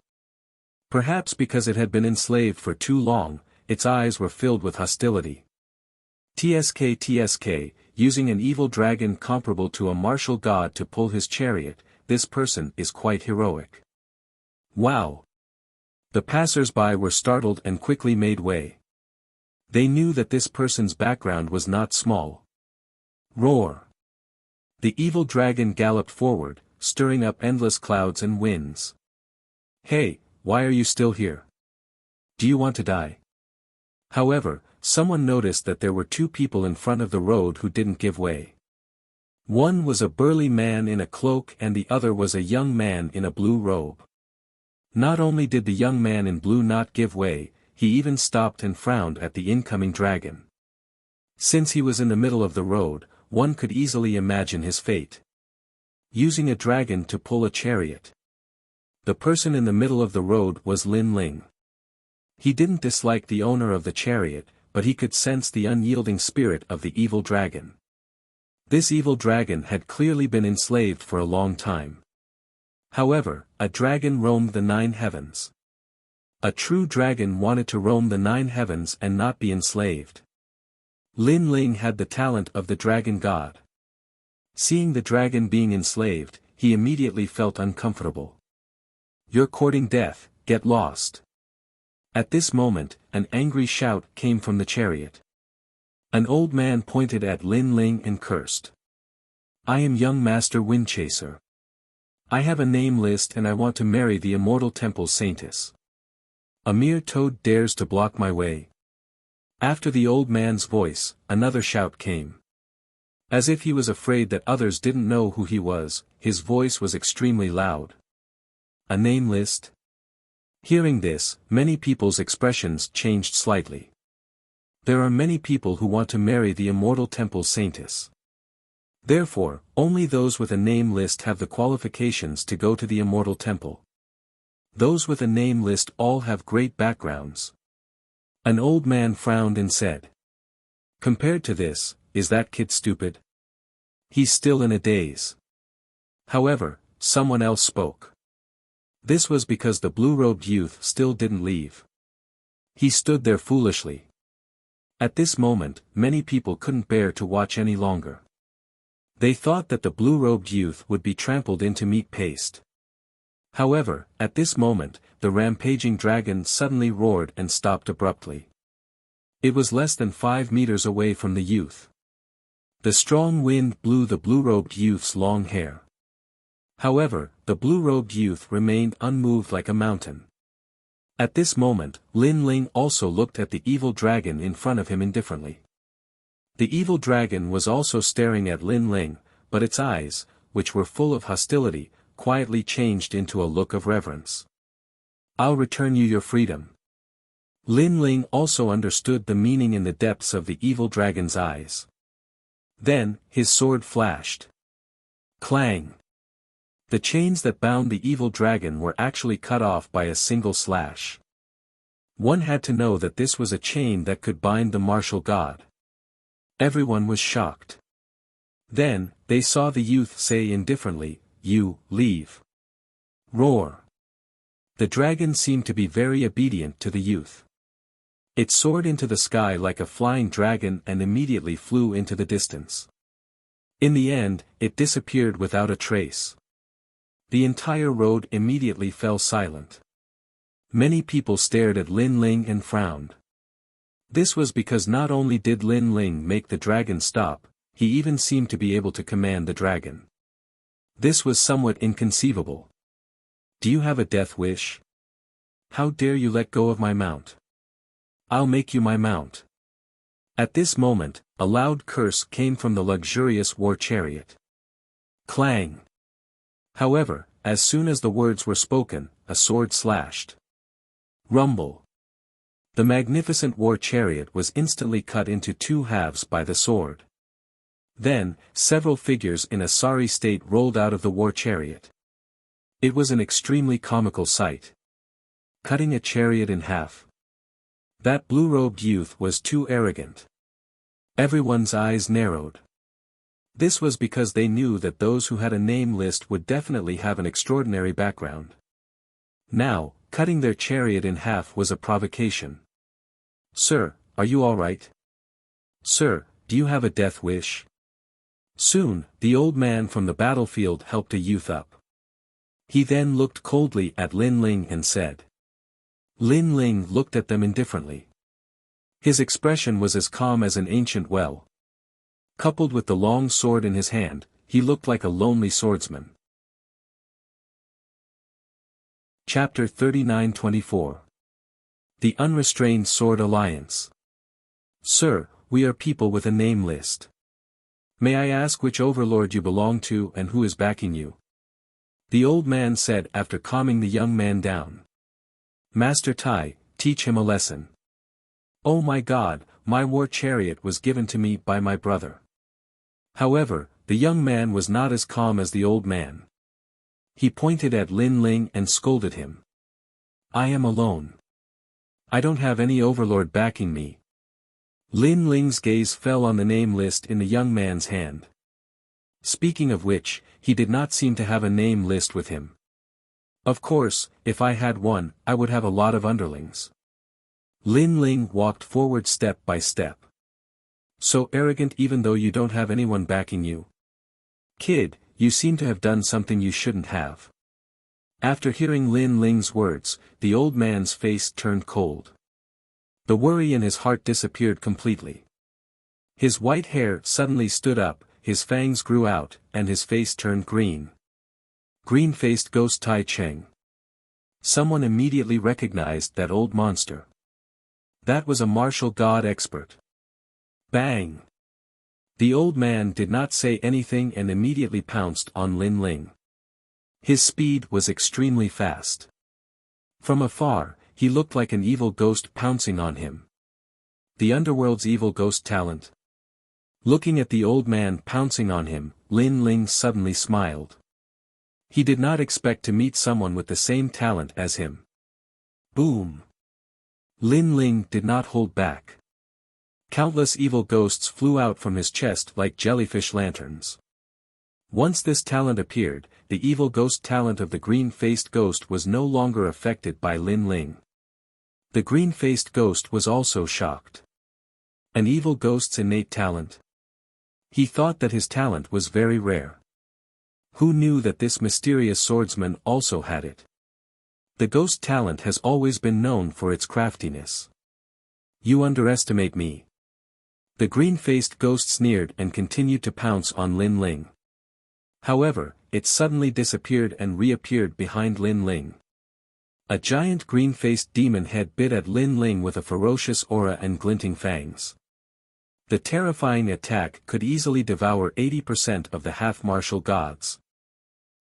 Perhaps because it had been enslaved for too long, its eyes were filled with hostility. TSK, using an evil dragon comparable to a martial god to pull his chariot, this person is quite heroic. Wow! The passers-by were startled and quickly made way. They knew that this person's background was not small. Roar! The evil dragon galloped forward, stirring up endless clouds and winds. Hey, why are you still here? Do you want to die? However, someone noticed that there were two people in front of the road who didn't give way. One was a burly man in a cloak and the other was a young man in a blue robe. Not only did the young man in blue not give way, he even stopped and frowned at the incoming dragon. Since he was in the middle of the road, one could easily imagine his fate. Using a dragon to pull a chariot. The person in the middle of the road was Lin Ling. He didn't dislike the owner of the chariot, but he could sense the unyielding spirit of the evil dragon. This evil dragon had clearly been enslaved for a long time. However, a dragon roamed the 9 heavens. A true dragon wanted to roam the 9 heavens and not be enslaved. Lin Ling had the talent of the dragon god. Seeing the dragon being enslaved, he immediately felt uncomfortable. You're courting death, get lost. At this moment, an angry shout came from the chariot. An old man pointed at Lin Ling and cursed. I am young Master Windchaser. I have a name list and I want to marry the immortal temple saintess. A mere toad dares to block my way. After the old man's voice, another shout came. As if he was afraid that others didn't know who he was, his voice was extremely loud. A name list? Hearing this, many people's expressions changed slightly. There are many people who want to marry the immortal temple saintess. Therefore, only those with a name list have the qualifications to go to the immortal temple. Those with a name list all have great backgrounds. An old man frowned and said. Compared to this, is that kid stupid? He's still in a daze. However, someone else spoke. This was because the blue-robed youth still didn't leave. He stood there foolishly. At this moment, many people couldn't bear to watch any longer. They thought that the blue-robed youth would be trampled into meat paste. However, at this moment, the rampaging dragon suddenly roared and stopped abruptly. It was less than 5 meters away from the youth. The strong wind blew the blue-robed youth's long hair. However, the blue-robed youth remained unmoved like a mountain. At this moment, Lin Ling also looked at the evil dragon in front of him indifferently. The evil dragon was also staring at Lin Ling, but its eyes, which were full of hostility, quietly changed into a look of reverence. I'll return you your freedom. Lin Ling also understood the meaning in the depths of the evil dragon's eyes. Then, his sword flashed. Clang! The chains that bound the evil dragon were actually cut off by a single slash. One had to know that this was a chain that could bind the martial god. Everyone was shocked. Then, they saw the youth say indifferently, "You, leave." Roar. The dragon seemed to be very obedient to the youth. It soared into the sky like a flying dragon and immediately flew into the distance. In the end, it disappeared without a trace. The entire road immediately fell silent. Many people stared at Lin Ling and frowned. This was because not only did Lin Ling make the dragon stop, he even seemed to be able to command the dragon. This was somewhat inconceivable. Do you have a death wish? How dare you let go of my mount? I'll make you my mount. At this moment, a loud curse came from the luxurious war chariot. Clang. However, as soon as the words were spoken, a sword slashed. Rumble. The magnificent war chariot was instantly cut into two halves by the sword. Then, several figures in a sorry state rolled out of the war chariot. It was an extremely comical sight. Cutting a chariot in half. That blue-robed youth was too arrogant. Everyone's eyes narrowed. This was because they knew that those who had a name list would definitely have an extraordinary background. Now, cutting their chariot in half was a provocation. "Sir, are you all right? Sir, do you have a death wish?" Soon, the old man from the battlefield helped a youth up. He then looked coldly at Lin Ling and said. Lin Ling looked at them indifferently. His expression was as calm as an ancient well. Coupled with the long sword in his hand, he looked like a lonely swordsman. Chapter 39-24. The Unrestrained Sword Alliance. "Sir, we are people with a name list. May I ask which overlord you belong to and who is backing you?" The old man said after calming the young man down. "Master Tai, teach him a lesson. Oh my God, my war chariot was given to me by my brother." However, the young man was not as calm as the old man. He pointed at Lin Ling and scolded him. "I am alone. I don't have any overlord backing me." Lin Ling's gaze fell on the name list in the young man's hand. Speaking of which, he did not seem to have a name list with him. "Of course, if I had one, I would have a lot of underlings." Lin Ling walked forward step by step. "So arrogant even though you don't have anyone backing you? Kid, you seem to have done something you shouldn't have." After hearing Lin Ling's words, the old man's face turned cold. The worry in his heart disappeared completely. His white hair suddenly stood up, his fangs grew out, and his face turned green. Green-faced ghost Tai Cheng. Someone immediately recognized that old monster. That was a martial god expert. Bang! The old man did not say anything and immediately pounced on Lin Ling. His speed was extremely fast. From afar, he looked like an evil ghost pouncing on him. The underworld's evil ghost talent. Looking at the old man pouncing on him, Lin Ling suddenly smiled. He did not expect to meet someone with the same talent as him. Boom! Lin Ling did not hold back. Countless evil ghosts flew out from his chest like jellyfish lanterns. Once this talent appeared, the evil ghost talent of the green-faced ghost was no longer affected by Lin Ling. The green-faced ghost was also shocked. An evil ghost's innate talent? He thought that his talent was very rare. Who knew that this mysterious swordsman also had it? The ghost talent has always been known for its craftiness. "You underestimate me." The green-faced ghost sneered and continued to pounce on Lin Ling. However, it suddenly disappeared and reappeared behind Lin Ling. A giant green-faced demon head bit at Lin Ling with a ferocious aura and glinting fangs. The terrifying attack could easily devour 80% of the half-martial gods.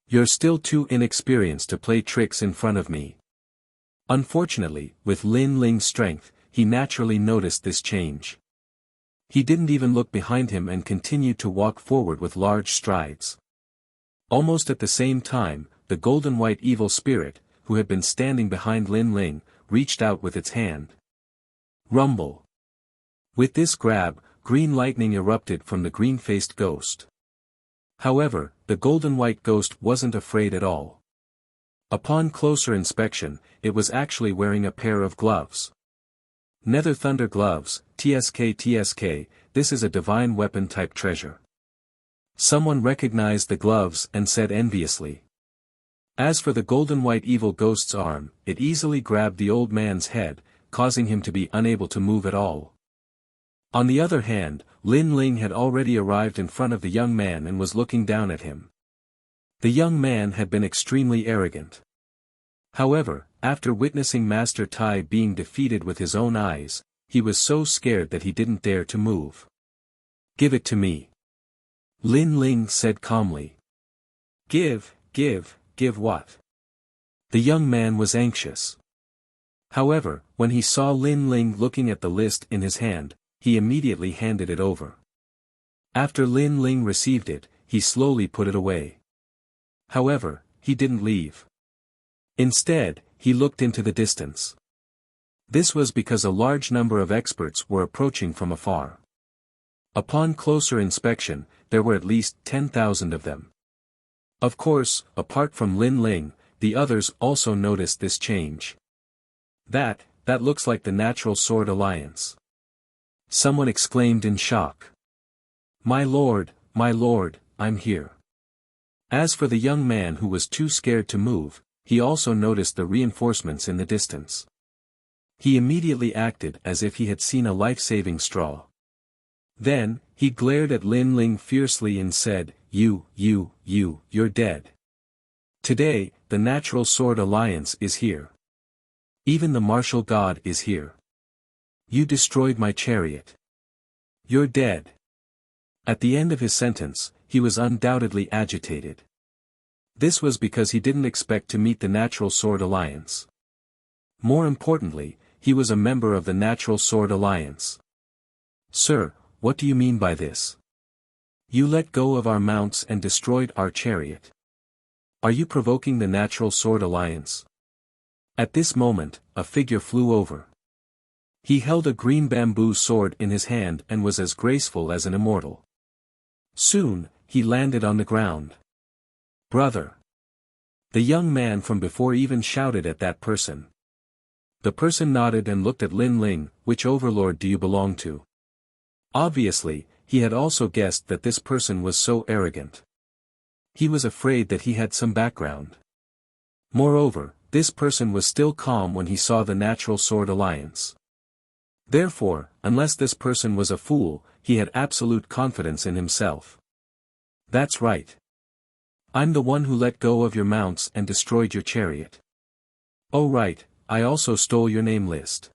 "You're still too inexperienced to play tricks in front of me." Unfortunately, with Lin Ling's strength, he naturally noticed this change. He didn't even look behind him and continued to walk forward with large strides. Almost at the same time, the golden white evil spirit, who had been standing behind Lin Ling, reached out with its hand. Rumble. With this grab, green lightning erupted from the green-faced ghost. However, the golden white ghost wasn't afraid at all. Upon closer inspection, it was actually wearing a pair of gloves. Nether Thunder Gloves, TSK, this is a divine weapon type treasure. Someone recognized the gloves and said enviously. As for the golden white evil ghost's arm, it easily grabbed the old man's head, causing him to be unable to move at all. On the other hand, Lin Ling had already arrived in front of the young man and was looking down at him. The young man had been extremely arrogant. However, after witnessing Master Tai being defeated with his own eyes, he was so scared that he didn't dare to move. "Give it to me," Lin Ling said calmly. Give what? The young man was anxious. However, when he saw Lin Ling looking at the list in his hand, he immediately handed it over. After Lin Ling received it, he slowly put it away. However, he didn't leave. Instead, he looked into the distance. This was because a large number of experts were approaching from afar. Upon closer inspection, there were at least 10,000 of them. Of course, apart from Lin Ling, the others also noticed this change. That looks like the Natural Sword Alliance. Someone exclaimed in shock. My lord, I'm here. As for the young man who was too scared to move, he also noticed the reinforcements in the distance. He immediately acted as if he had seen a life-saving straw. Then, he glared at Lin Ling fiercely and said, You're dead. Today, the Natural Sword Alliance is here. Even the martial god is here. You destroyed my chariot. You're dead. At the end of his sentence, he was undoubtedly agitated. This was because he didn't expect to meet the Natural Sword Alliance. More importantly, he was a member of the Natural Sword Alliance. Sir, what do you mean by this? You let go of our mounts and destroyed our chariot. Are you provoking the Natural Sword Alliance? At this moment, a figure flew over. He held a green bamboo sword in his hand and was as graceful as an immortal. Soon, he landed on the ground. Brother! The young man from before even shouted at that person. The person nodded and looked at Lin Ling. Which overlord do you belong to? Obviously, he had also guessed that this person was so arrogant. He was afraid that he had some background. Moreover, this person was still calm when he saw the Natural Sword Alliance. Therefore, unless this person was a fool, he had absolute confidence in himself. That's right. I'm the one who let go of your mounts and destroyed your chariot. Oh right, I also stole your name list.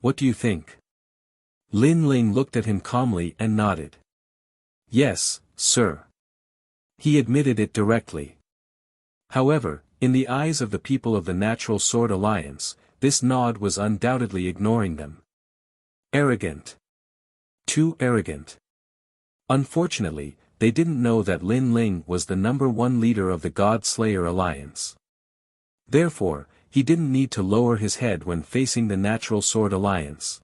What do you think? Lin Ling looked at him calmly and nodded. Yes, sir. He admitted it directly. However, in the eyes of the people of the Natural Sword Alliance, this nod was undoubtedly ignoring them. Arrogant. Too arrogant. Unfortunately, they didn't know that Lin Ling was the #1 leader of the God Slayer Alliance. Therefore, he didn't need to lower his head when facing the Natural Sword Alliance.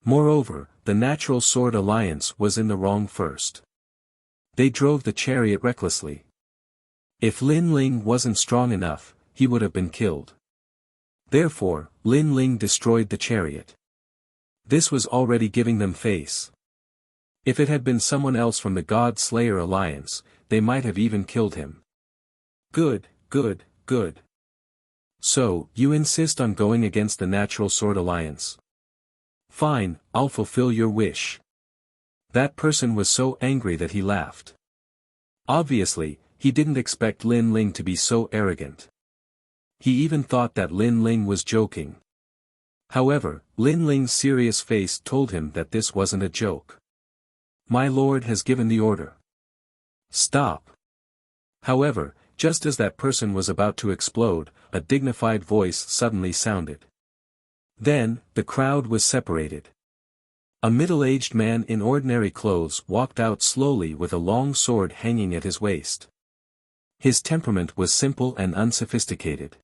Moreover, the Natural Sword Alliance was in the wrong first. They drove the chariot recklessly. If Lin Ling wasn't strong enough, he would have been killed. Therefore, Lin Ling destroyed the chariot. This was already giving them face. If it had been someone else from the God Slayer Alliance, they might have even killed him. Good. So, you insist on going against the Natural Sword Alliance? Fine, I'll fulfill your wish. That person was so angry that he laughed. Obviously, he didn't expect Lin Ling to be so arrogant. He even thought that Lin Ling was joking. However, Lin Ling's serious face told him that this wasn't a joke. My lord has given the order. Stop. However, just as that person was about to explode, a dignified voice suddenly sounded. Then, the crowd was separated. A middle-aged man in ordinary clothes walked out slowly with a long sword hanging at his waist. His temperament was simple and unsophisticated.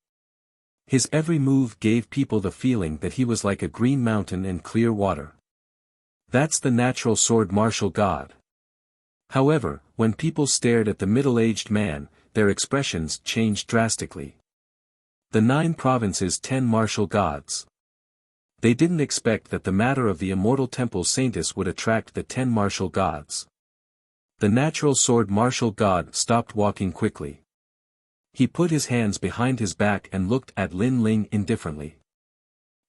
His every move gave people the feeling that he was like a green mountain in clear water. That's the Natural Sword Martial God. However, when people stared at the middle-aged man, their expressions changed drastically. The 9 provinces' 10 martial gods. They didn't expect that the matter of the immortal temple saintess would attract the 10 martial gods. The Natural Sword Martial God stopped walking quickly. He put his hands behind his back and looked at Lin Ling indifferently.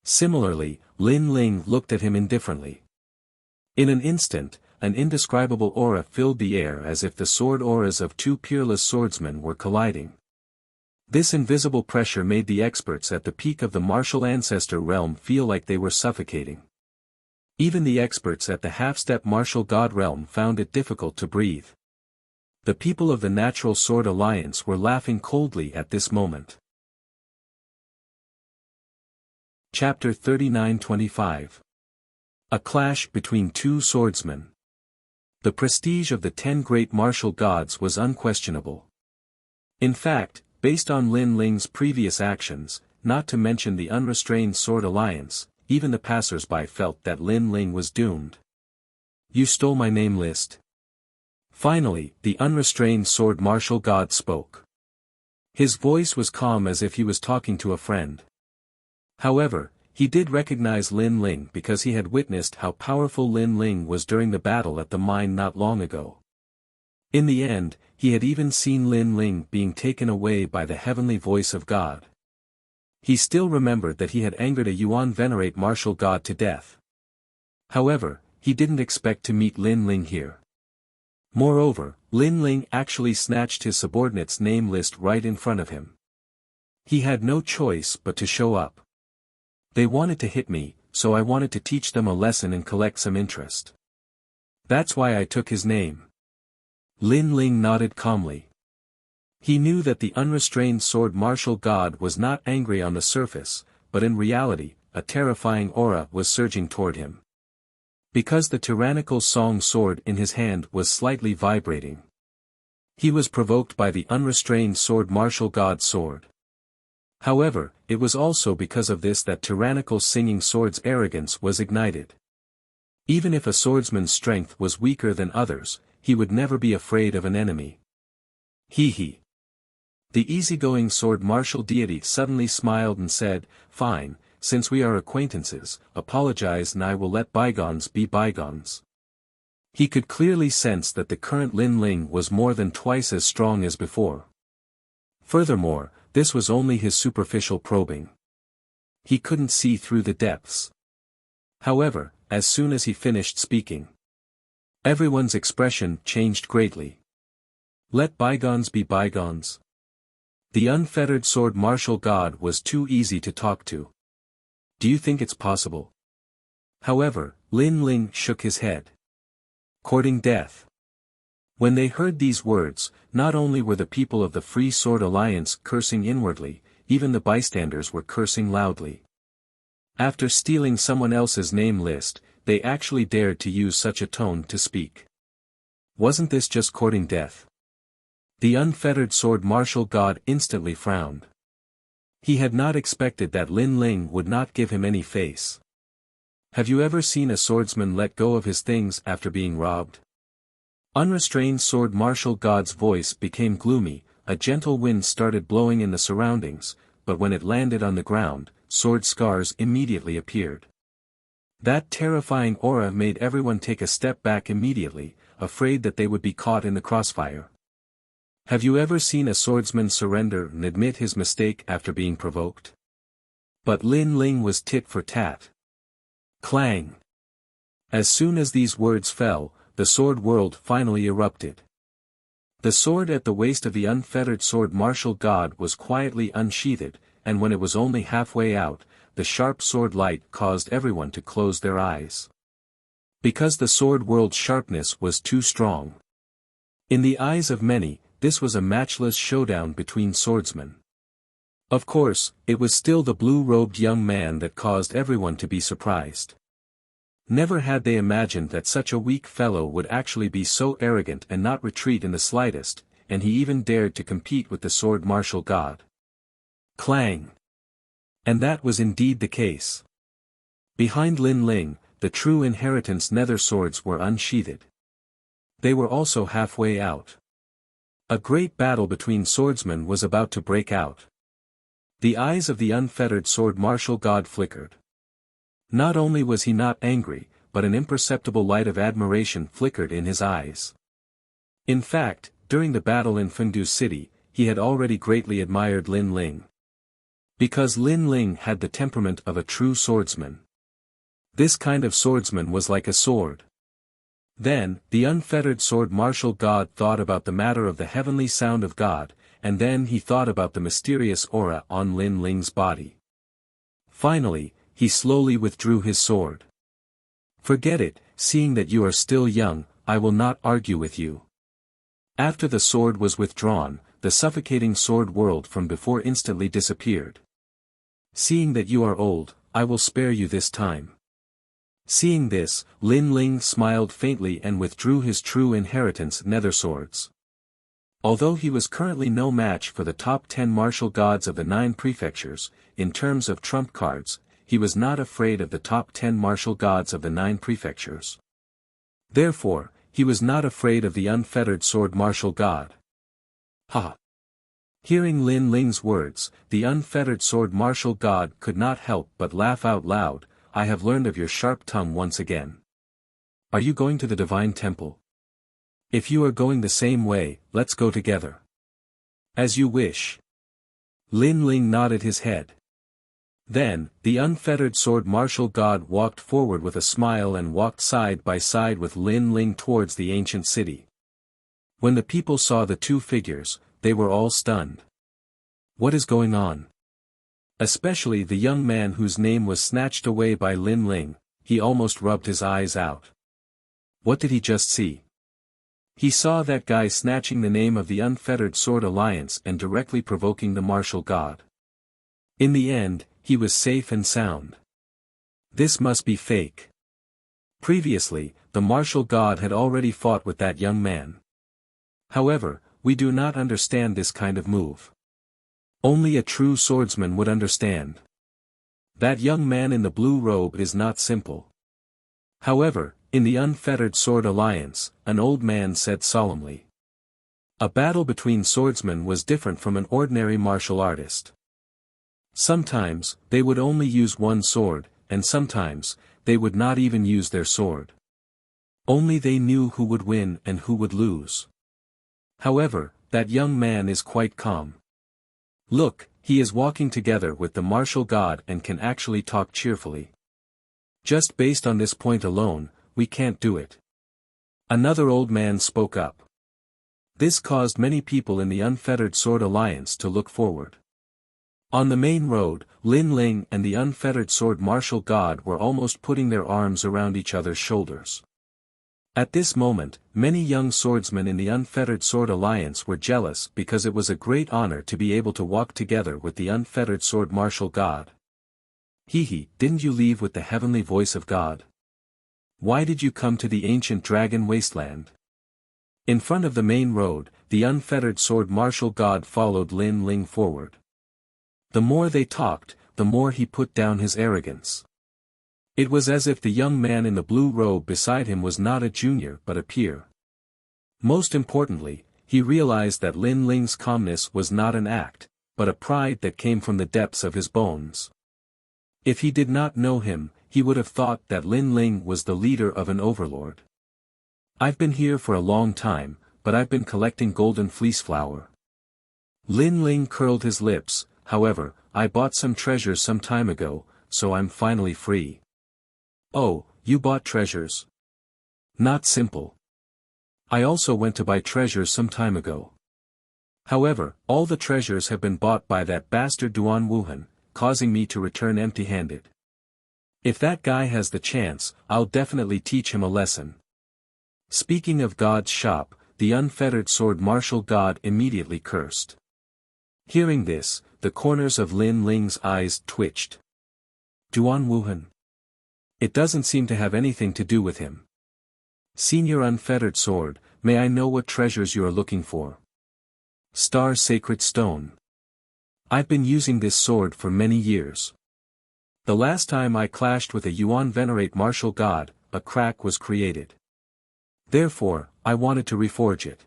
Similarly, Lin Ling looked at him indifferently. In an instant, an indescribable aura filled the air as if the sword auras of 2 peerless swordsmen were colliding. This invisible pressure made the experts at the peak of the martial ancestor realm feel like they were suffocating. Even the experts at the half-step martial god realm found it difficult to breathe. The people of the Natural Sword Alliance were laughing coldly at this moment. Chapter 39-25. A clash between two swordsmen. The prestige of the 10 great martial gods was unquestionable. In fact, based on Lin Ling's previous actions, not to mention the unrestrained Sword Alliance, even the passers-by felt that Lin Ling was doomed. "You stole my name list." Finally, the unrestrained sword martial god spoke. His voice was calm as if he was talking to a friend. However, he did recognize Lin Ling because he had witnessed how powerful Lin Ling was during the battle at the mine not long ago. In the end, he had even seen Lin Ling being taken away by the heavenly voice of God. He still remembered that he had angered a Yuan venerate martial god to death. However, he didn't expect to meet Lin Ling here. Moreover, Lin Ling actually snatched his subordinate's name list right in front of him. He had no choice but to show up. They wanted to hit me, so I wanted to teach them a lesson and collect some interest. That's why I took his name. Lin Ling nodded calmly. He knew that the unrestrained sword martial god was not angry on the surface, but in reality, a terrifying aura was surging toward him. Because the tyrannical song sword in his hand was slightly vibrating. He was provoked by the unrestrained sword martial god's sword. However, it was also because of this that tyrannical singing sword's arrogance was ignited. Even if a swordsman's strength was weaker than others, he would never be afraid of an enemy. He. The easygoing sword martial deity suddenly smiled and said, "Fine. Since we are acquaintances, apologize and I will let bygones be bygones." He could clearly sense that the current Lin Ling was more than twice as strong as before. Furthermore, this was only his superficial probing. He couldn't see through the depths. However, as soon as he finished speaking, everyone's expression changed greatly. Let bygones be bygones. The unfettered sword martial god was too easy to talk to. Do you think it's possible? However, Lin Ling shook his head. Courting death. When they heard these words, not only were the people of the Free Sword Alliance cursing inwardly, even the bystanders were cursing loudly. After stealing someone else's name list, they actually dared to use such a tone to speak. Wasn't this just courting death? The unfettered sword martial god instantly frowned. He had not expected that Lin Ling would not give him any face. Have you ever seen a swordsman let go of his things after being robbed? Unrestrained sword martial god's voice became gloomy, a gentle wind started blowing in the surroundings, but when it landed on the ground, sword scars immediately appeared. That terrifying aura made everyone take a step back immediately, afraid that they would be caught in the crossfire. Have you ever seen a swordsman surrender and admit his mistake after being provoked? But Lin Ling was tit for tat. Clang! As soon as these words fell, the sword world finally erupted. The sword at the waist of the unfettered sword martial god was quietly unsheathed, and when it was only halfway out, the sharp sword light caused everyone to close their eyes. Because the sword world's sharpness was too strong. In the eyes of many, this was a matchless showdown between swordsmen. Of course, it was still the blue-robed young man that caused everyone to be surprised. Never had they imagined that such a weak fellow would actually be so arrogant and not retreat in the slightest, and he even dared to compete with the sword martial god. Clang! And that was indeed the case. Behind Lin Ling, the true inheritance nether swords were unsheathed. They were also halfway out. A great battle between swordsmen was about to break out. The eyes of the unfettered sword martial god flickered. Not only was he not angry, but an imperceptible light of admiration flickered in his eyes. In fact, during the battle in Fengdu City, he had already greatly admired Lin Ling. Because Lin Ling had the temperament of a true swordsman. This kind of swordsman was like a sword. Then, the unfettered sword martial god thought about the matter of the heavenly sound of God, and then he thought about the mysterious aura on Lin Ling's body. Finally, he slowly withdrew his sword. Forget it, seeing that you are still young, I will not argue with you. After the sword was withdrawn, the suffocating sword whirled from before instantly disappeared. Seeing that you are old, I will spare you this time. Seeing this, Lin Ling smiled faintly and withdrew his true inheritance nether swords. Although he was currently no match for the top 10 martial gods of the 9 prefectures, in terms of trump cards, he was not afraid of the top 10 martial gods of the 9 prefectures. Therefore, he was not afraid of the unfettered sword martial god. Ha! Hearing Lin Ling's words, the unfettered sword martial god could not help but laugh out loud. I have learned of your sharp tongue once again. Are you going to the divine temple? If you are going the same way, let's go together. As you wish. Lin Ling nodded his head. Then, the unfettered sword martial god walked forward with a smile and walked side by side with Lin Ling towards the ancient city. When the people saw the two figures, they were all stunned. What is going on? Especially the young man whose name was snatched away by Lin Ling, he almost rubbed his eyes out. What did he just see? He saw that guy snatching the name of the Unfettered Sword Alliance and directly provoking the martial god. In the end, he was safe and sound. This must be fake. Previously, the martial god had already fought with that young man. However, we do not understand this kind of move. Only a true swordsman would understand. That young man in the blue robe is not simple. However, in the Unfettered Sword Alliance, an old man said solemnly. A battle between swordsmen was different from an ordinary martial artist. Sometimes, they would only use one sword, and sometimes, they would not even use their sword. Only they knew who would win and who would lose. However, that young man is quite calm. Look, he is walking together with the martial god and can actually talk cheerfully. Just based on this point alone, we can't do it. Another old man spoke up. This caused many people in the Unfettered Sword Alliance to look forward. On the main road, Lin Ling and the Unfettered Sword martial god were almost putting their arms around each other's shoulders. At this moment, many young swordsmen in the Unfettered Sword Alliance were jealous because it was a great honor to be able to walk together with the Unfettered Sword martial god. Hehe, didn't you leave with the heavenly voice of God? Why did you come to the ancient dragon wasteland? In front of the main road, the Unfettered Sword martial god followed Lin Ling forward. The more they talked, the more he put down his arrogance. It was as if the young man in the blue robe beside him was not a junior but a peer. Most importantly, he realized that Lin Ling's calmness was not an act, but a pride that came from the depths of his bones. If he did not know him, he would have thought that Lin Ling was the leader of an overlord. I've been here for a long time, but I've been collecting golden fleece flower. Lin Ling curled his lips. However, I bought some treasures some time ago, so I'm finally free. Oh, you bought treasures? Not simple. I also went to buy treasures some time ago. However, all the treasures have been bought by that bastard Duan Wuhan, causing me to return empty-handed. If that guy has the chance, I'll definitely teach him a lesson. Speaking of God's shop, the Unfettered Sword martial god immediately cursed. Hearing this, the corners of Lin Ling's eyes twitched. Duan Wuhan. It doesn't seem to have anything to do with him. Senior Unfettered Sword, may I know what treasures you are looking for? Star Sacred Stone. I've been using this sword for many years. The last time I clashed with a Yuan Venerate martial god, a crack was created. Therefore, I wanted to reforge it.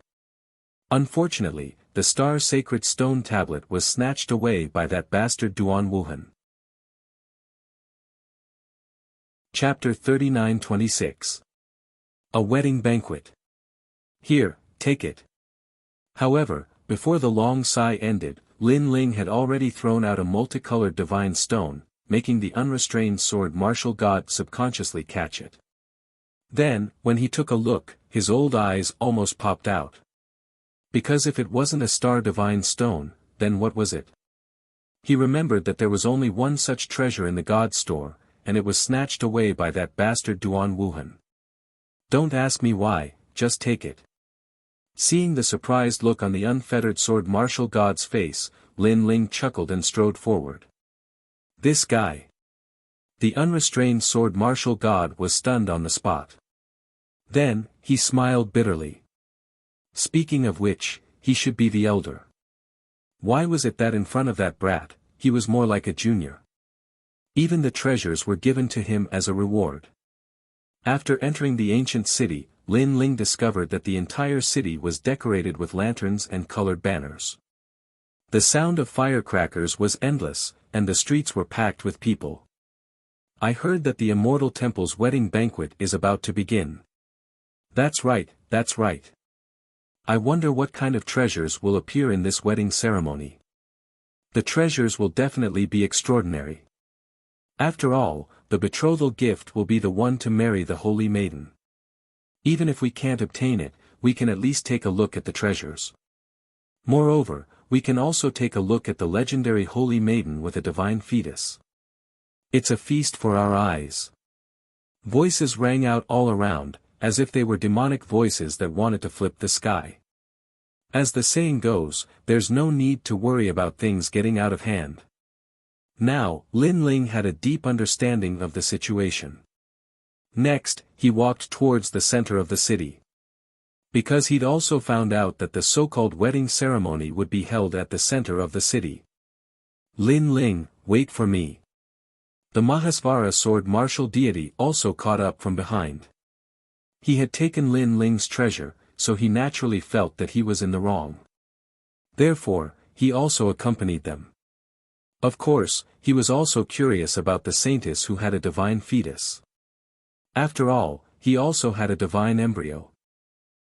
Unfortunately, the Star Sacred Stone tablet was snatched away by that bastard Duan Wuhan. Chapter 39-26. A Wedding Banquet. Here, take it. However, before the long sigh ended, Lin Ling had already thrown out a multicolored divine stone, making the unrestrained sword martial god subconsciously catch it. Then, when he took a look, his old eyes almost popped out. Because if it wasn't a star divine stone, then what was it? He remembered that there was only one such treasure in the god store, and it was snatched away by that bastard Duan Wuhan. Don't ask me why, just take it. Seeing the surprised look on the unfettered sword martial god's face, Lin Ling chuckled and strode forward. This guy. The unrestrained sword martial god was stunned on the spot. Then, he smiled bitterly. Speaking of which, he should be the elder. Why was it that in front of that brat, he was more like a junior? Even the treasures were given to him as a reward. After entering the ancient city, Lin Ling discovered that the entire city was decorated with lanterns and colored banners. The sound of firecrackers was endless, and the streets were packed with people. I heard that the Immortal Temple's wedding banquet is about to begin. That's right, that's right. I wonder what kind of treasures will appear in this wedding ceremony. The treasures will definitely be extraordinary. After all, the betrothal gift will be the one to marry the holy maiden. Even if we can't obtain it, we can at least take a look at the treasures. Moreover, we can also take a look at the legendary holy maiden with a divine fetus. It's a feast for our eyes. Voices rang out all around, as if they were demonic voices that wanted to flip the sky. As the saying goes, there's no need to worry about things getting out of hand. Now, Lin Ling had a deep understanding of the situation. Next, he walked towards the center of the city. Because he'd also found out that the so-called wedding ceremony would be held at the center of the city. Lin Ling, wait for me. The Mahasvara sword martial deity also caught up from behind. He had taken Lin Ling's treasure, so he naturally felt that he was in the wrong. Therefore, he also accompanied them. Of course, he was also curious about the saintess who had a divine fetus. After all, he also had a divine embryo.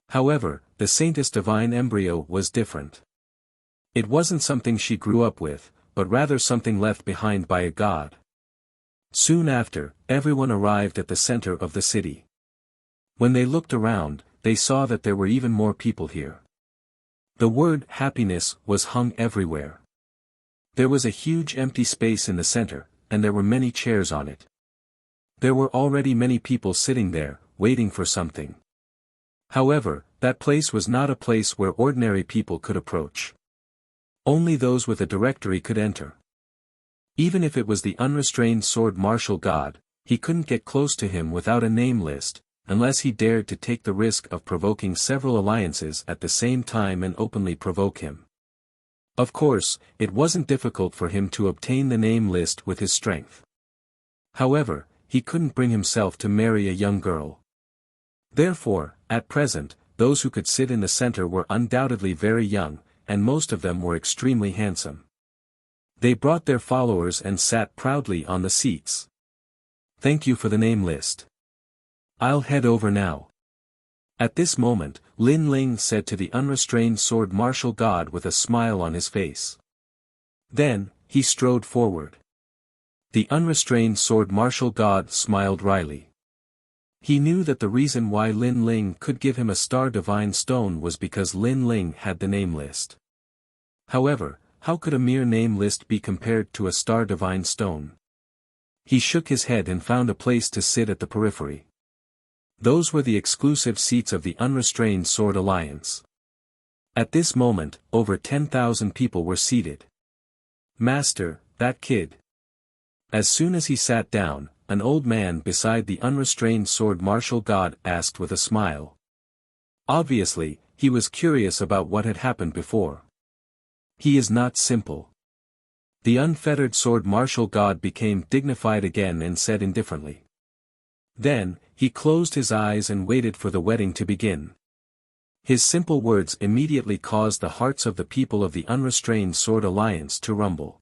However, the saintess' divine embryo was different. It wasn't something she grew up with, but rather something left behind by a god. Soon after, everyone arrived at the center of the city. When they looked around, they saw that there were even more people here. The word happiness was hung everywhere. There was a huge empty space in the center, and there were many chairs on it. There were already many people sitting there, waiting for something. However, that place was not a place where ordinary people could approach. Only those with a directory could enter. Even if it was the unrestrained sword martial god, he couldn't get close to him without a name list, unless he dared to take the risk of provoking several alliances at the same time and openly provoke him. Of course, it wasn't difficult for him to obtain the name list with his strength. However, he couldn't bring himself to marry a young girl. Therefore, at present, those who could sit in the center were undoubtedly very young, and most of them were extremely handsome. They brought their followers and sat proudly on the seats. Thank you for the name list. I'll head over now. At this moment, Lin Ling said to the unrestrained sword martial god with a smile on his face. Then, he strode forward. The unrestrained sword martial god smiled wryly. He knew that the reason why Lin Ling could give him a star divine stone was because Lin Ling had the name list. However, how could a mere name list be compared to a star divine stone? He shook his head and found a place to sit at the periphery. Those were the exclusive seats of the Unrestrained Sword Alliance. At this moment, over 10,000 people were seated. Master, that kid. As soon as he sat down, an old man beside the unrestrained sword martial god asked with a smile. Obviously, he was curious about what had happened before. He is not simple. The unfettered sword martial god became dignified again and said indifferently. Then, he closed his eyes and waited for the wedding to begin. His simple words immediately caused the hearts of the people of the Unrestrained Sword Alliance to rumble.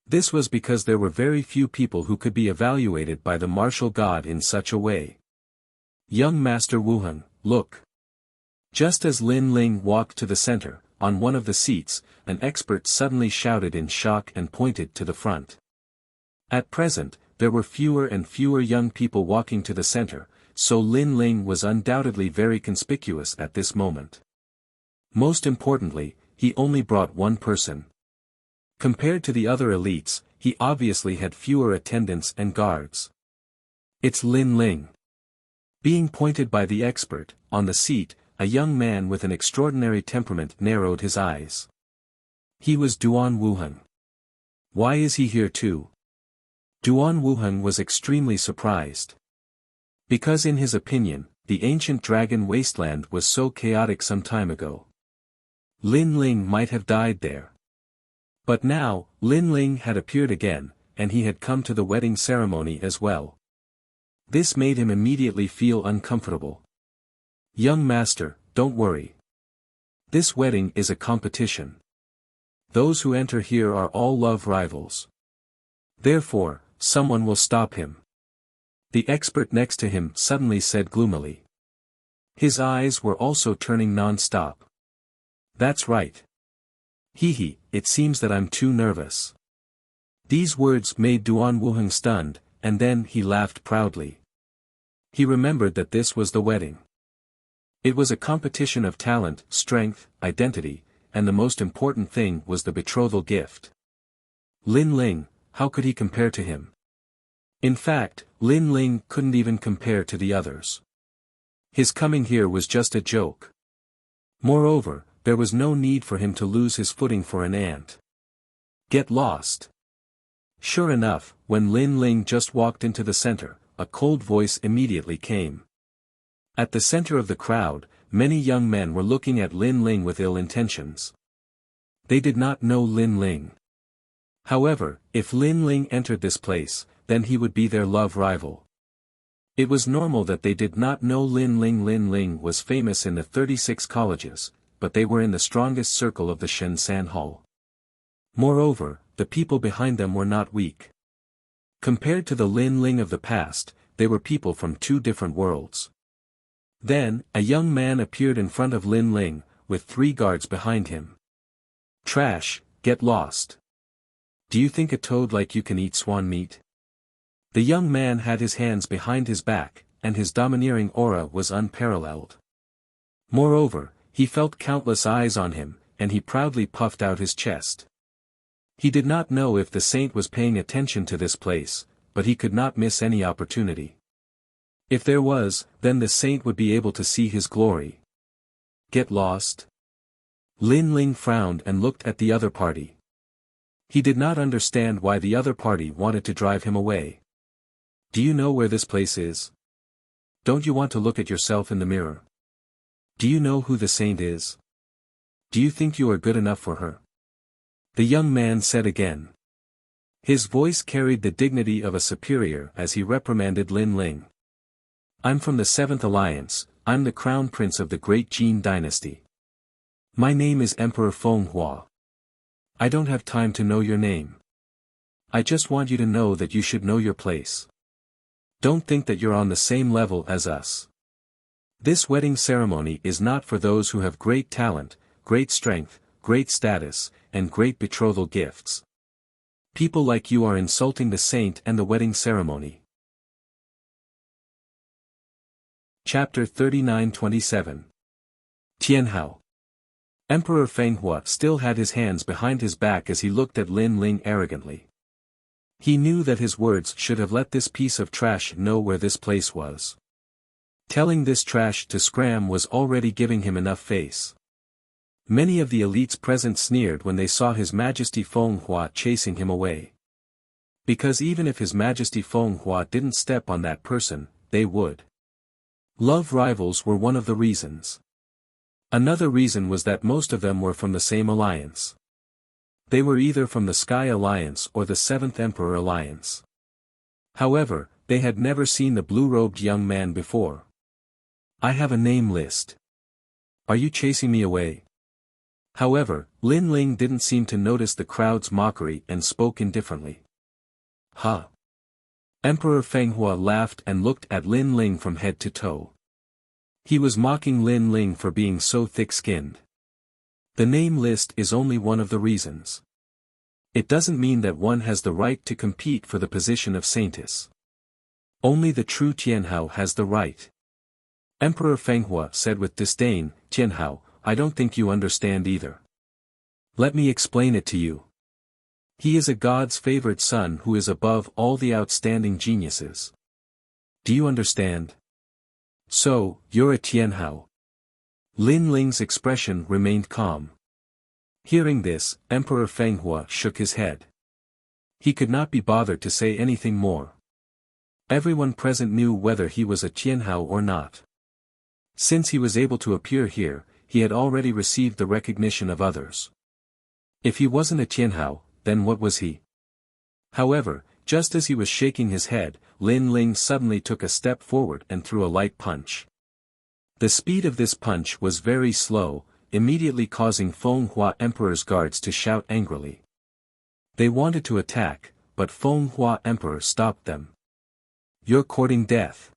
This was because there were very few people who could be evaluated by the martial god in such a way. Young Master Wuhan, look. Just as Lin Ling walked to the center, on one of the seats, an expert suddenly shouted in shock and pointed to the front. At present, there were fewer and fewer young people walking to the center, so Lin Ling was undoubtedly very conspicuous at this moment. Most importantly, he only brought one person. Compared to the other elites, he obviously had fewer attendants and guards. It's Lin Ling. Being pointed by the expert, on the seat, a young man with an extraordinary temperament narrowed his eyes. He was Duan Wuheng. Why is he here too? Duan Wuheng was extremely surprised. Because in his opinion, the ancient dragon wasteland was so chaotic some time ago. Lin Ling might have died there. But now, Lin Ling had appeared again, and he had come to the wedding ceremony as well. This made him immediately feel uncomfortable. Young master, don't worry. This wedding is a competition. Those who enter here are all love rivals. Therefore, someone will stop him. The expert next to him suddenly said gloomily. His eyes were also turning non-stop. That's right. Hee, it seems that I'm too nervous. These words made Duan Wuheng stunned, and then he laughed proudly. He remembered that this was the wedding. It was a competition of talent, strength, identity, and the most important thing was the betrothal gift. Lin Ling, how could he compare to him? In fact, Lin Ling couldn't even compare to the others. His coming here was just a joke. Moreover, there was no need for him to lose his footing for an ant. Get lost. Sure enough, when Lin Ling just walked into the center, a cold voice immediately came. At the center of the crowd, many young men were looking at Lin Ling with ill intentions. They did not know Lin Ling. However, if Lin Ling entered this place, then he would be their love rival. It was normal that they did not know Lin Ling. Lin Ling was famous in the 36 colleges, but they were in the strongest circle of the Shenzhen Hall. Moreover, the people behind them were not weak. Compared to the Lin Ling of the past, they were people from two different worlds. Then, a young man appeared in front of Lin Ling, with 3 guards behind him. Trash, get lost. Do you think a toad like you can eat swan meat? The young man had his hands behind his back, and his domineering aura was unparalleled. Moreover, he felt countless eyes on him, and he proudly puffed out his chest. He did not know if the saint was paying attention to this place, but he could not miss any opportunity. If there was, then the saint would be able to see his glory. Get lost? Lin Ling frowned and looked at the other party. He did not understand why the other party wanted to drive him away. Do you know where this place is? Don't you want to look at yourself in the mirror? Do you know who the saint is? Do you think you are good enough for her? The young man said again. His voice carried the dignity of a superior as he reprimanded Lin Ling. I'm from the 7th Alliance, I'm the crown prince of the great Jin dynasty. My name is Emperor Feng Hua. I don't have time to know your name. I just want you to know that you should know your place. Don't think that you're on the same level as us. This wedding ceremony is not for those who have great talent, great strength, great status, and great betrothal gifts. People like you are insulting the saint and the wedding ceremony. Chapter 39-27 Tianhao. Emperor Fenghua still had his hands behind his back as he looked at Lin Ling arrogantly. He knew that his words should have let this piece of trash know where this place was. Telling this trash to scram was already giving him enough face. Many of the elites present sneered when they saw His Majesty Feng Hua chasing him away. Because even if His Majesty Feng Hua didn't step on that person, they would. Love rivals were one of the reasons. Another reason was that most of them were from the same alliance. They were either from the Sky Alliance or the 7th Emperor Alliance. However, they had never seen the blue-robed young man before. I have a name list. Are you chasing me away? However, Lin Ling didn't seem to notice the crowd's mockery and spoke indifferently. Huh? Emperor Fenghua laughed and looked at Lin Ling from head to toe. He was mocking Lin Ling for being so thick-skinned. The name list is only one of the reasons. It doesn't mean that one has the right to compete for the position of saintess. Only the true Tianhao has the right. Emperor Fenghua said with disdain, Tianhao, I don't think you understand either. Let me explain it to you. He is a god's favored son who is above all the outstanding geniuses. Do you understand? So, you're a Tianhao. Lin Ling's expression remained calm. Hearing this, Emperor Fenghua shook his head. He could not be bothered to say anything more. Everyone present knew whether he was a Qianhao or not. Since he was able to appear here, he had already received the recognition of others. If he wasn't a Qianhao, then what was he? However, just as he was shaking his head, Lin Ling suddenly took a step forward and threw a light punch. The speed of this punch was very slow, immediately causing Fenghua Emperor's guards to shout angrily. They wanted to attack, but Fenghua Emperor stopped them. "You're courting death."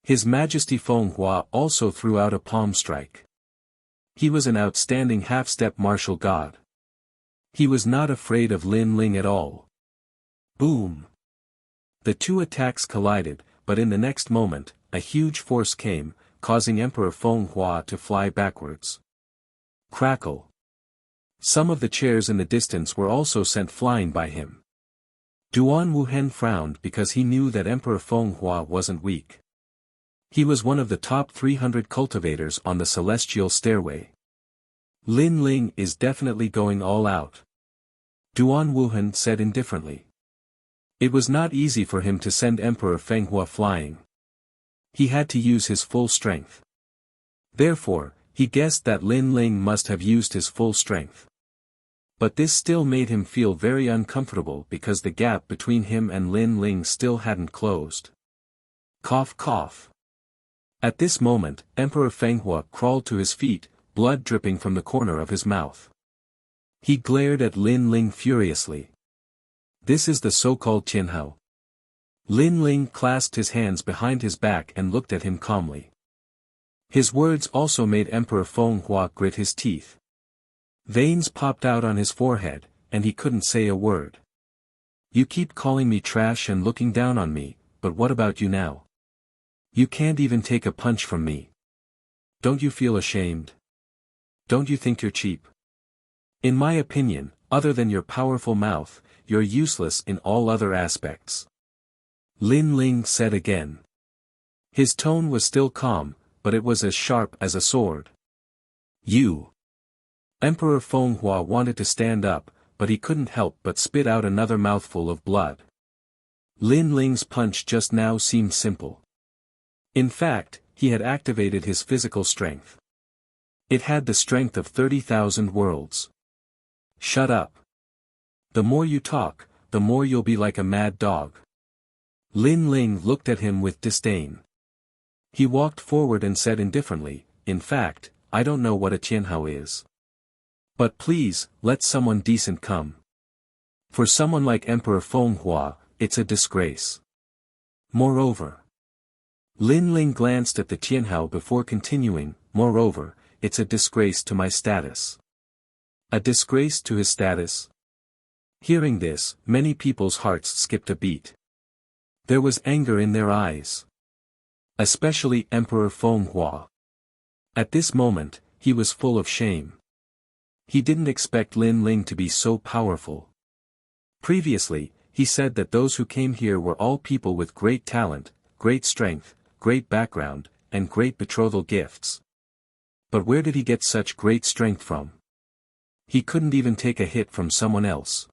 His Majesty Fenghua also threw out a palm strike. He was an outstanding half-step martial god. He was not afraid of Lin Ling at all. Boom! The two attacks collided, but in the next moment, a huge force came, causing Emperor Fenghua to fly backwards. Crackle! Some of the chairs in the distance were also sent flying by him. Duan Wuhen frowned because he knew that Emperor Fenghua wasn't weak. He was one of the top 300 cultivators on the celestial stairway. Lin Ling is definitely going all out. Duan Wuhen said indifferently. It was not easy for him to send Emperor Fenghua flying. He had to use his full strength. Therefore, he guessed that Lin Ling must have used his full strength. But this still made him feel very uncomfortable because the gap between him and Lin Ling still hadn't closed. Cough cough. At this moment, Emperor Fenghua crawled to his feet, blood dripping from the corner of his mouth. He glared at Lin Ling furiously. This is the so-called Qianhao. Lin Ling clasped his hands behind his back and looked at him calmly. His words also made Emperor Fenghua grit his teeth. Veins popped out on his forehead, and he couldn't say a word. You keep calling me trash and looking down on me, but what about you now? You can't even take a punch from me. Don't you feel ashamed? Don't you think you're cheap? In my opinion, other than your powerful mouth, you're useless in all other aspects. Lin Ling said again. His tone was still calm, but it was as sharp as a sword. You. Emperor Fenghua wanted to stand up, but he couldn't help but spit out another mouthful of blood. Lin Ling's punch just now seemed simple. In fact, he had activated his physical strength. It had the strength of 30,000 worlds. Shut up. The more you talk, the more you'll be like a mad dog. Lin Ling looked at him with disdain. He walked forward and said indifferently, in fact, I don't know what a Qianhao is. But please, let someone decent come. For someone like Emperor Fenghua, it's a disgrace. Moreover. Lin Ling glanced at the Qianhao before continuing, moreover, it's a disgrace to my status. A disgrace to his status? Hearing this, many people's hearts skipped a beat. There was anger in their eyes. Especially Emperor Fenghua. At this moment, he was full of shame. He didn't expect Lin Ling to be so powerful. Previously, he said that those who came here were all people with great talent, great strength, great background, and great betrothal gifts. But where did he get such great strength from? He couldn't even take a hit from someone else.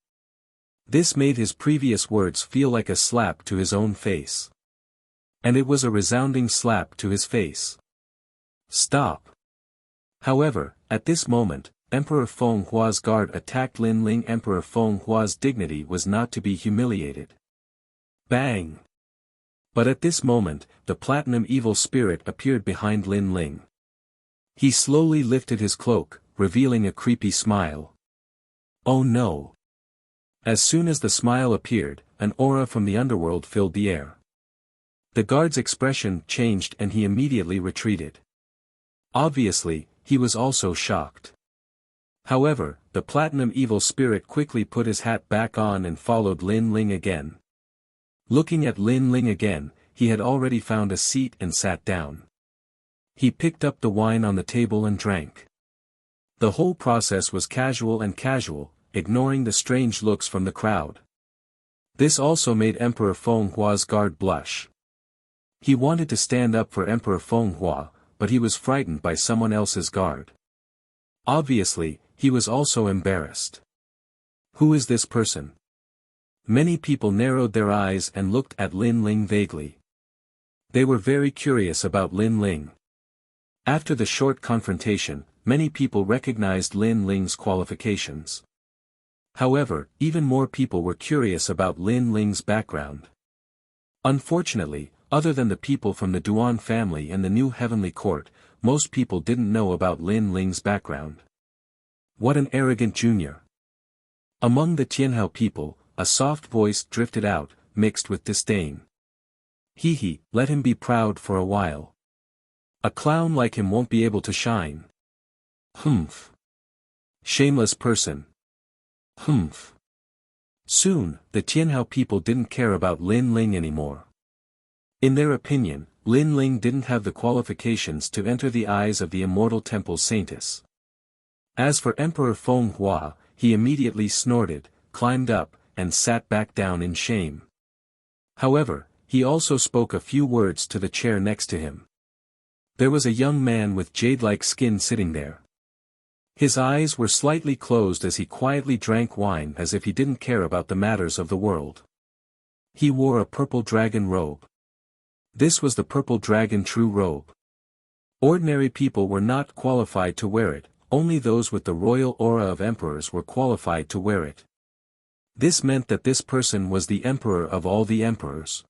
This made his previous words feel like a slap to his own face. And it was a resounding slap to his face. Stop. However, at this moment, Emperor Fenghua's guard attacked Lin Ling. Emperor Fenghua's dignity was not to be humiliated. Bang! But at this moment, the platinum evil spirit appeared behind Lin Ling. He slowly lifted his cloak, revealing a creepy smile. Oh no! As soon as the smile appeared, an aura from the underworld filled the air. The guard's expression changed and he immediately retreated. Obviously, he was also shocked. However, the platinum evil spirit quickly put his hat back on and followed Lin Ling again. Looking at Lin Ling again, he had already found a seat and sat down. He picked up the wine on the table and drank. The whole process was casual, ignoring the strange looks from the crowd. This also made Emperor Fenghua's guard blush. He wanted to stand up for Emperor Fenghua, but he was frightened by someone else's guard. Obviously, he was also embarrassed. Who is this person? Many people narrowed their eyes and looked at Lin Ling vaguely. They were very curious about Lin Ling. After the short confrontation, many people recognized Lin Ling's qualifications. However, even more people were curious about Lin Ling's background. Unfortunately, other than the people from the Duan family and the New Heavenly Court, most people didn't know about Lin Ling's background. What an arrogant junior! Among the Tianhao people, a soft voice drifted out, mixed with disdain. He, let him be proud for a while. A clown like him won't be able to shine. Humph. Shameless person. Humph. Soon, the Tianhao people didn't care about Lin Ling anymore. In their opinion, Lin Ling didn't have the qualifications to enter the eyes of the Immortal Temple Saintess. As for Emperor Feng Hua, he immediately snorted, climbed up, and sat back down in shame. However, he also spoke a few words to the chair next to him. There was a young man with jade-like skin sitting there. His eyes were slightly closed as he quietly drank wine as if he didn't care about the matters of the world. He wore a purple dragon robe. This was the purple dragon true robe. Ordinary people were not qualified to wear it, only those with the royal aura of emperors were qualified to wear it. This meant that this person was the emperor of all the emperors.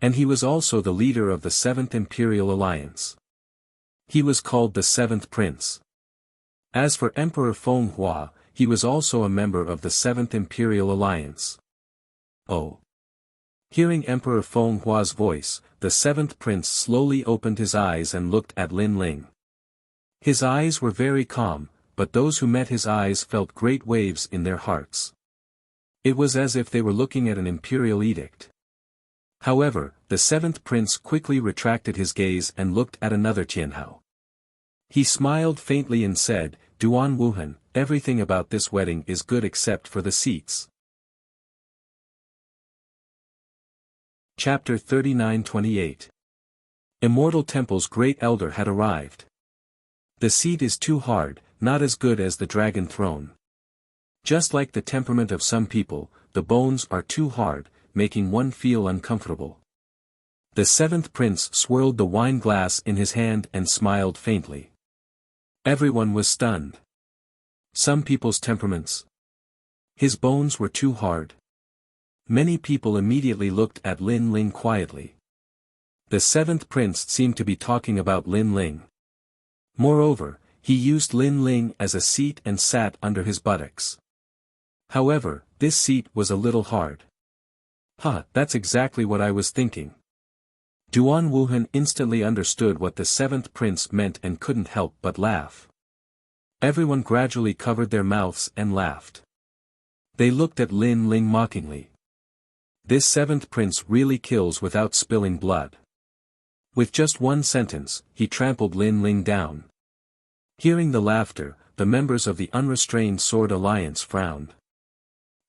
And he was also the leader of the 7th Imperial Alliance. He was called the 7th Prince. As for Emperor Feng Hua, he was also a member of the 7th Imperial Alliance. Oh! Hearing Emperor Feng Hua's voice, the 7th Prince slowly opened his eyes and looked at Lin Ling. His eyes were very calm, but those who met his eyes felt great waves in their hearts. It was as if they were looking at an imperial edict. However, the 7th Prince quickly retracted his gaze and looked at another Tianhao. He smiled faintly and said, Duan Wuhan, everything about this wedding is good except for the seats. Chapter 39-28. Immortal Temple's great elder had arrived. The seat is too hard, not as good as the dragon throne. Just like the temperament of some people, the bones are too hard, making one feel uncomfortable. The 7th Prince swirled the wine glass in his hand and smiled faintly. Everyone was stunned. Some people's temperaments. His bones were too hard. Many people immediately looked at Lin Ling quietly. The 7th Prince seemed to be talking about Lin Ling. Moreover, he used Lin Ling as a seat and sat under his buttocks. However, this seat was a little hard. That's exactly what I was thinking. Duan Wuhan instantly understood what the 7th Prince meant and couldn't help but laugh. Everyone gradually covered their mouths and laughed. They looked at Lin Ling mockingly. This 7th Prince really kills without spilling blood. With just one sentence, he trampled Lin Ling down. Hearing the laughter, the members of the Unrestrained Sword Alliance frowned.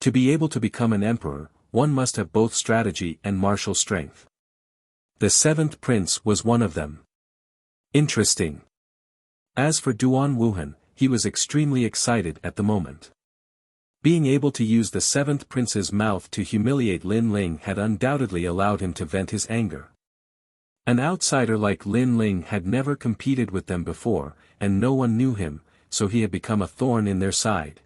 To be able to become an emperor, one must have both strategy and martial strength. The 7th Prince was one of them. Interesting. As for Duan Wuhan, he was extremely excited at the moment. Being able to use the 7th Prince's mouth to humiliate Lin Ling had undoubtedly allowed him to vent his anger. An outsider like Lin Ling had never competed with them before, and no one knew him, so he had become a thorn in their side.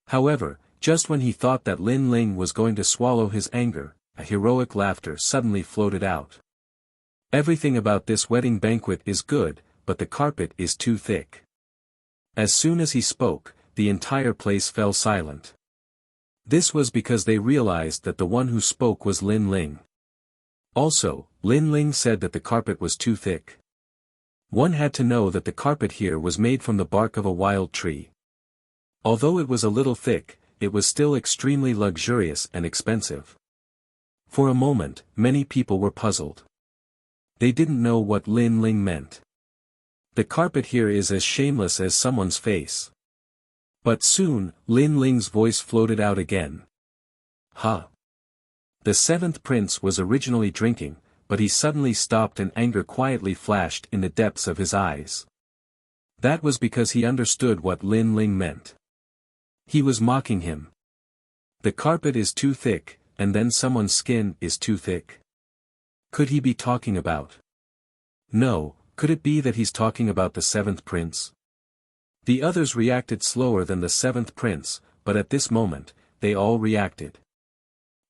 However, just when he thought that Lin Ling was going to swallow his anger, a heroic laughter suddenly floated out. Everything about this wedding banquet is good, but the carpet is too thick. As soon as he spoke, the entire place fell silent. This was because they realized that the one who spoke was Lin Ling. Also, Lin Ling said that the carpet was too thick. One had to know that the carpet here was made from the bark of a wild tree. Although it was a little thick, it was still extremely luxurious and expensive. For a moment, many people were puzzled. They didn't know what Lin Ling meant. The carpet here is as shameless as someone's face. But soon, Lin Ling's voice floated out again. The 7th Prince was originally drinking, but he suddenly stopped and anger quietly flashed in the depths of his eyes. That was because he understood what Lin Ling meant. He was mocking him. The carpet is too thick, and then someone's skin is too thick. Could he be talking about? No, could it be that he's talking about the seventh prince? The others reacted slower than the seventh prince, but at this moment, they all reacted.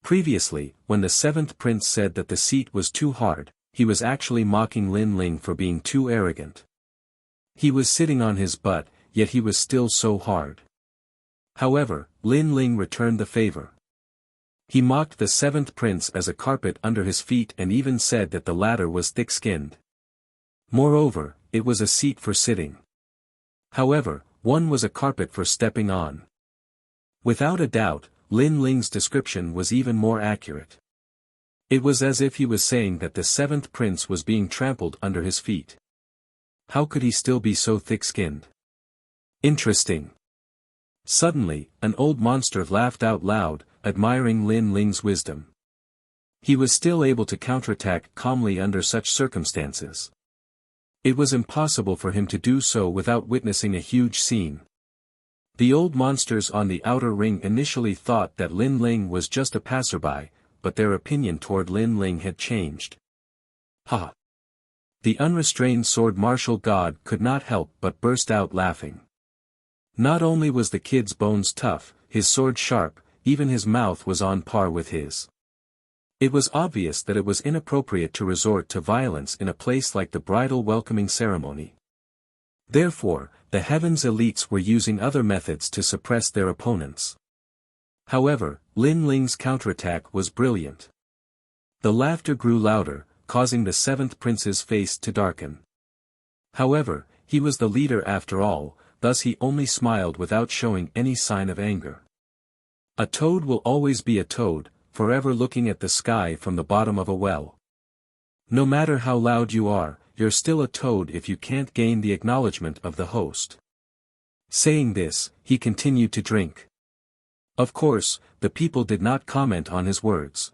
Previously, when the seventh prince said that the seat was too hard, he was actually mocking Lin Ling for being too arrogant. He was sitting on his butt, yet he was still so hard. However, Lin Ling returned the favor. He mocked the seventh prince as a carpet under his feet and even said that the latter was thick-skinned. Moreover, it was a seat for sitting. However, one was a carpet for stepping on. Without a doubt, Lin Ling's description was even more accurate. It was as if he was saying that the seventh prince was being trampled under his feet. How could he still be so thick-skinned? Interesting. Suddenly, an old monster laughed out loud, admiring Lin Ling's wisdom. He was still able to counterattack calmly under such circumstances. It was impossible for him to do so without witnessing a huge scene. The old monsters on the outer ring initially thought that Lin Ling was just a passerby, but their opinion toward Lin Ling had changed. Ha! The unrestrained sword martial god could not help but burst out laughing. Not only was the kid's bones tough, his sword sharp, even his mouth was on par with his. It was obvious that it was inappropriate to resort to violence in a place like the bridal welcoming ceremony. Therefore, the Heaven's elites were using other methods to suppress their opponents. However, Lin Ling's counterattack was brilliant. The laughter grew louder, causing the seventh prince's face to darken. However, he was the leader after all, thus he only smiled without showing any sign of anger. A toad will always be a toad, forever looking at the sky from the bottom of a well. No matter how loud you are, you're still a toad if you can't gain the acknowledgement of the host. Saying this, he continued to drink. Of course, the people did not comment on his words.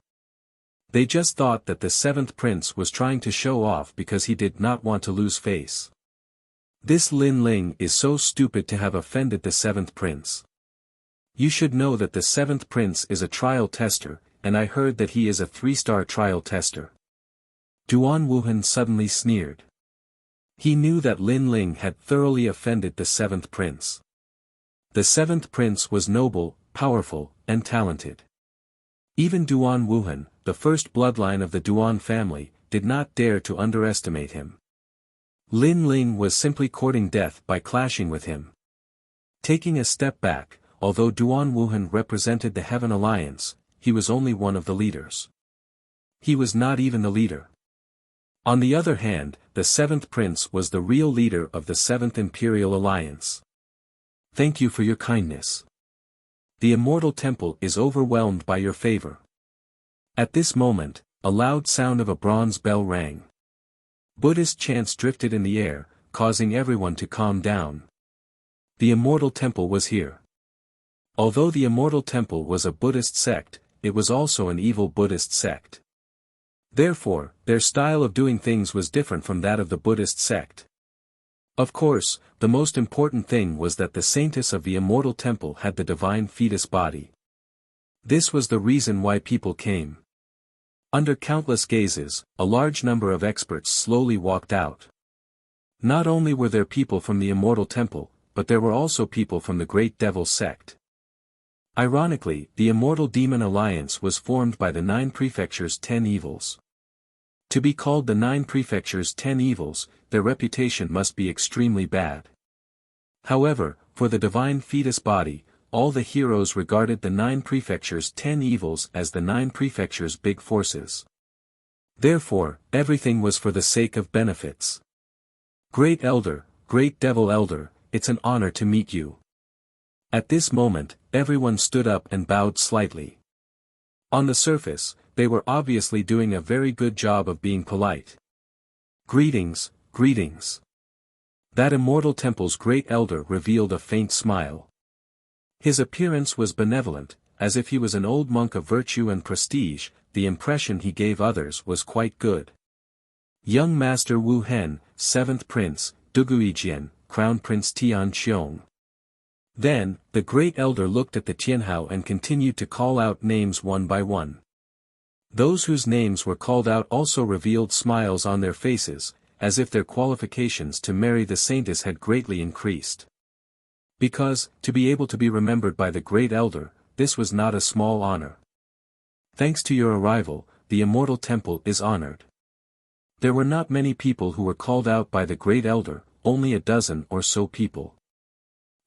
They just thought that the seventh prince was trying to show off because he did not want to lose face. This Lin Ling is so stupid to have offended the seventh prince. You should know that the seventh prince is a trial tester, and I heard that he is a 3-star trial tester. Duan Wuhan suddenly sneered. He knew that Lin Ling had thoroughly offended the seventh prince. The seventh prince was noble, powerful, and talented. Even Duan Wuhan, the first bloodline of the Duan family, did not dare to underestimate him. Lin Ling was simply courting death by clashing with him. Taking a step back, although Duan Wuhan represented the Heaven Alliance, he was only one of the leaders. He was not even the leader. On the other hand, the seventh prince was the real leader of the Seventh Imperial Alliance. Thank you for your kindness. The Immortal Temple is overwhelmed by your favor. At this moment, a loud sound of a bronze bell rang. Buddhist chants drifted in the air, causing everyone to calm down. The Immortal Temple was here. Although the Immortal Temple was a Buddhist sect, it was also an evil Buddhist sect. Therefore, their style of doing things was different from that of the Buddhist sect. Of course, the most important thing was that the saintess of the Immortal Temple had the divine fetus body. This was the reason why people came. Under countless gazes, a large number of experts slowly walked out. Not only were there people from the Immortal Temple, but there were also people from the Great Devil sect. Ironically, the Immortal Demon Alliance was formed by the 9 prefectures' 10 evils. To be called the 9 prefectures' 10 evils, their reputation must be extremely bad. However, for the divine fetus body, all the heroes regarded the 9 prefectures' 10 evils as the 9 prefectures' big forces. Therefore, everything was for the sake of benefits. Great Elder, Great Devil Elder, it's an honor to meet you. At this moment, everyone stood up and bowed slightly. On the surface, they were obviously doing a very good job of being polite. Greetings, greetings. That Immortal Temple's Great Elder revealed a faint smile. His appearance was benevolent, as if he was an old monk of virtue and prestige. The impression he gave others was quite good. Young Master Wu Hen, 7th Prince, Duguijian, Crown Prince Tian Qiong. Then, the great elder looked at the Tianhao and continued to call out names one by one. Those whose names were called out also revealed smiles on their faces, as if their qualifications to marry the saintess had greatly increased. Because, to be able to be remembered by the great elder, this was not a small honor. Thanks to your arrival, the immortal temple is honored. There were not many people who were called out by the great elder, only a dozen or so people.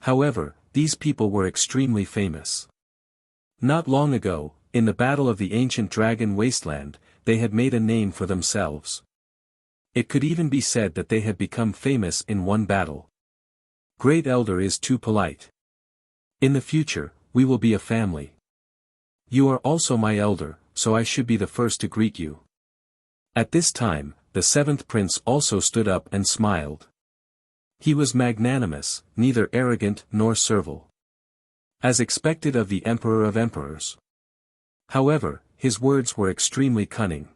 However, these people were extremely famous. Not long ago, in the battle of the ancient dragon wasteland, they had made a name for themselves. It could even be said that they had become famous in one battle. Great elder is too polite. In the future, we will be a family. You are also my elder, so I should be the first to greet you. At this time, the 7th prince also stood up and smiled. He was magnanimous, neither arrogant nor servile. As expected of the emperor of emperors. However, his words were extremely cunning.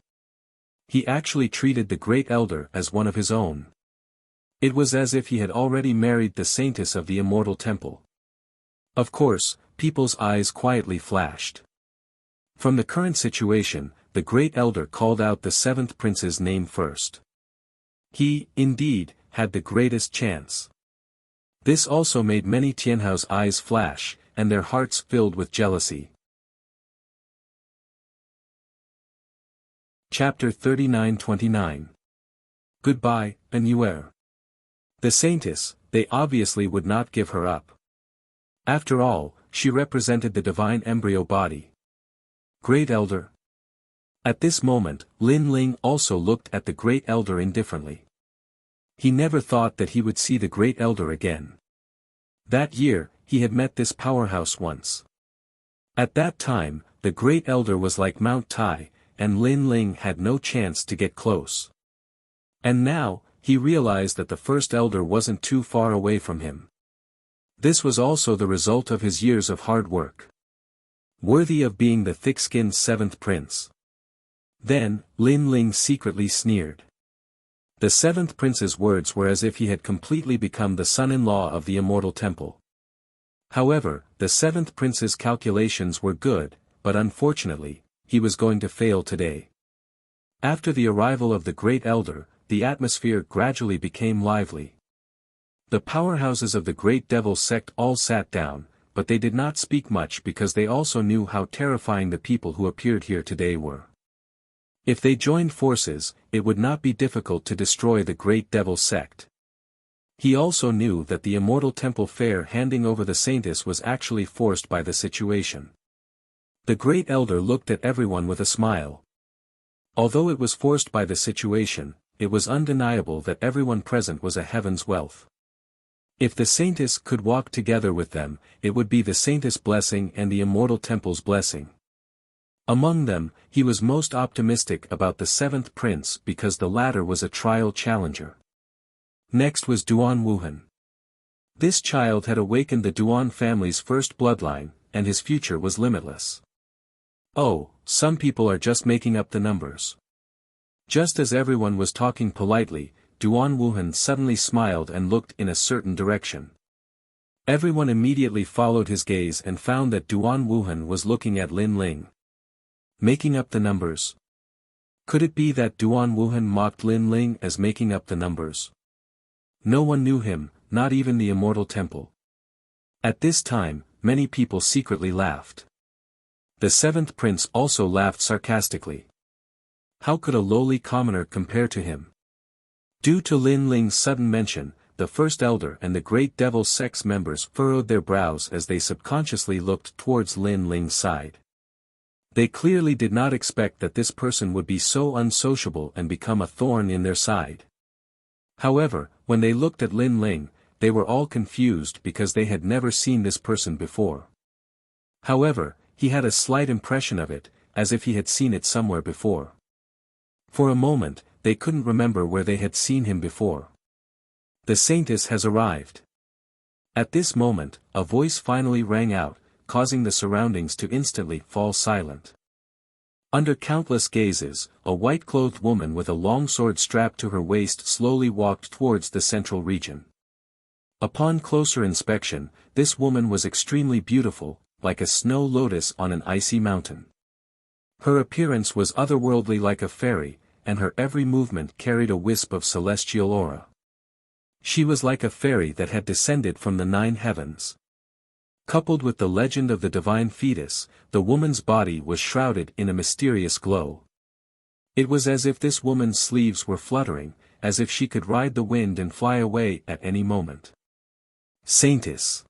He actually treated the great elder as one of his own. It was as if he had already married the saintess of the immortal temple. Of course, people's eyes quietly flashed. From the current situation, the great elder called out the 7th prince's name first. He, indeed, had the greatest chance. This also made many Tianhao's eyes flash, and their hearts filled with jealousy. Chapter 39-29. Goodbye, Anuer. The saintess, they obviously would not give her up. After all, she represented the divine embryo body. Great elder. At this moment, Lin Ling also looked at the great elder indifferently. He never thought that he would see the great elder again. That year, he had met this powerhouse once. At that time, the great elder was like Mount Tai, and Lin Ling had no chance to get close. And now, he realized that the first elder wasn't too far away from him. This was also the result of his years of hard work. Worthy of being the thick-skinned 7th prince. Then, Lin Ling secretly sneered. The 7th prince's words were as if he had completely become the son-in-law of the immortal temple. However, the 7th prince's calculations were good, but unfortunately, he was going to fail today. After the arrival of the great elder, the atmosphere gradually became lively. The powerhouses of the great devil sect all sat down, but they did not speak much because they also knew how terrifying the people who appeared here today were. If they joined forces, it would not be difficult to destroy the great devil sect. He also knew that the immortal temple fair handing over the saintess was actually forced by the situation. The great elder looked at everyone with a smile. Although it was forced by the situation, it was undeniable that everyone present was a heaven's wealth. If the saintess could walk together with them, it would be the saintess' blessing and the immortal temple's blessing. Among them, he was most optimistic about the 7th prince because the latter was a trial challenger. Next was Duan Wuhan. This child had awakened the Duan family's first bloodline, and his future was limitless. Oh, some people are just making up the numbers. Just as everyone was talking politely, Duan Wuhan suddenly smiled and looked in a certain direction. Everyone immediately followed his gaze and found that Duan Wuhan was looking at Lin Ling. Making up the numbers. Could it be that Duan Wuhan mocked Lin Ling as making up the numbers? No one knew him, not even the immortal temple. At this time, many people secretly laughed. The 7th prince also laughed sarcastically. How could a lowly commoner compare to him? Due to Lin Ling's sudden mention, the first elder and the great devil sect's members furrowed their brows as they subconsciously looked towards Lin Ling's side. They clearly did not expect that this person would be so unsociable and become a thorn in their side. However, when they looked at Lin Ling, they were all confused because they had never seen this person before. However, he had a slight impression of it, as if he had seen it somewhere before. For a moment, they couldn't remember where they had seen him before. The saintess has arrived. At this moment, a voice finally rang out, causing the surroundings to instantly fall silent. Under countless gazes, a white-clothed woman with a long sword strapped to her waist slowly walked towards the central region. Upon closer inspection, this woman was extremely beautiful, like a snow lotus on an icy mountain. Her appearance was otherworldly like a fairy, and her every movement carried a wisp of celestial aura. She was like a fairy that had descended from the 9 heavens. Coupled with the legend of the divine fetus, the woman's body was shrouded in a mysterious glow. It was as if this woman's sleeves were fluttering, as if she could ride the wind and fly away at any moment. Saintess.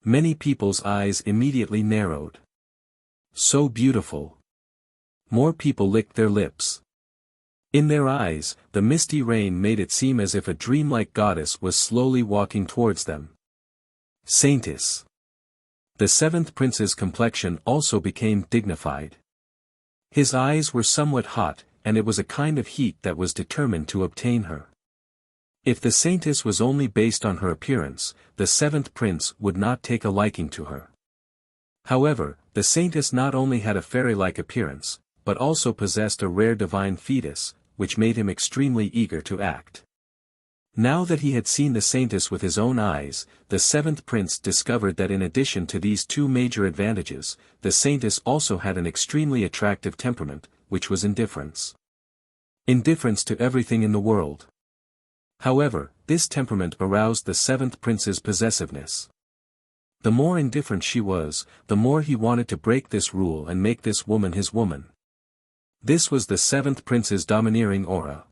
Many people's eyes immediately narrowed. So beautiful. More people licked their lips. In their eyes, the misty rain made it seem as if a dreamlike goddess was slowly walking towards them. Saintess. The 7th prince's complexion also became dignified. His eyes were somewhat hot, and it was a kind of heat that was determined to obtain her. If the saintess was only based on her appearance, the 7th prince would not take a liking to her. However, the saintess not only had a fairy-like appearance, but also possessed a rare divine fetus, which made him extremely eager to act. Now that he had seen the saintess with his own eyes, the 7th prince discovered that in addition to these 2 major advantages, the saintess also had an extremely attractive temperament, which was indifference. Indifference to everything in the world. However, this temperament aroused the 7th prince's possessiveness. The more indifferent she was, the more he wanted to break this rule and make this woman his woman. This was the 7th prince's domineering aura.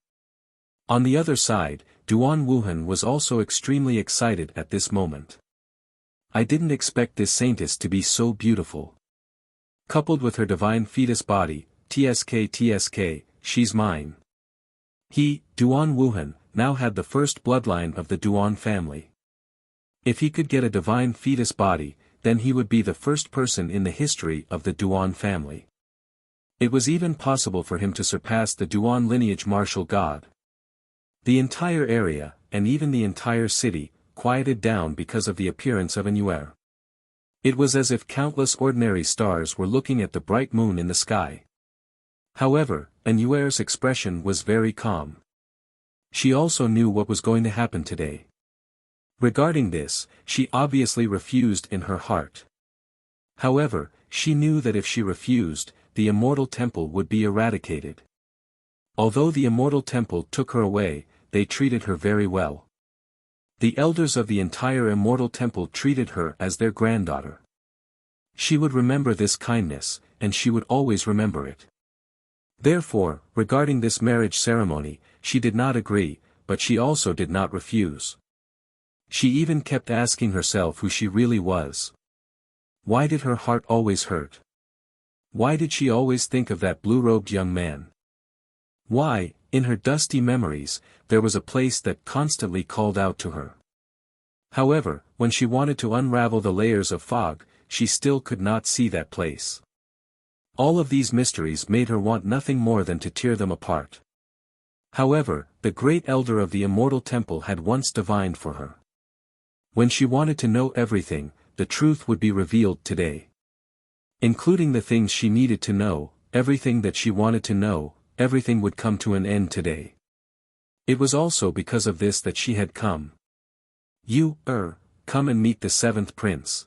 On the other side, Duan Wuhan was also extremely excited at this moment. I didn't expect this saintess to be so beautiful. Coupled with her divine fetus body, TSK, she's mine. He, Duan Wuhan, now had the first bloodline of the Duan family. If he could get a divine fetus body, then he would be the first person in the history of the Duan family. It was even possible for him to surpass the Duan lineage martial god. The entire area, and even the entire city, quieted down because of the appearance of Anuer. It was as if countless ordinary stars were looking at the bright moon in the sky. However, Anuer's expression was very calm. She also knew what was going to happen today. Regarding this, she obviously refused in her heart. However, she knew that if she refused, the immortal temple would be eradicated. Although the immortal temple took her away, they treated her very well. The elders of the entire immortal temple treated her as their granddaughter. She would remember this kindness, and she would always remember it. Therefore, regarding this marriage ceremony, she did not agree, but she also did not refuse. She even kept asking herself who she really was. Why did her heart always hurt? Why did she always think of that blue-robed young man? Why, in her dusty memories, there was a place that constantly called out to her. However, when she wanted to unravel the layers of fog, she still could not see that place. All of these mysteries made her want nothing more than to tear them apart. However, the great elder of the immortal temple had once divined for her. When she wanted to know everything, the truth would be revealed today. Including the things she needed to know, everything that she wanted to know, everything would come to an end today. It was also because of this that she had come. You, come and meet the 7th prince.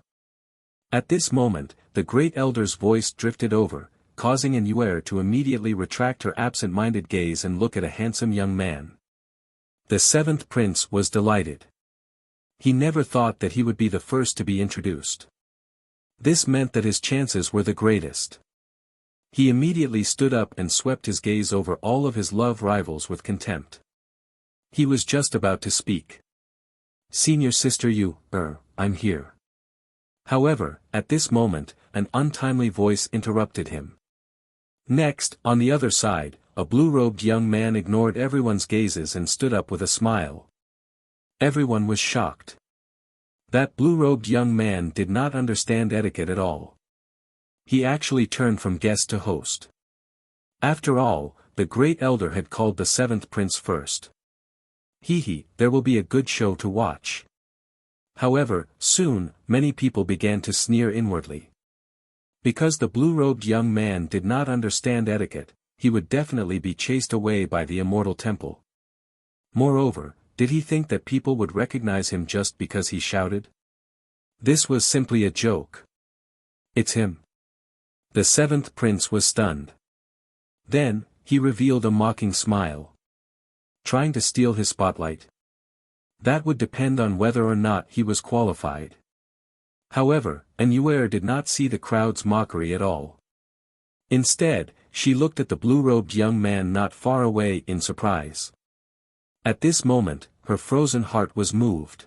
At this moment, the great elder's voice drifted over, causing Anuer to immediately retract her absent-minded gaze and look at a handsome young man. The 7th prince was delighted. He never thought that he would be the first to be introduced. This meant that his chances were the greatest. He immediately stood up and swept his gaze over all of his love rivals with contempt. He was just about to speak. Senior sister you, I'm here. However, at this moment, an untimely voice interrupted him. Next, on the other side, a blue-robed young man ignored everyone's gazes and stood up with a smile. Everyone was shocked. That blue-robed young man did not understand etiquette at all. He actually turned from guest to host. After all, the great elder had called the 7th prince first. There will be a good show to watch. However, soon, many people began to sneer inwardly. Because the blue-robed young man did not understand etiquette, he would definitely be chased away by the immortal temple. Moreover, did he think that people would recognize him just because he shouted? This was simply a joke. It's him. The seventh prince was stunned. Then, he revealed a mocking smile. Trying to steal his spotlight? That would depend on whether or not he was qualified. However, Annuaire did not see the crowd's mockery at all. Instead, she looked at the blue-robed young man not far away in surprise. At this moment, her frozen heart was moved.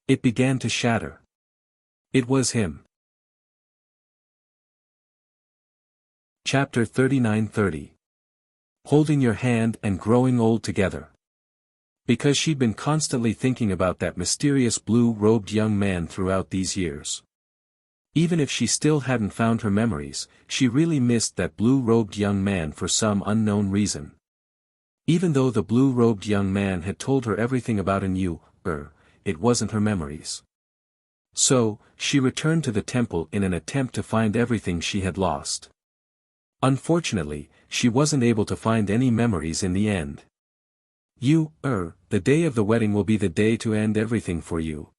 It began to shatter. It was him. Chapter 39:30. Holding your hand and growing old together. Because she'd been constantly thinking about that mysterious blue-robed young man throughout these years. Even if she still hadn't found her memories, she really missed that blue-robed young man for some unknown reason. Even though the blue-robed young man had told her everything about Annuaire, it wasn't her memories. So, she returned to the temple in an attempt to find everything she had lost. Unfortunately, she wasn't able to find any memories in the end. The day of the wedding will be the day to end everything for you.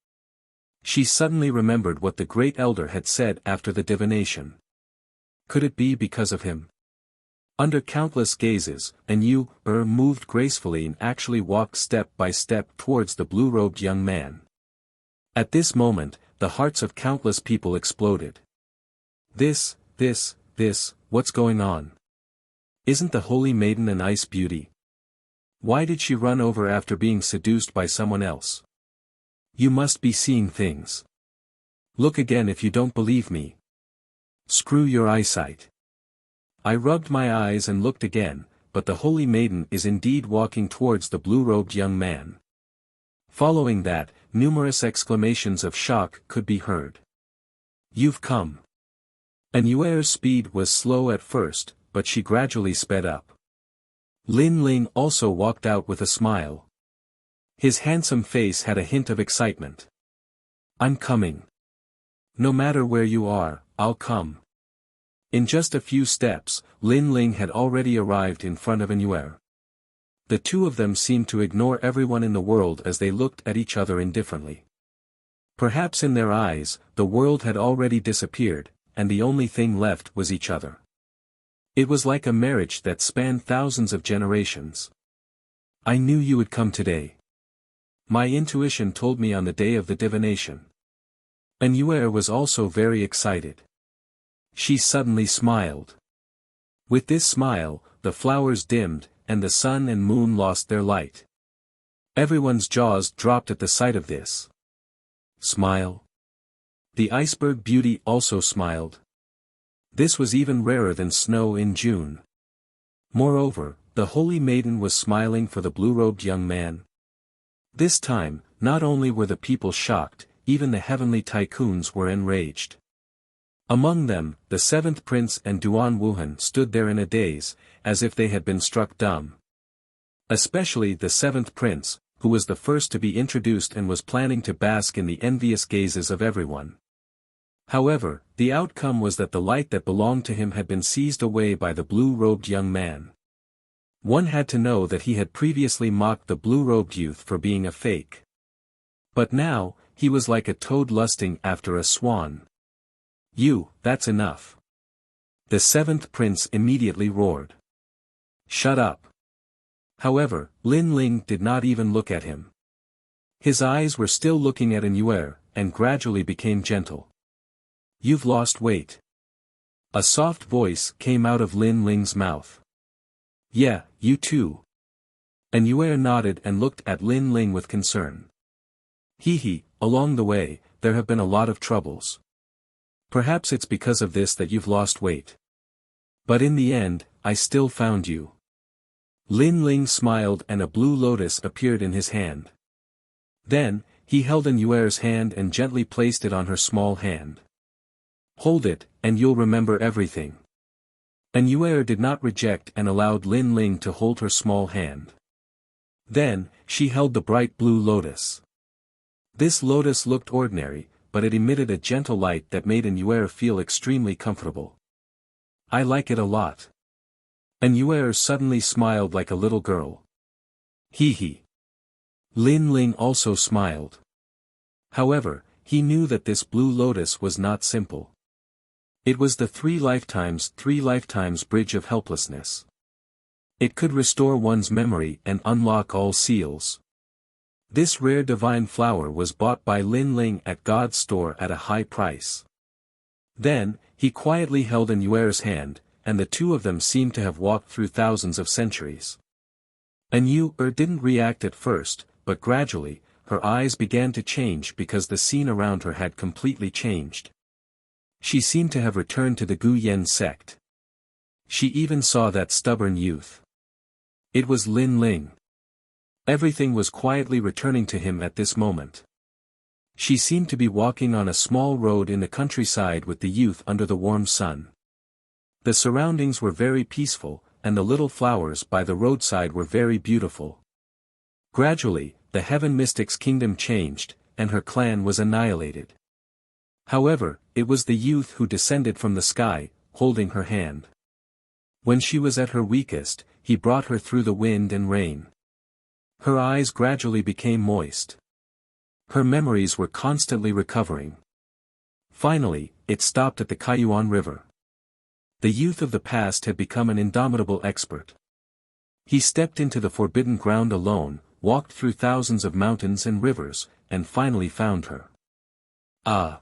She suddenly remembered what the great elder had said after the divination. Could it be because of him? Under countless gazes, Annuaire moved gracefully and actually walked step by step towards the blue-robed young man. At this moment, the hearts of countless people exploded. This, what's going on? Isn't the holy maiden an ice beauty? Why did she run over after being seduced by someone else? You must be seeing things. Look again if you don't believe me. Screw your eyesight. I rubbed my eyes and looked again, but the holy maiden is indeed walking towards the blue-robed young man. Following that, numerous exclamations of shock could be heard. You've come. Annuaire's speed was slow at first, but she gradually sped up. Lin Ling also walked out with a smile. His handsome face had a hint of excitement. I'm coming. No matter where you are, I'll come. In just a few steps, Lin Ling had already arrived in front of Annuaire. The two of them seemed to ignore everyone in the world as they looked at each other indifferently. Perhaps in their eyes, the world had already disappeared, and the only thing left was each other. It was like a marriage that spanned thousands of generations. I knew you would come today. My intuition told me on the day of the divination. Annuaire was also very excited. She suddenly smiled. With this smile, the flowers dimmed, and the sun and moon lost their light. Everyone's jaws dropped at the sight of this. Smile. The iceberg beauty also smiled. This was even rarer than snow in June. Moreover, the holy maiden was smiling for the blue-robed young man. This time, not only were the people shocked, even the heavenly tycoons were enraged. Among them, the seventh prince and Duan Wuhan stood there in a daze, as if they had been struck dumb. Especially the seventh prince, who was the first to be introduced and was planning to bask in the envious gazes of everyone. However, the outcome was that the light that belonged to him had been seized away by the blue-robed young man. One had to know that he had previously mocked the blue-robed youth for being a fake. But now, he was like a toad lusting after a swan. That's enough. The seventh prince immediately roared. Shut up. However, Lin Ling did not even look at him. His eyes were still looking at Annuaire, and gradually became gentle. You've lost weight. A soft voice came out of Lin Ling's mouth. Yeah, you too. Annuaire nodded and looked at Lin Ling with concern. Along the way, there have been a lot of troubles. Perhaps it's because of this that you've lost weight. But in the end, I still found you. Lin Ling smiled and a blue lotus appeared in his hand. Then, he held Annuaire's hand and gently placed it on her small hand. Hold it, and you'll remember everything. Annuaire did not reject and allowed Lin Ling to hold her small hand. Then, she held the bright blue lotus. This lotus looked ordinary, but it emitted a gentle light that made Anuer feel extremely comfortable. "I like it a lot." Anuer suddenly smiled like a little girl. Hee hee. Lin Ling also smiled. However, he knew that this blue lotus was not simple. It was the three lifetimes bridge of helplessness. It could restore one's memory and unlock all seals. This rare divine flower was bought by Lin Ling at God's store at a high price. Then, he quietly held Anuer's hand, and the two of them seemed to have walked through thousands of centuries. Anuer didn't react at first, but gradually, her eyes began to change because the scene around her had completely changed. She seemed to have returned to the Gu Yen sect. She even saw that stubborn youth. It was Lin Ling. Everything was quietly returning to him at this moment. She seemed to be walking on a small road in the countryside with the youth under the warm sun. The surroundings were very peaceful, and the little flowers by the roadside were very beautiful. Gradually, the Heaven Mystic's kingdom changed, and her clan was annihilated. However, it was the youth who descended from the sky, holding her hand. When she was at her weakest, he brought her through the wind and rain. Her eyes gradually became moist. Her memories were constantly recovering. Finally, it stopped at the Kaiyuan River. The youth of the past had become an indomitable expert. He stepped into the forbidden ground alone, walked through thousands of mountains and rivers, and finally found her. Ah!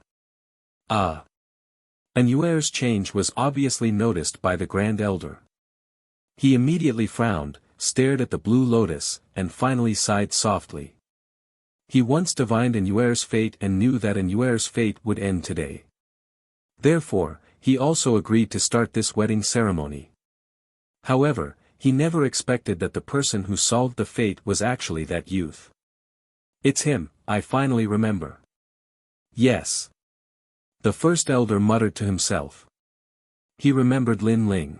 Anuer's change was obviously noticed by the Grand Elder. He immediately frowned, stared at the blue lotus, and finally sighed softly. He once divined Anuer's fate and knew that Anuer's fate would end today. Therefore, he also agreed to start this wedding ceremony. However, he never expected that the person who solved the fate was actually that youth. "It's him, I finally remember." "Yes." The first elder muttered to himself. He remembered Lin Ling.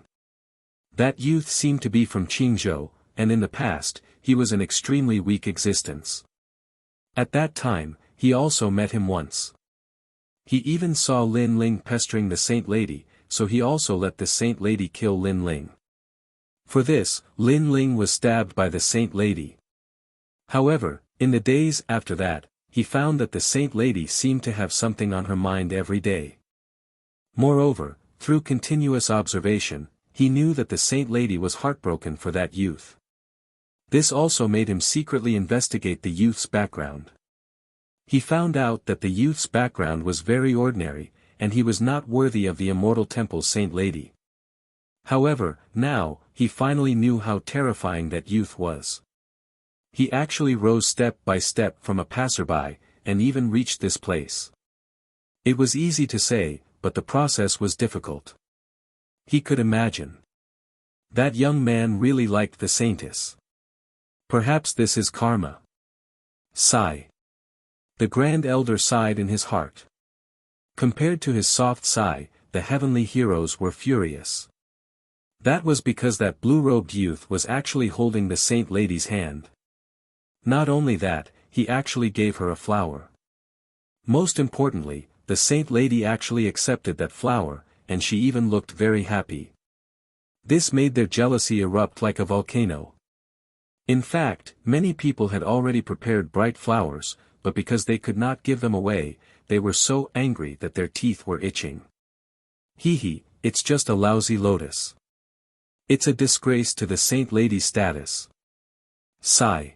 That youth seemed to be from Qingzhou, and in the past, he was an extremely weak existence. At that time, he also met him once. He even saw Lin Ling pestering the Saint Lady, so he also let the Saint Lady kill Lin Ling. For this, Lin Ling was stabbed by the Saint Lady. However, in the days after that, he found that the Saint Lady seemed to have something on her mind every day. Moreover, through continuous observation, he knew that the Saint Lady was heartbroken for that youth. This also made him secretly investigate the youth's background. He found out that the youth's background was very ordinary, and he was not worthy of the immortal temple's Saint Lady. However, now, he finally knew how terrifying that youth was. He actually rose step by step from a passerby, and even reached this place. It was easy to say, but the process was difficult. He could imagine. That young man really liked the saintess. Perhaps this is karma. Sigh. The Grand Elder sighed in his heart. Compared to his soft sigh, the heavenly heroes were furious. That was because that blue-robed youth was actually holding the Saint Lady's hand. Not only that, he actually gave her a flower. Most importantly, the Saint Lady actually accepted that flower, and she even looked very happy. This made their jealousy erupt like a volcano. In fact, many people had already prepared bright flowers, but because they could not give them away, they were so angry that their teeth were itching. Hee hee, it's just a lousy lotus. It's a disgrace to the Saint Lady's status. Sigh.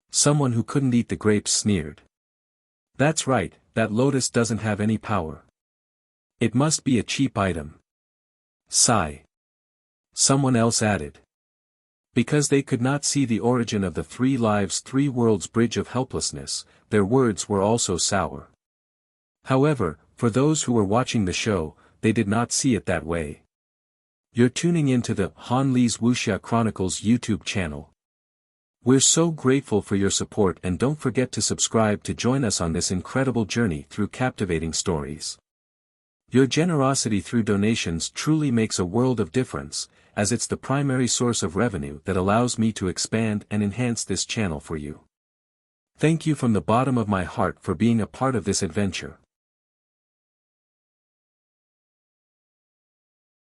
Someone who couldn't eat the grapes sneered. That's right, that lotus doesn't have any power. It must be a cheap item. Sigh. Someone else added. Because they could not see the origin of the three lives three worlds bridge of helplessness, their words were also sour. However, for those who were watching the show, they did not see it that way. You're tuning into the Han Li's Wuxia Chronicles YouTube channel. We're so grateful for your support, and don't forget to subscribe to join us on this incredible journey through captivating stories. Your generosity through donations truly makes a world of difference, as it's the primary source of revenue that allows me to expand and enhance this channel for you. Thank you from the bottom of my heart for being a part of this adventure.